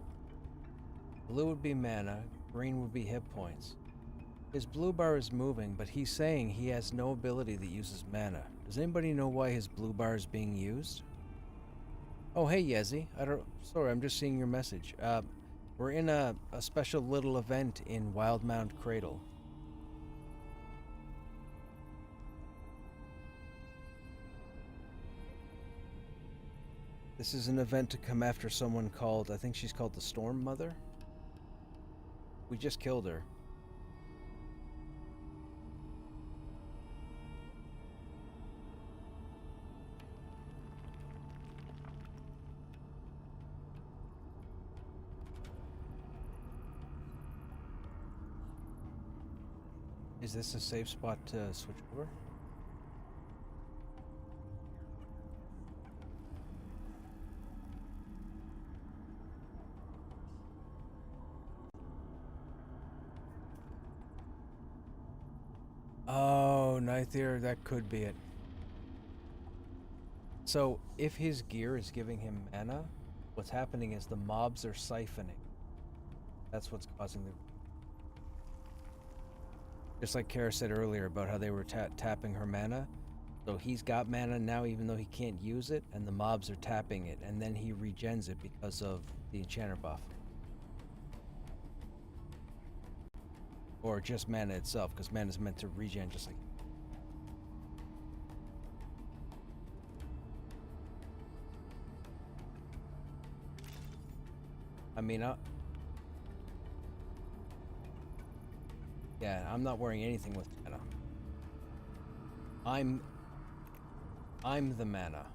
Blue would be mana, green would be hit points. His blue bar is moving, but he's saying he has no ability that uses mana. Does anybody know why his blue bar is being used? Oh, hey, Yezi. Sorry, I'm just seeing your message. We're in a special little event in Wildmount Cradle. This is an event to come after someone called, I think she's called the Storm Mother. We just killed her. Is this a safe spot to switch over? Oh, Nighthere, that could be it. So, if his gear is giving him mana, what's happening is the mobs are siphoning. That's what's causing the... Just like Kara said earlier about how they were tapping her mana. So he's got mana now even though he can't use it, and the mobs are tapping it, and then he regens it because of the enchanter buff. Or just mana itself, because mana is meant to regen just like... I mean, yeah, I'm not wearing anything with mana. I'm the mana.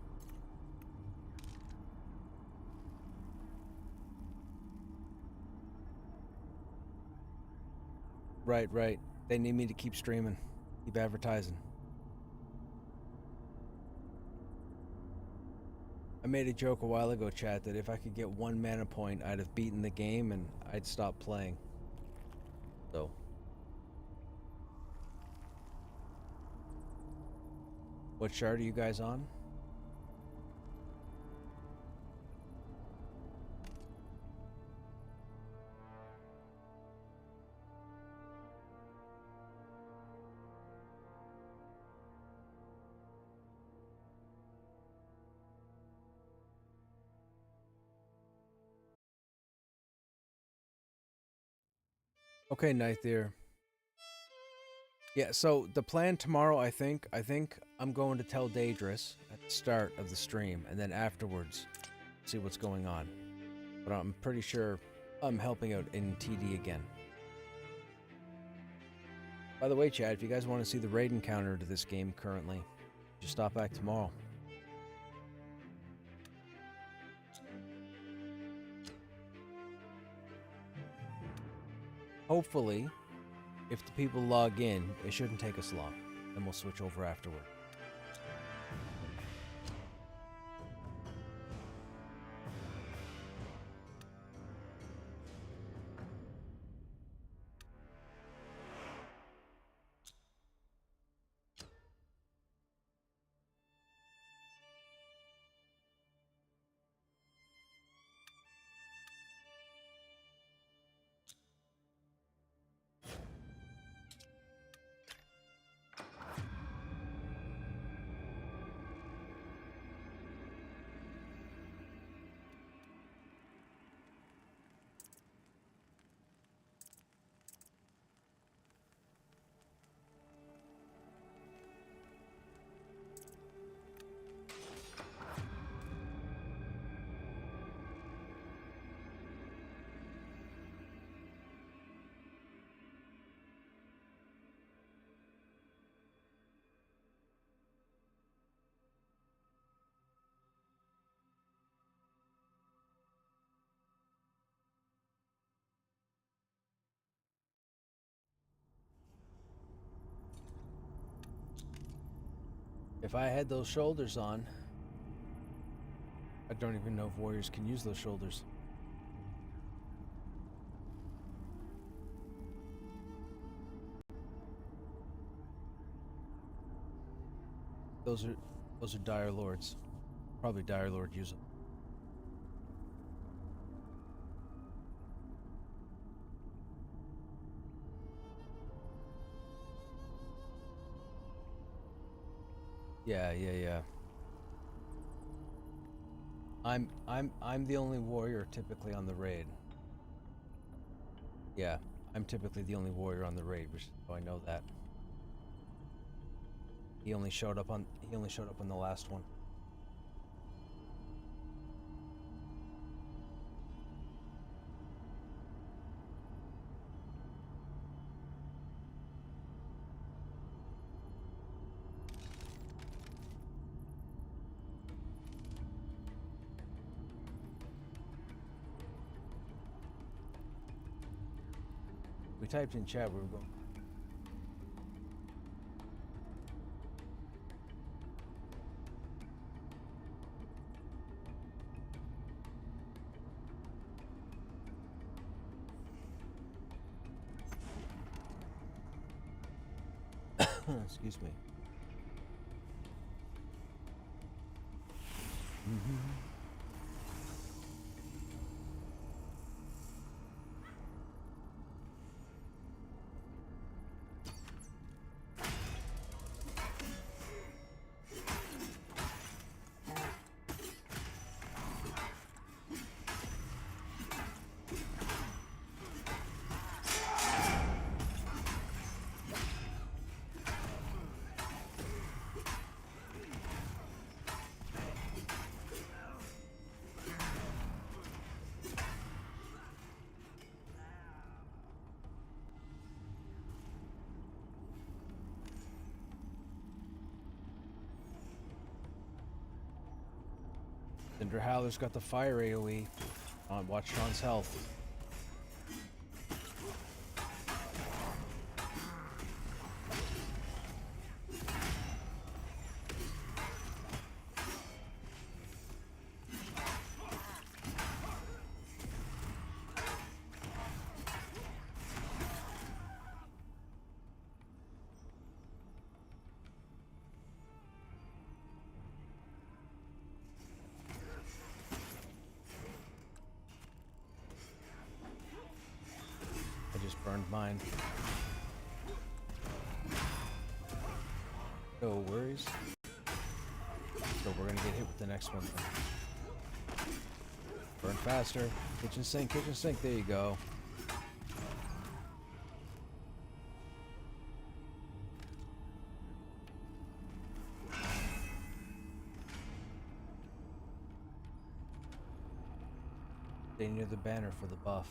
Right. They need me to keep streaming. Keep advertising. I made a joke a while ago, chat, that if I could get 1 mana point, I'd have beaten the game and I'd stop playing. So. What shard are you guys on? Okay, Night there. Yeah, so the plan tomorrow, I think I'm going to tell Daedrus at the start of the stream, and then afterwards, see what's going on. But I'm pretty sure I'm helping out in TD again. By the way, Chad, if you guys want to see the raid encounter to this game currently, just stop back tomorrow. Hopefully, if the people log in, it shouldn't take us long, and we'll switch over afterward. If I had those shoulders on, I don't even know if warriors can use those shoulders. Those are Dire Lords. Probably Dire Lord use them. Yeah. I'm the only warrior typically on the raid. Yeah, I'm typically the only warrior on the raid, which so I know that. He only showed up on the last one. We typed in chat, we were going. Excuse me. Cinder Howler's got the fire AoE on Watch Sean's health. burned mine. No worries. So we're gonna get hit with the next one then. Burn faster. Kitchen sink, there you go. Stay near the banner for the buff.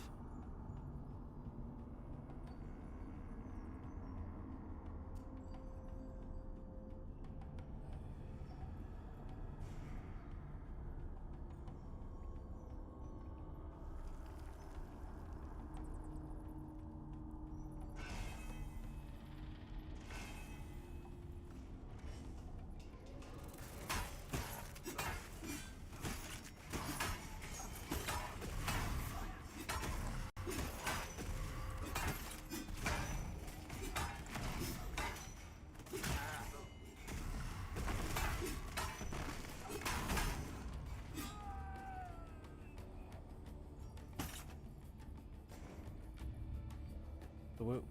So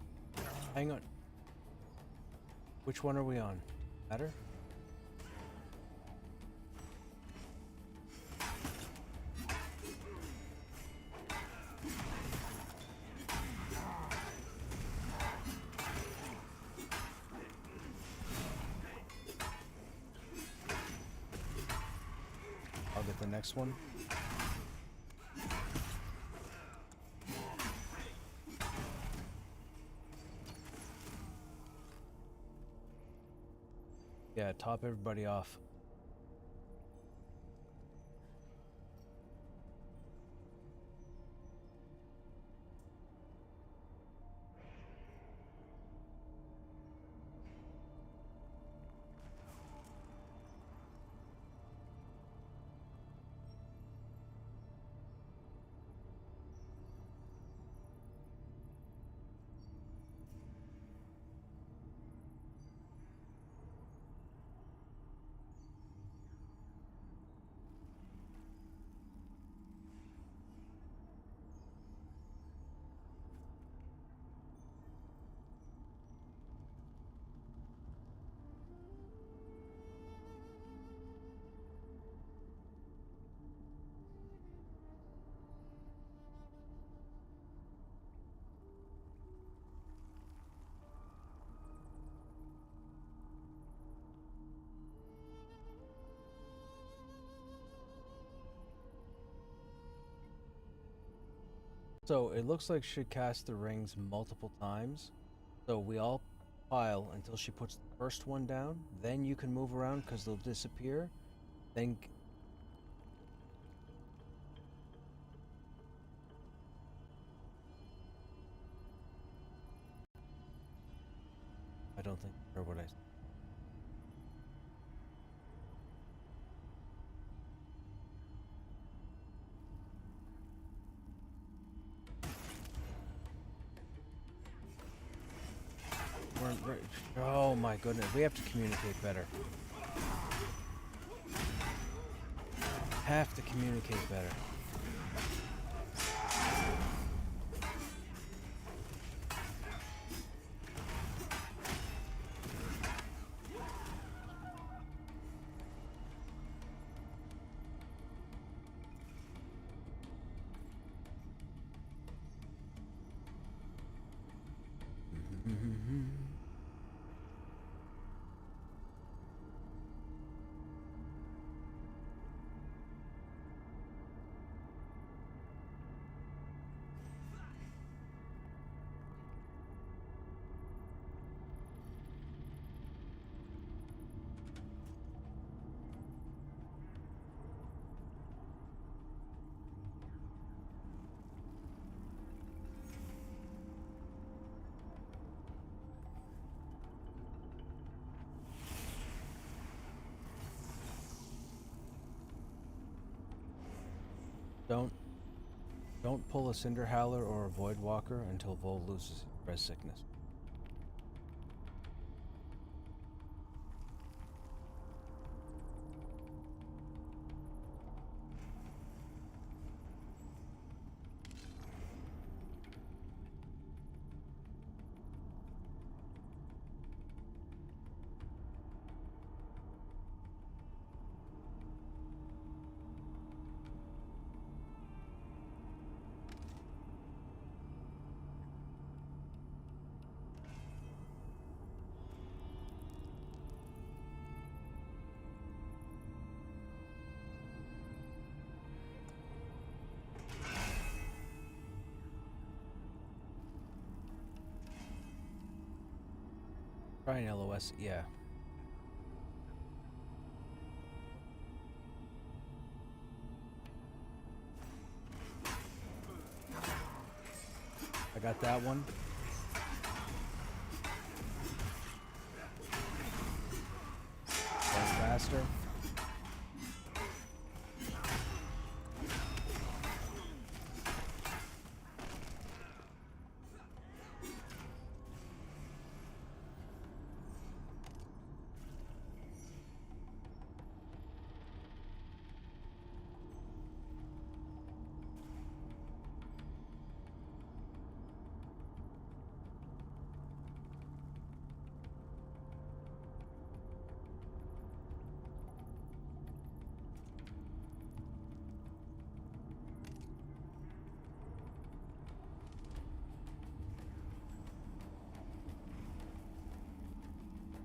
hang on. Which one are we on? Ladder? I'll get the next one. Yeah, top everybody off. So it looks like she cast the rings multiple times. So we all pile until she puts the first one down. Then you can move around because they'll disappear. Then I don't think I heard what I said. Oh my goodness, we have to communicate better. Have to communicate better. Don't pull a Cinder Howler or a Void Walker until Vol loses res sickness. Try an LOS, yeah. I got that one. Going faster.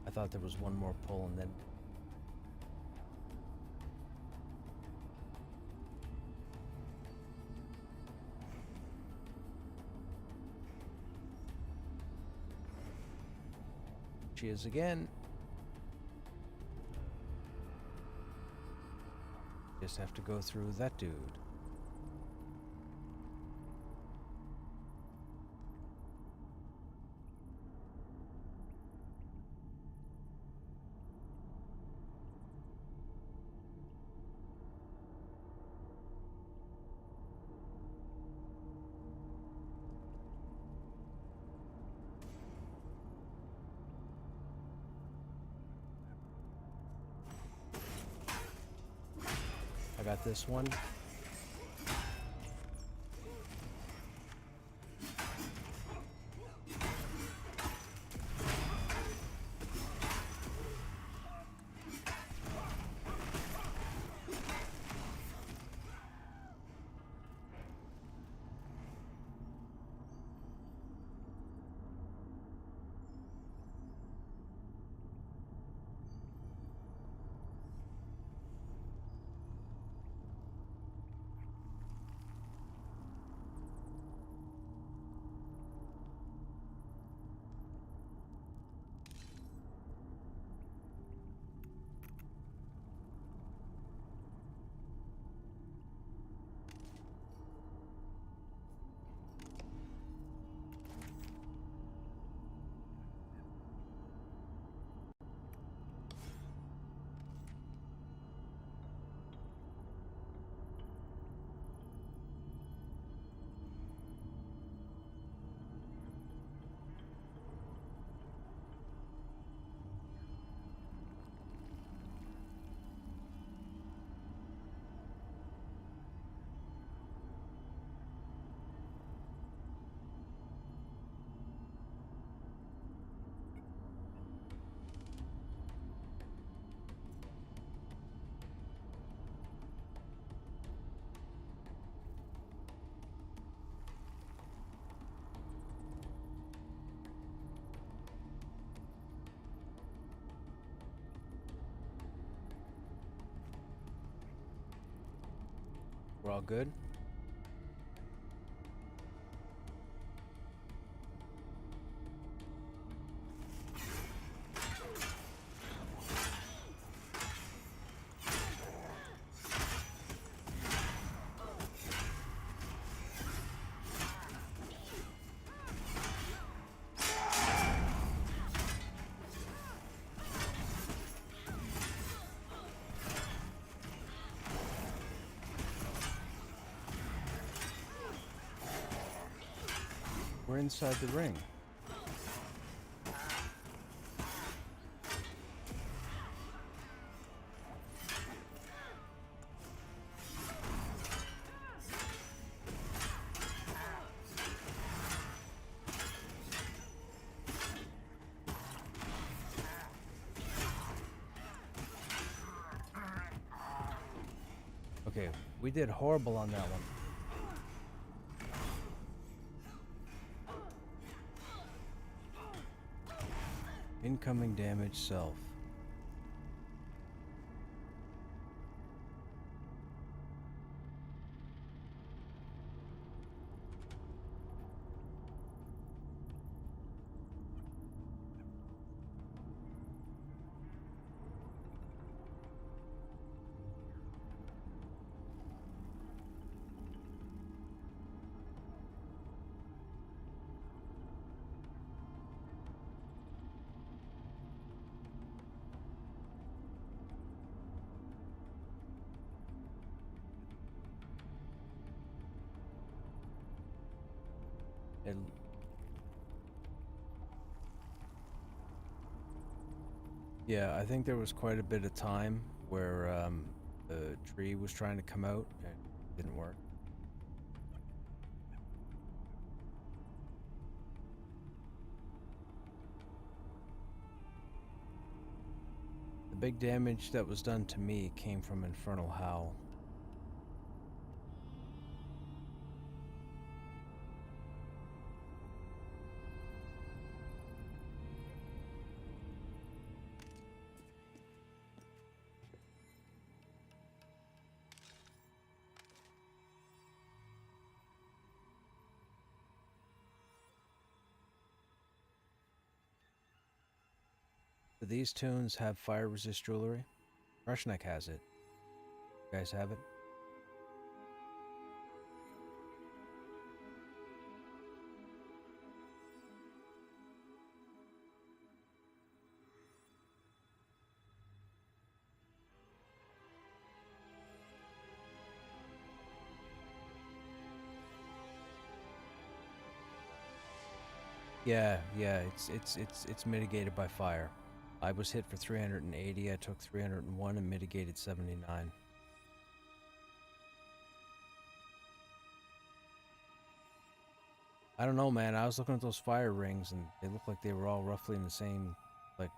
I thought there was one more pull and then... She is again. Just have to go through that dude. I got this one. We're all good. We're inside the ring. Okay, we did horrible on that one. Incoming damage self. Yeah, I think there was quite a bit of time where the tree was trying to come out and it didn't work. The big damage that was done to me came from Infernal Howl. Do these tunes have fire resist jewelry? Krushnek has it. You guys have it? Yeah, it's mitigated by fire. I was hit for 380. I took 301 and mitigated 79. I don't know, man. I was looking at those fire rings and they looked like they were all roughly in the same, like.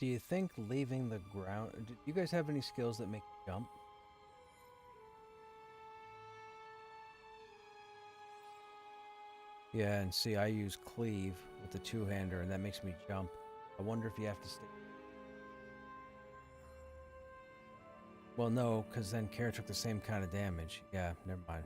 Do you think leaving the ground? Do you guys have any skills that make you jump? Yeah, and see, I use cleave with the two-hander, and that makes me jump. I wonder if you have to stay. Well, no, because then Kara took the same kind of damage. Yeah, never mind.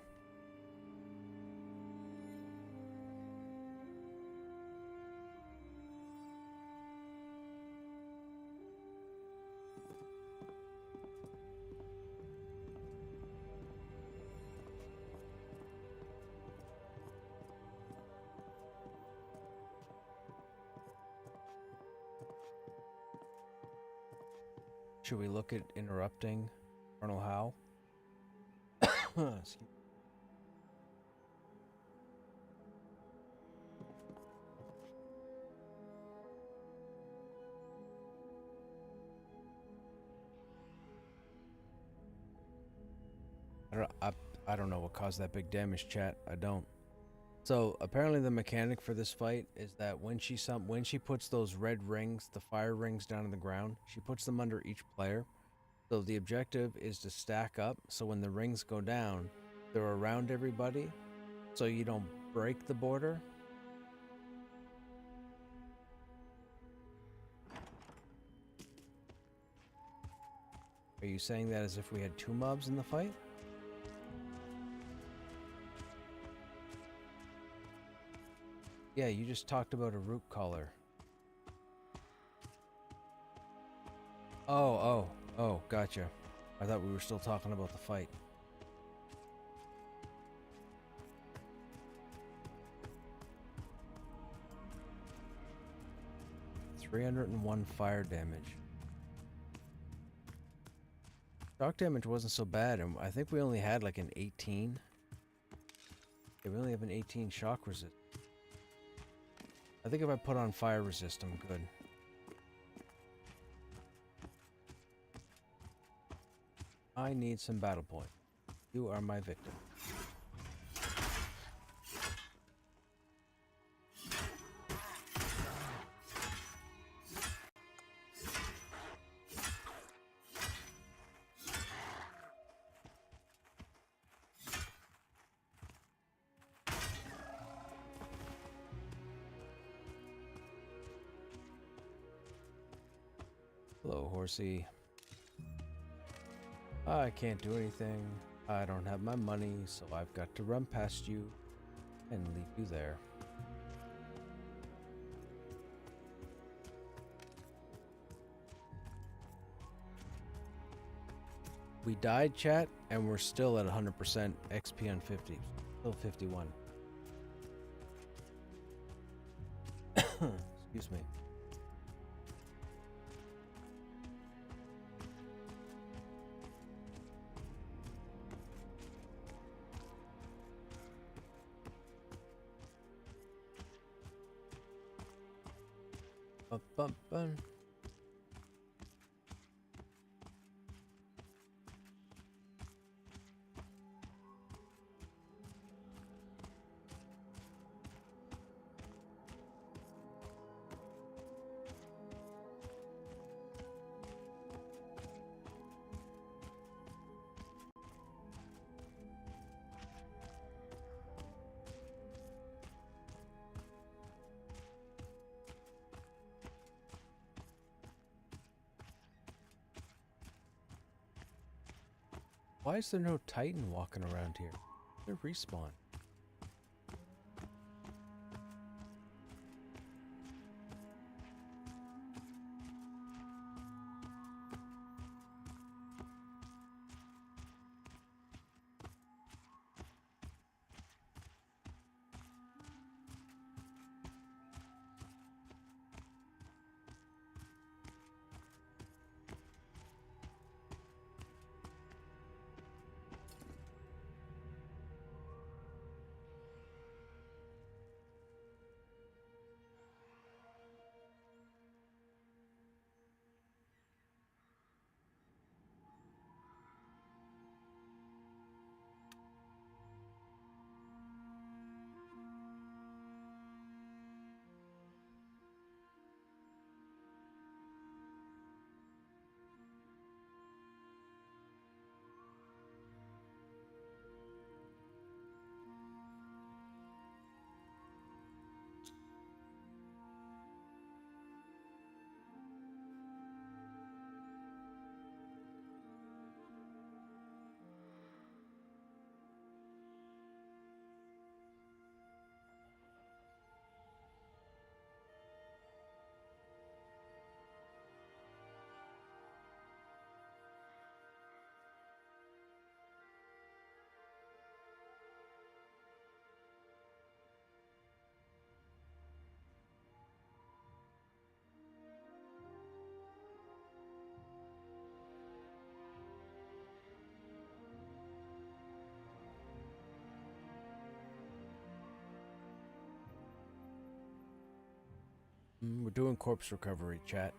Should we look at interrupting Colonel Howe? Excuse me. I don't know what caused that big damage, chat. I don't. So apparently the mechanic for this fight is that when she puts those red rings, the fire rings down on the ground, she puts them under each player. So the objective is to stack up, so when the rings go down, they're around everybody, so you don't break the border. Are you saying that as if we had two mobs in the fight? Yeah, you just talked about a root collar. Oh, gotcha. I thought we were still talking about the fight. $301 fire damage. Shock damage wasn't so bad, and I think we only had like an 18. Yeah, we only have an 18 shock resist. I think if I put on fire resist, I'm good. I need some battle point. You are my victim. Hello, horsey. I can't do anything. I don't have my money, so I've got to run past you and leave you there. We died, chat, and we're still at 100% XP on 50. Still 51. Excuse me. Bum, bum, bum. Why is there no Titan walking around here? They're respawn. We're doing corpse recovery, chat.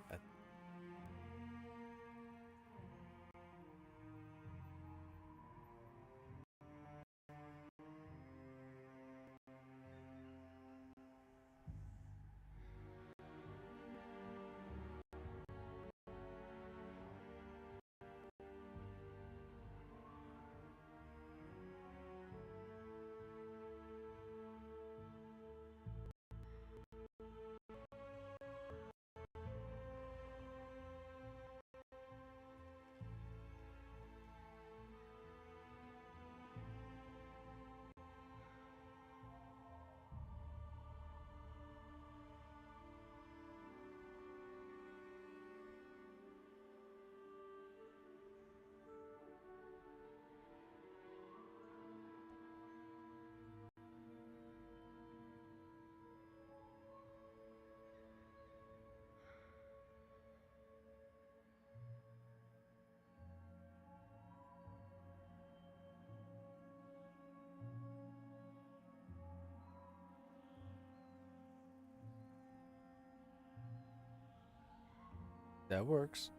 That works.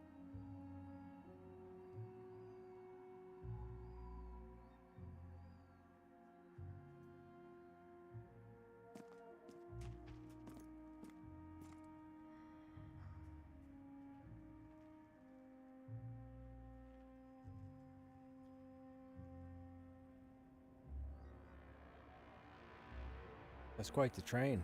That's quite the train.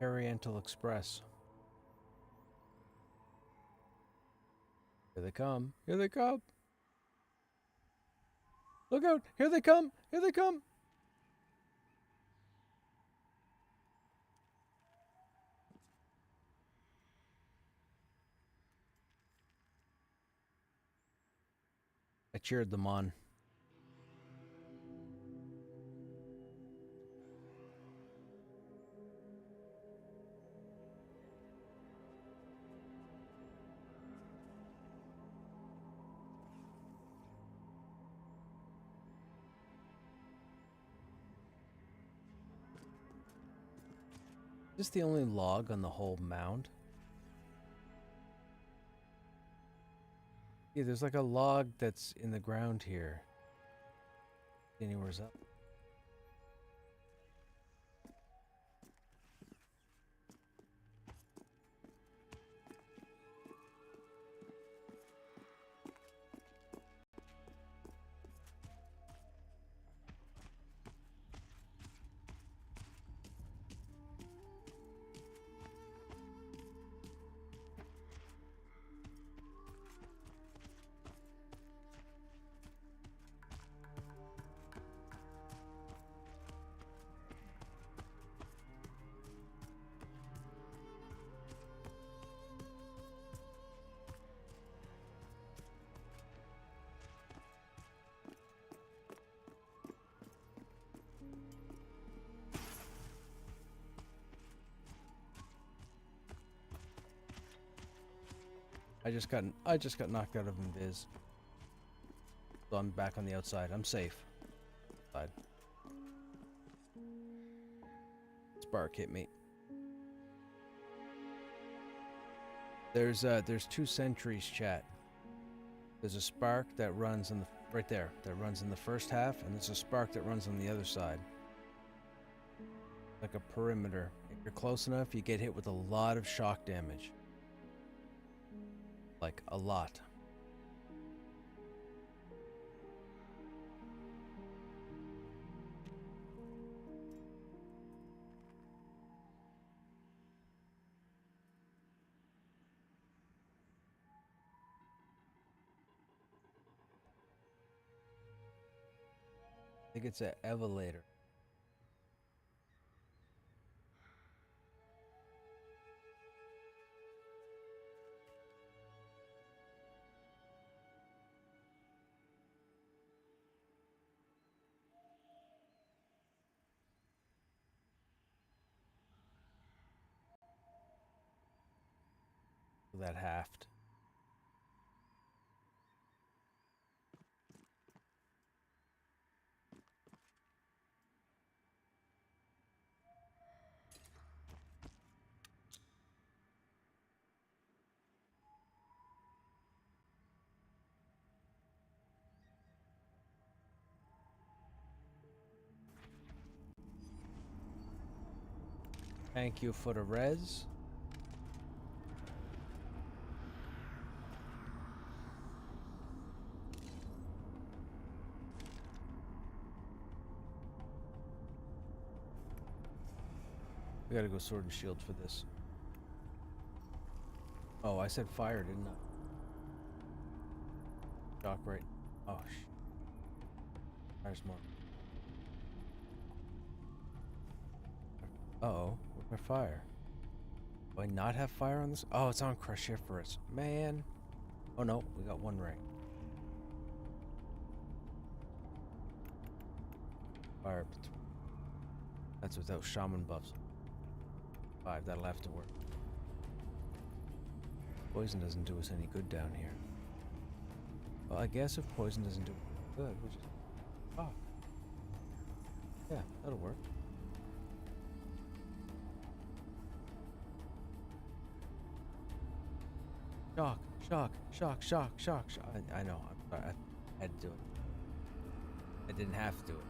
Oriental Express. Here they come. Here they come. Look out. Here they come. Here they come. cheered them on. Is this the only log on the whole mound? Yeah, there's like a log that's in the ground here. Anywhere's up? I just got knocked out of invis. So I'm back on the outside. I'm safe. Side. Spark hit me. There's two sentries, chat. There's a spark that runs in the right there that runs in the first half, and there's a spark that runs on the other side. Like a perimeter. If you're close enough, you get hit with a lot of shock damage. Like a lot. I think it's an evelator. That halved. Thank you for the res. We gotta go sword and shield for this. Oh, I said fire, didn't I? Shock right. Oh, there's more. Uh-oh, where's my fire? Do I not have fire on this? Oh, it's on Cruciferous. Man. Oh no, we got one right. Fire. That's without shaman buffs. 5, that'll have to work. Poison doesn't do us any good down here. Well, I guess if poison doesn't do good, we'll just... Oh. Yeah, that'll work. Shock, shock, shock, shock, shock, shock. I know, I'm sorry, I had to do it. I didn't have to do it.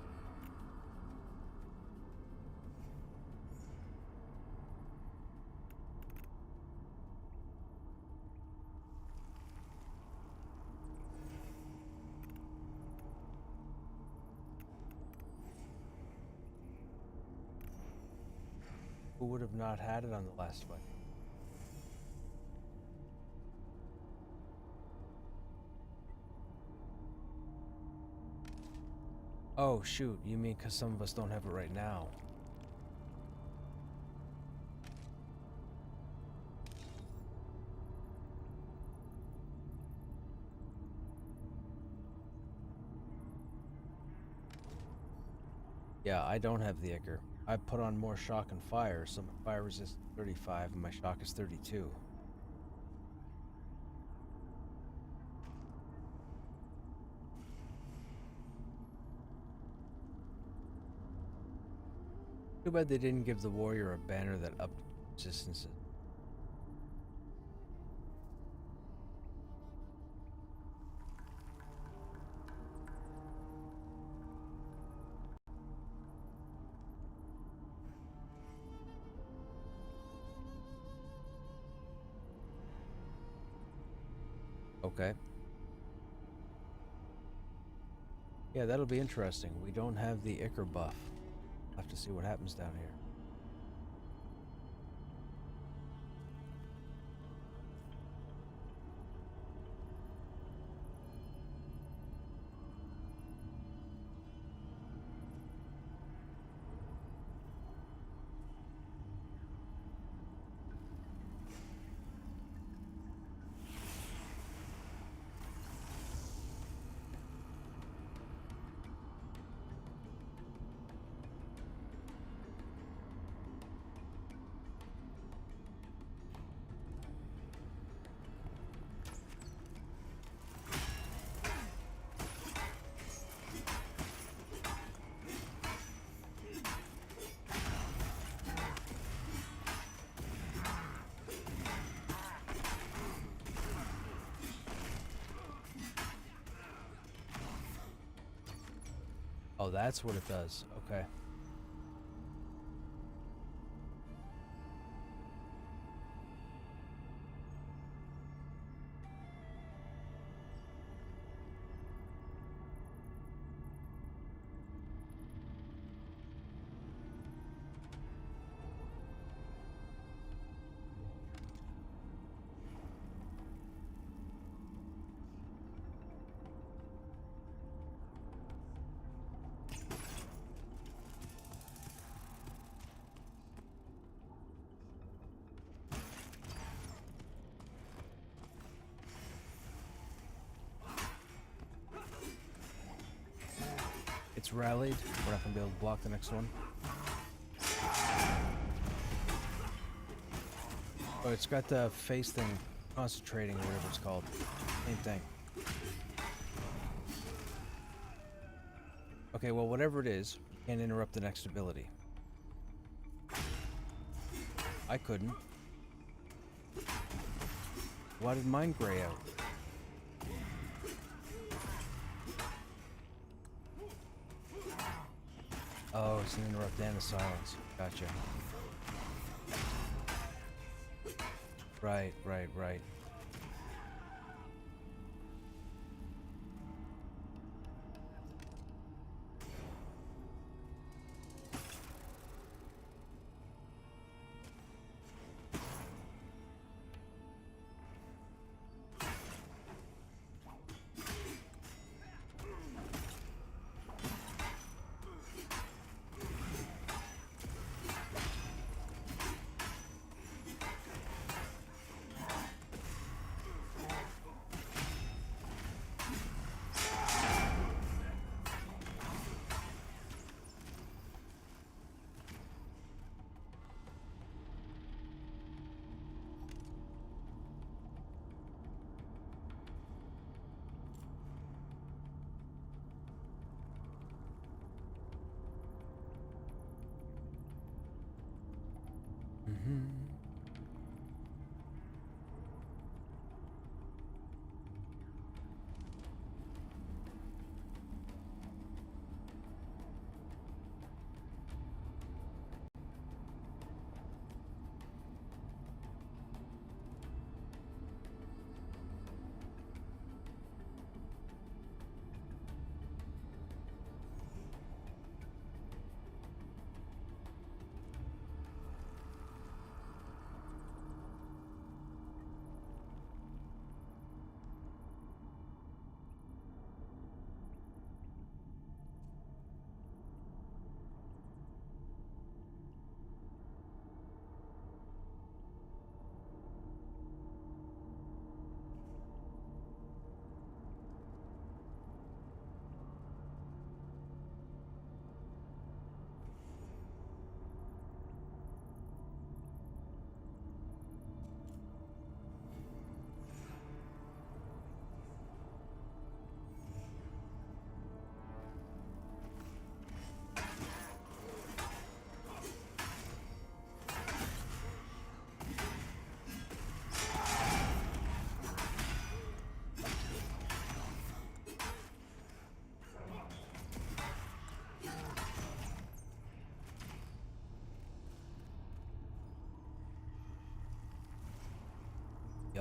Who would have not had it on the last fight? Oh shoot, you mean because some of us don't have it right now? Yeah, I don't have the Ichor. I put on more shock and fire, so my fire resist 35 and my shock is 32. Too bad they didn't give the warrior a banner that upped resistances. Okay. Yeah, that'll be interesting. We don't have the Ichor buff. I'll have to see what happens down here. Oh, that's what it does. Okay. It's rallied. We're not going to be able to block the next one. Oh, it's got the face thing, concentrating, or whatever it's called. Same thing. Okay, well, whatever it is, can't interrupt the next ability. I couldn't. Why did mine gray out? Oh, it's an interrupt and a silence. Gotcha. Right.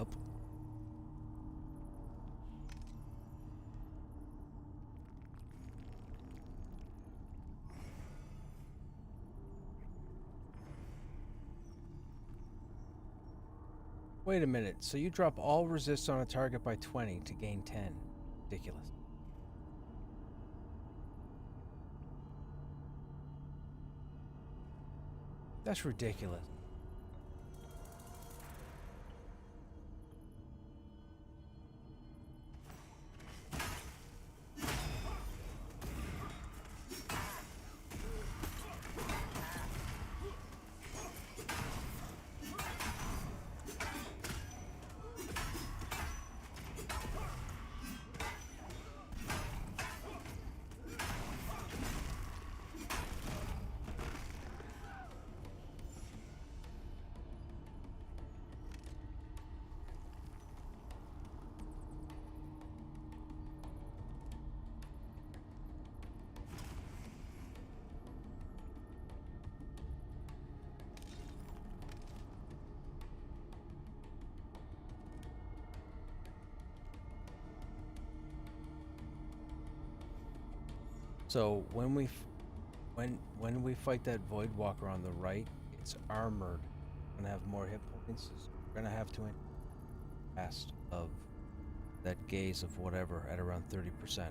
Yup. Wait a minute, so you drop all resists on a target by 20 to gain 10. Ridiculous. That's ridiculous. So when we fight that Void Walker on the right, it's armored. Gonna have more hit points. So we're gonna have to cast of that gaze of whatever at around 30%.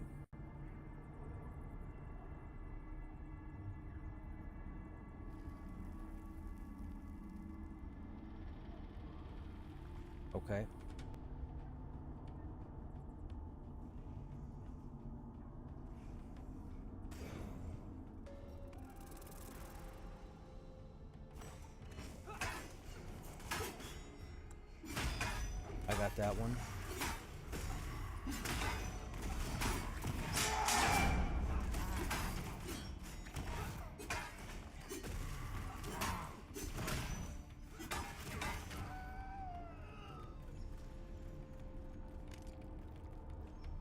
Okay. I got that one.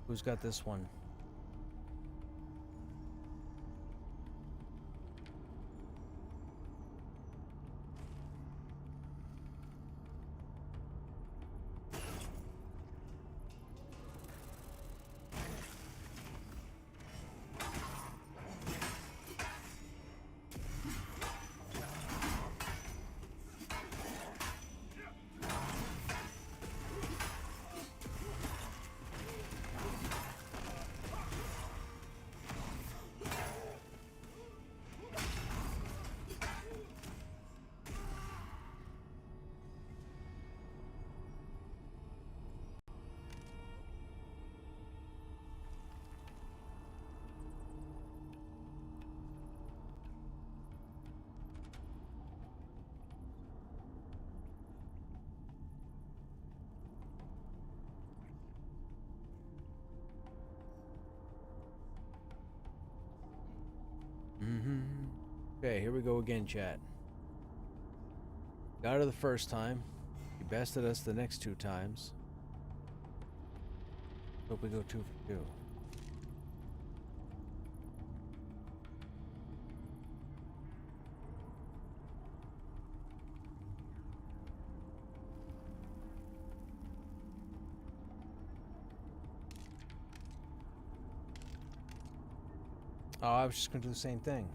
Who's got this one? Okay, here we go again, chat. Got her the first time. He bested us the next 2 times. Hope we go 2 for 2. Oh, I was just gonna do the same thing.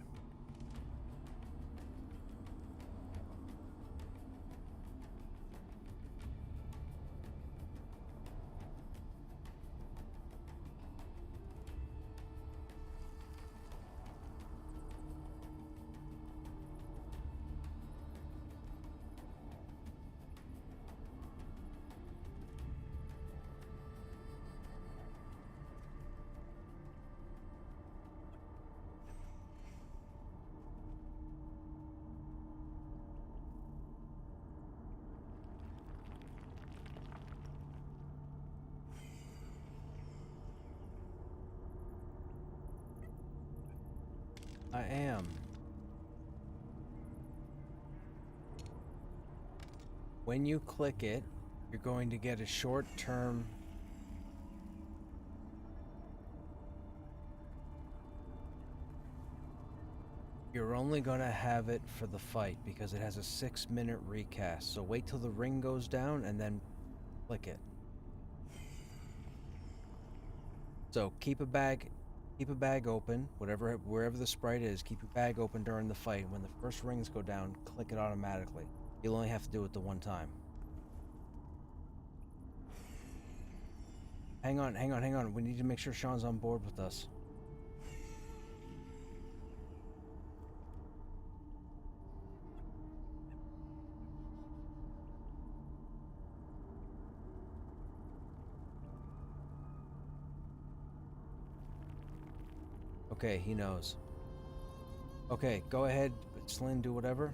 I am. When you click it, you're going to get a short-term You're only going to have it for the fight because it has a 6-minute recast. So wait till the ring goes down and then click it. So keep a bag open, wherever the sprite is, keep your bag open during the fight. When the first rings go down, click it automatically. You'll only have to do it the one time. Hang on. We need to make sure Sean's on board with us. Okay, he knows. Okay, go ahead, Slyn, do whatever.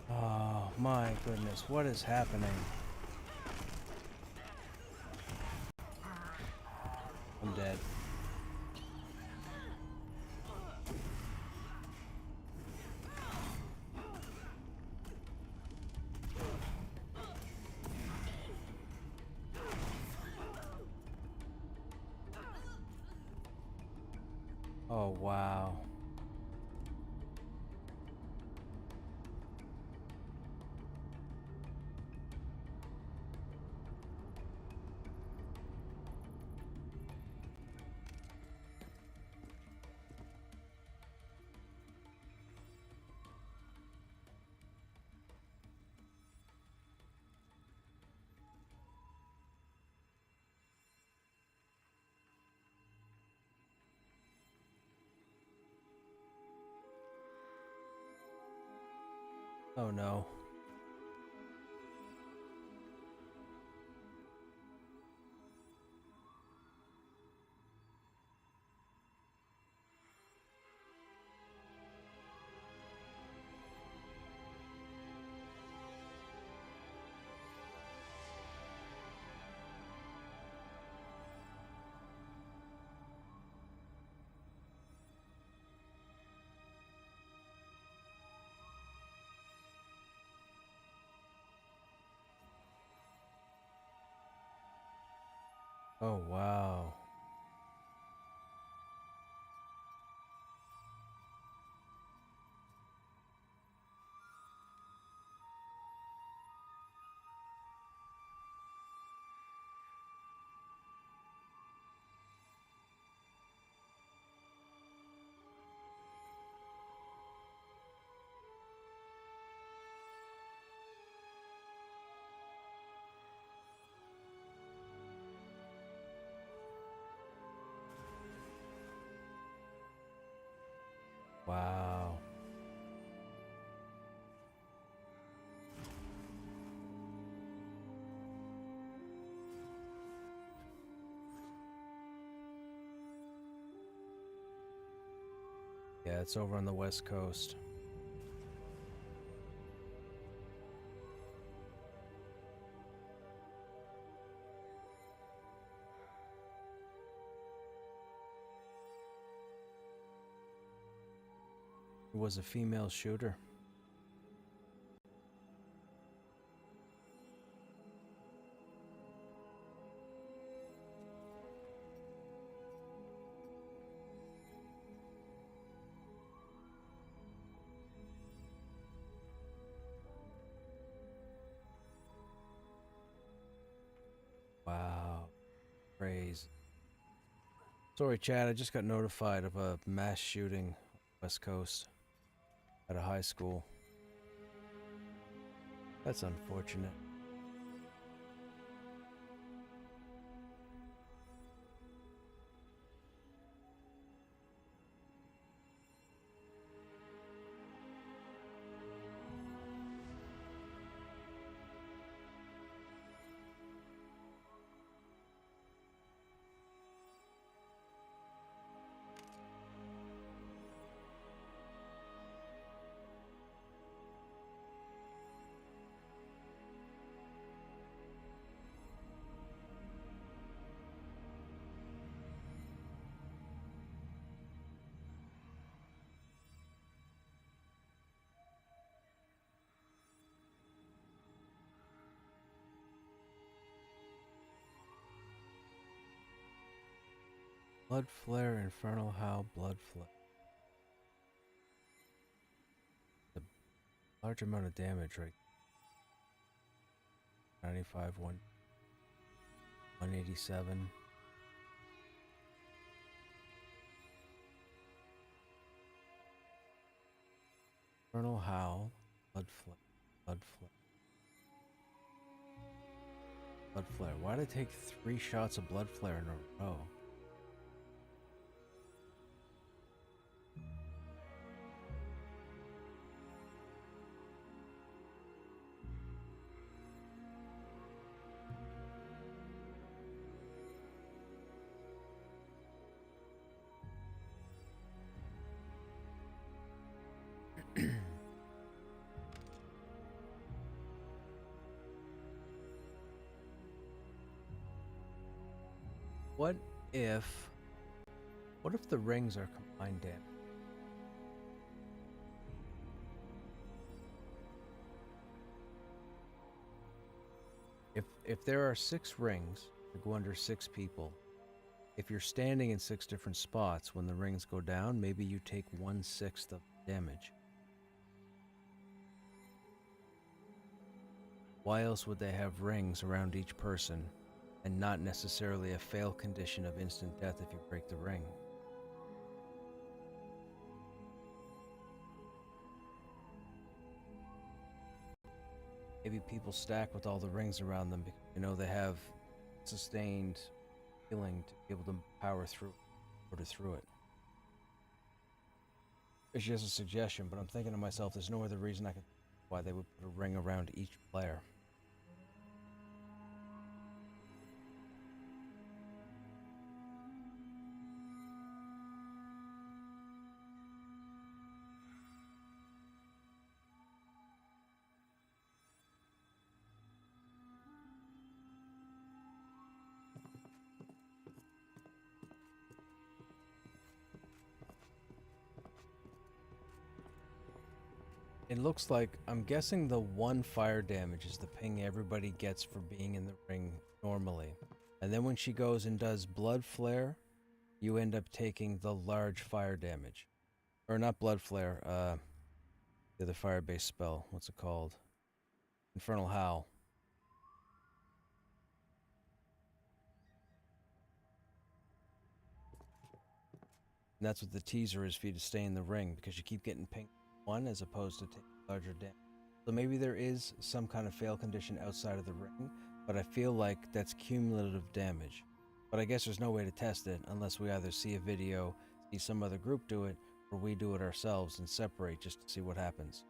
Oh my goodness, what is happening? I'm dead. Oh wow. Oh no. Oh wow. Wow. Yeah, it's over on the West Coast. It was a female shooter. Jesus. Sorry, Chad, I just got notified of a mass shooting on the West Coast at a high school. That's unfortunate. Blood flare, infernal howl, blood flare. A large amount of damage, right? 95, 187. Infernal howl, blood flare, blood flare. Blood flare. Why did I take 3 shots of blood flare in a row? What if the rings are combined damage? If there are 6 rings that go under 6 people, if you're standing in 6 different spots, when the rings go down, maybe you take 1/6 of damage. Why else would they have rings around each person and not necessarily a fail condition of instant death if you break the ring? Maybe people stack with all the rings around them because they have sustained healing to be able to power through it. It's just a suggestion, but I'm thinking to myself, there's no other reason I could why they would put a ring around each player. It looks like, I'm guessing the 1 fire damage is the ping everybody gets for being in the ring normally. And then when she goes and does blood flare, you end up taking the large fire damage. Or not blood flare, the other fire-based spell. What's it called? Infernal howl. And that's what the teaser is for you to stay in the ring, because you keep getting pinged 1 as opposed to taking larger damage. So maybe there is some kind of fail condition outside of the ring, but I feel like that's cumulative damage. But I guess there's no way to test it unless we either see a video, see some other group do it, or we do it ourselves and separate just to see what happens.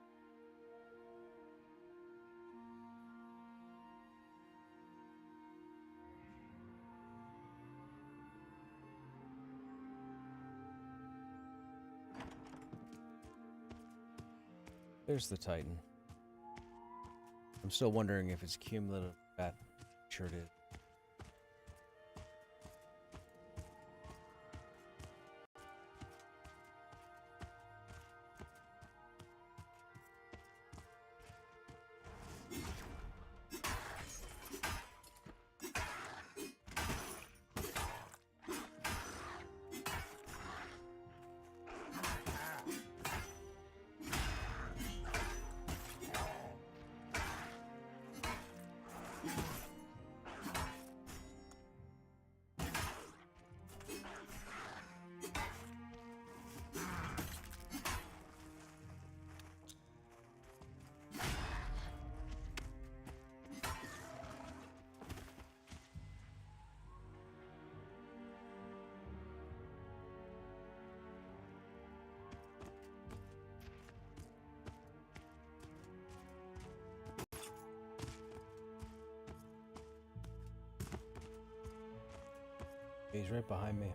There's the Titan. I'm still wondering if it's cumulative. That sure it is. He's right behind me.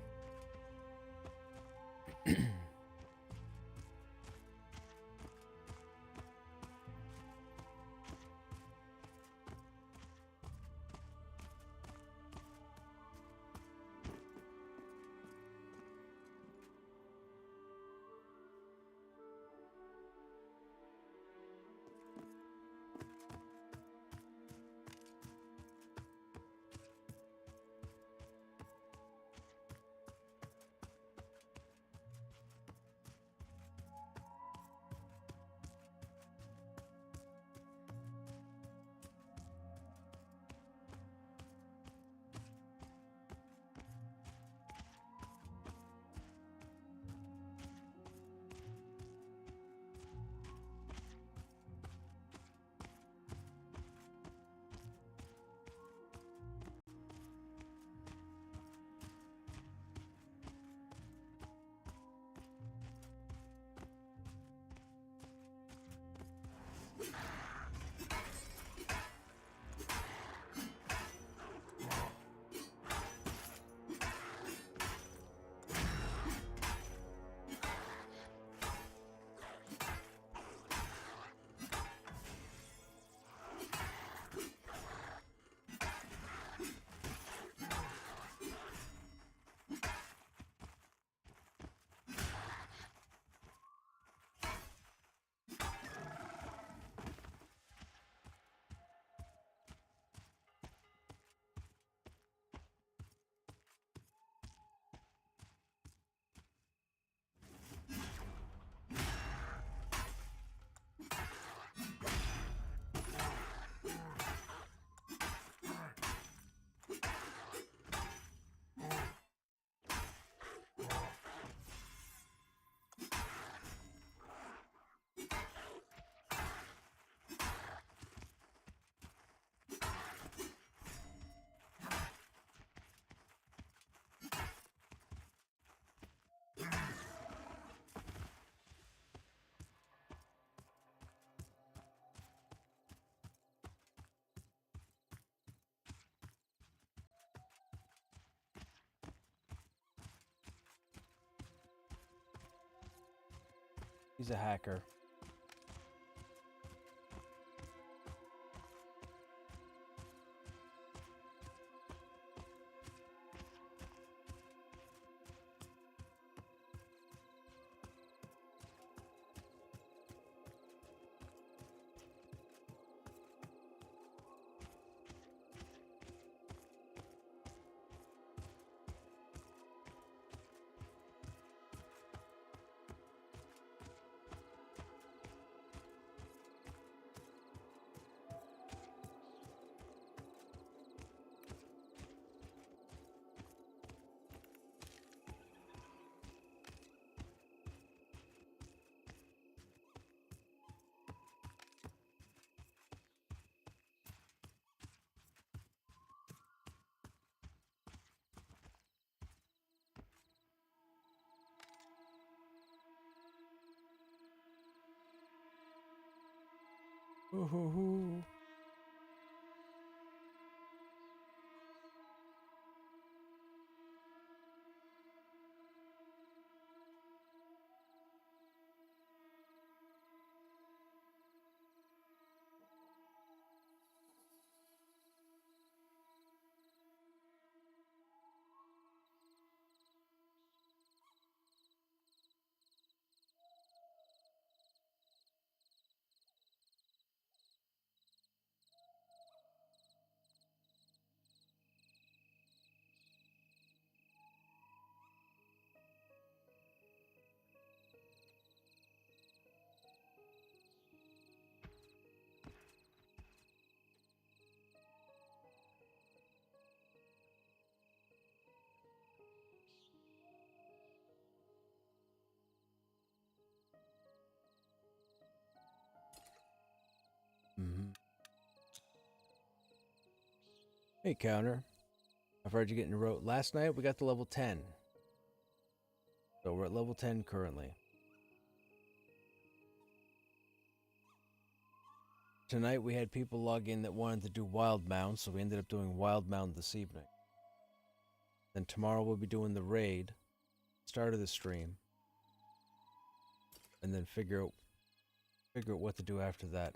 He's a hacker. Ooh. Hey, Counter. I've heard you getting wrote. Last night we got to level 10. So we're at level 10 currently. Tonight we had people log in that wanted to do Wild Mount, so we ended up doing Wild Mount this evening. And tomorrow we'll be doing the raid, start of the stream, and then figure out what to do after that.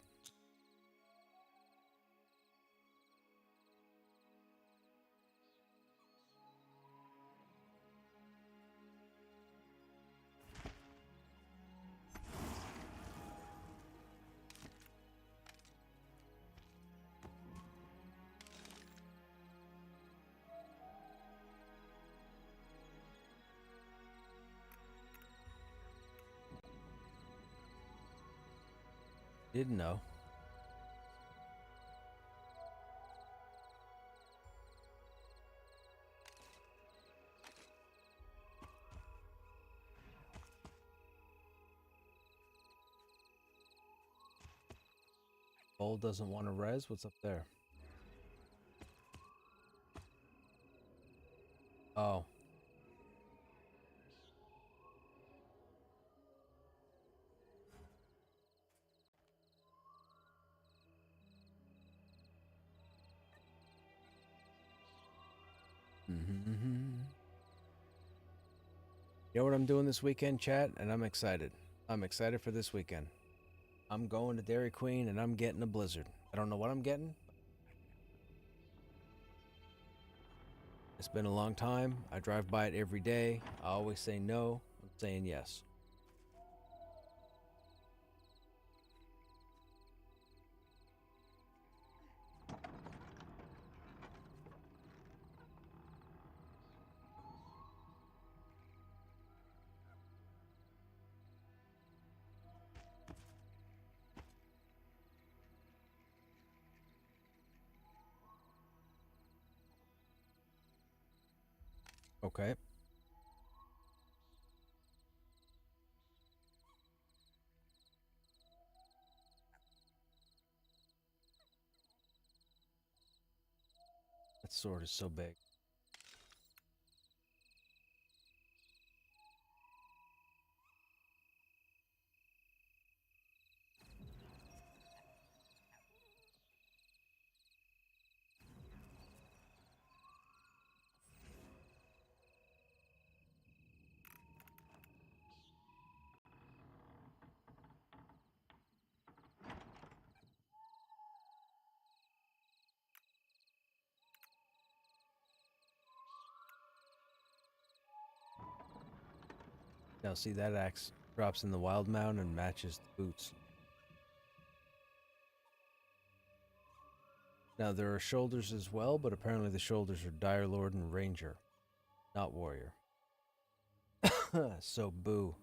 Didn't know. Bull doesn't want to res. What's up there? Oh. You know what I'm doing this weekend, chat? And I'm excited. I'm excited for this weekend. I'm going to Dairy Queen and I'm getting a Blizzard. I don't know what I'm getting. It's been a long time. I drive by it every day. I always say no. I'm saying yes. Okay. That sword is so big. Now see, that axe drops in the wild mound and matches the boots. Now there are shoulders as well, but apparently the shoulders are Dire Lord and Ranger, not Warrior. So boo.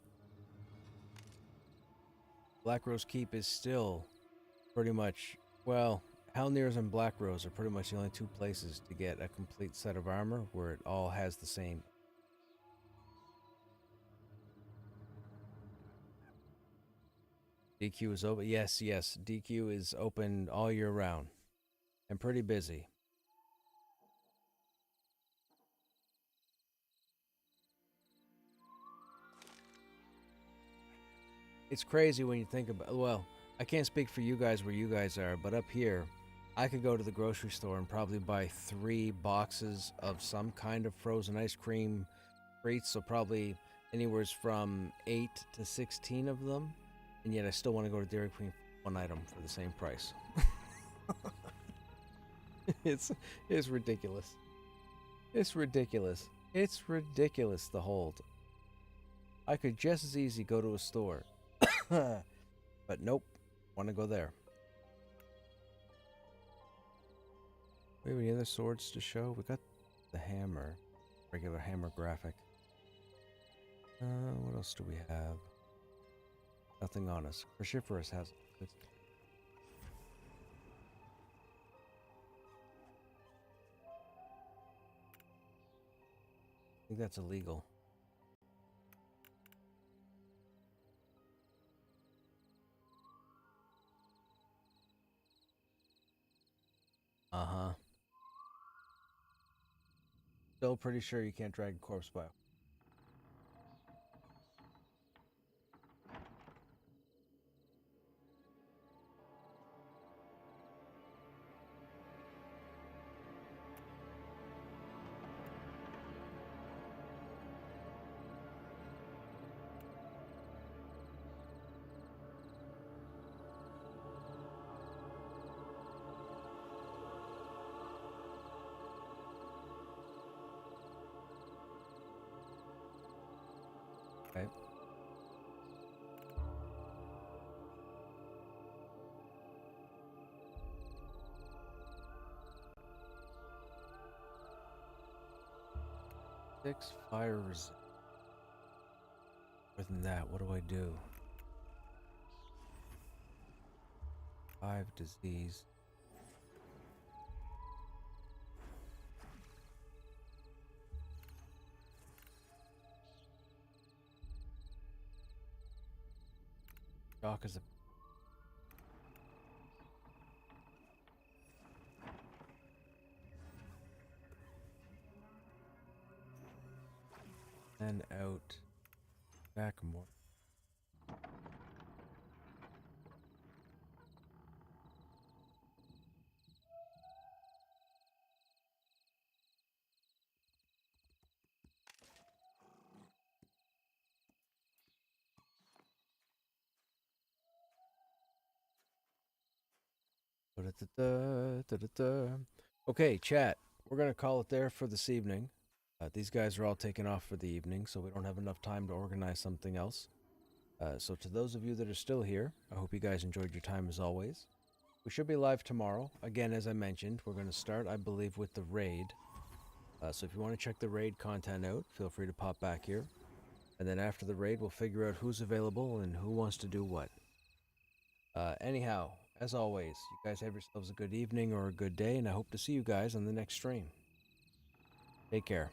Black Rose Keep is still pretty much, well, Halnirs and Black Rose are pretty much the only two places to get a complete set of armor where it all has the same. DQ is open. Yes, DQ is open all year round and pretty busy. It's crazy when you think about, well, I can't speak for you guys where you guys are, but up here, I could go to the grocery store and probably buy 3 boxes of some kind of frozen ice cream treats, so probably anywhere from 8 to 16 of them, and yet I still want to go to Dairy Queen for one item for the same price. It's ridiculous. It's ridiculous. It's ridiculous, the hold. I could just as easy go to a store. But nope, want to go there. We have any other swords to show? We got the hammer, regular hammer graphic. What else do we have? Nothing on us. Cruciferous has it. I think that's illegal. Uh-huh. Still pretty sure you can't drag a corpse by. Okay. Six fire resist. More than that, what do I do? 5 disease. Shock is a and out. Back more. Da-da-da-da. Okay, chat. We're gonna call it there for this evening. These guys are all taken off for the evening, so we don't have enough time to organize something else. So to those of you that are still here, I hope you guys enjoyed your time as always. We should be live tomorrow. Again, as I mentioned, we're going to start, I believe, with the raid. So if you want to check the raid content out, feel free to pop back here. And then after the raid, we'll figure out who's available and who wants to do what. Anyhow, as always, you guys have yourselves a good evening or a good day, and I hope to see you guys on the next stream. Take care.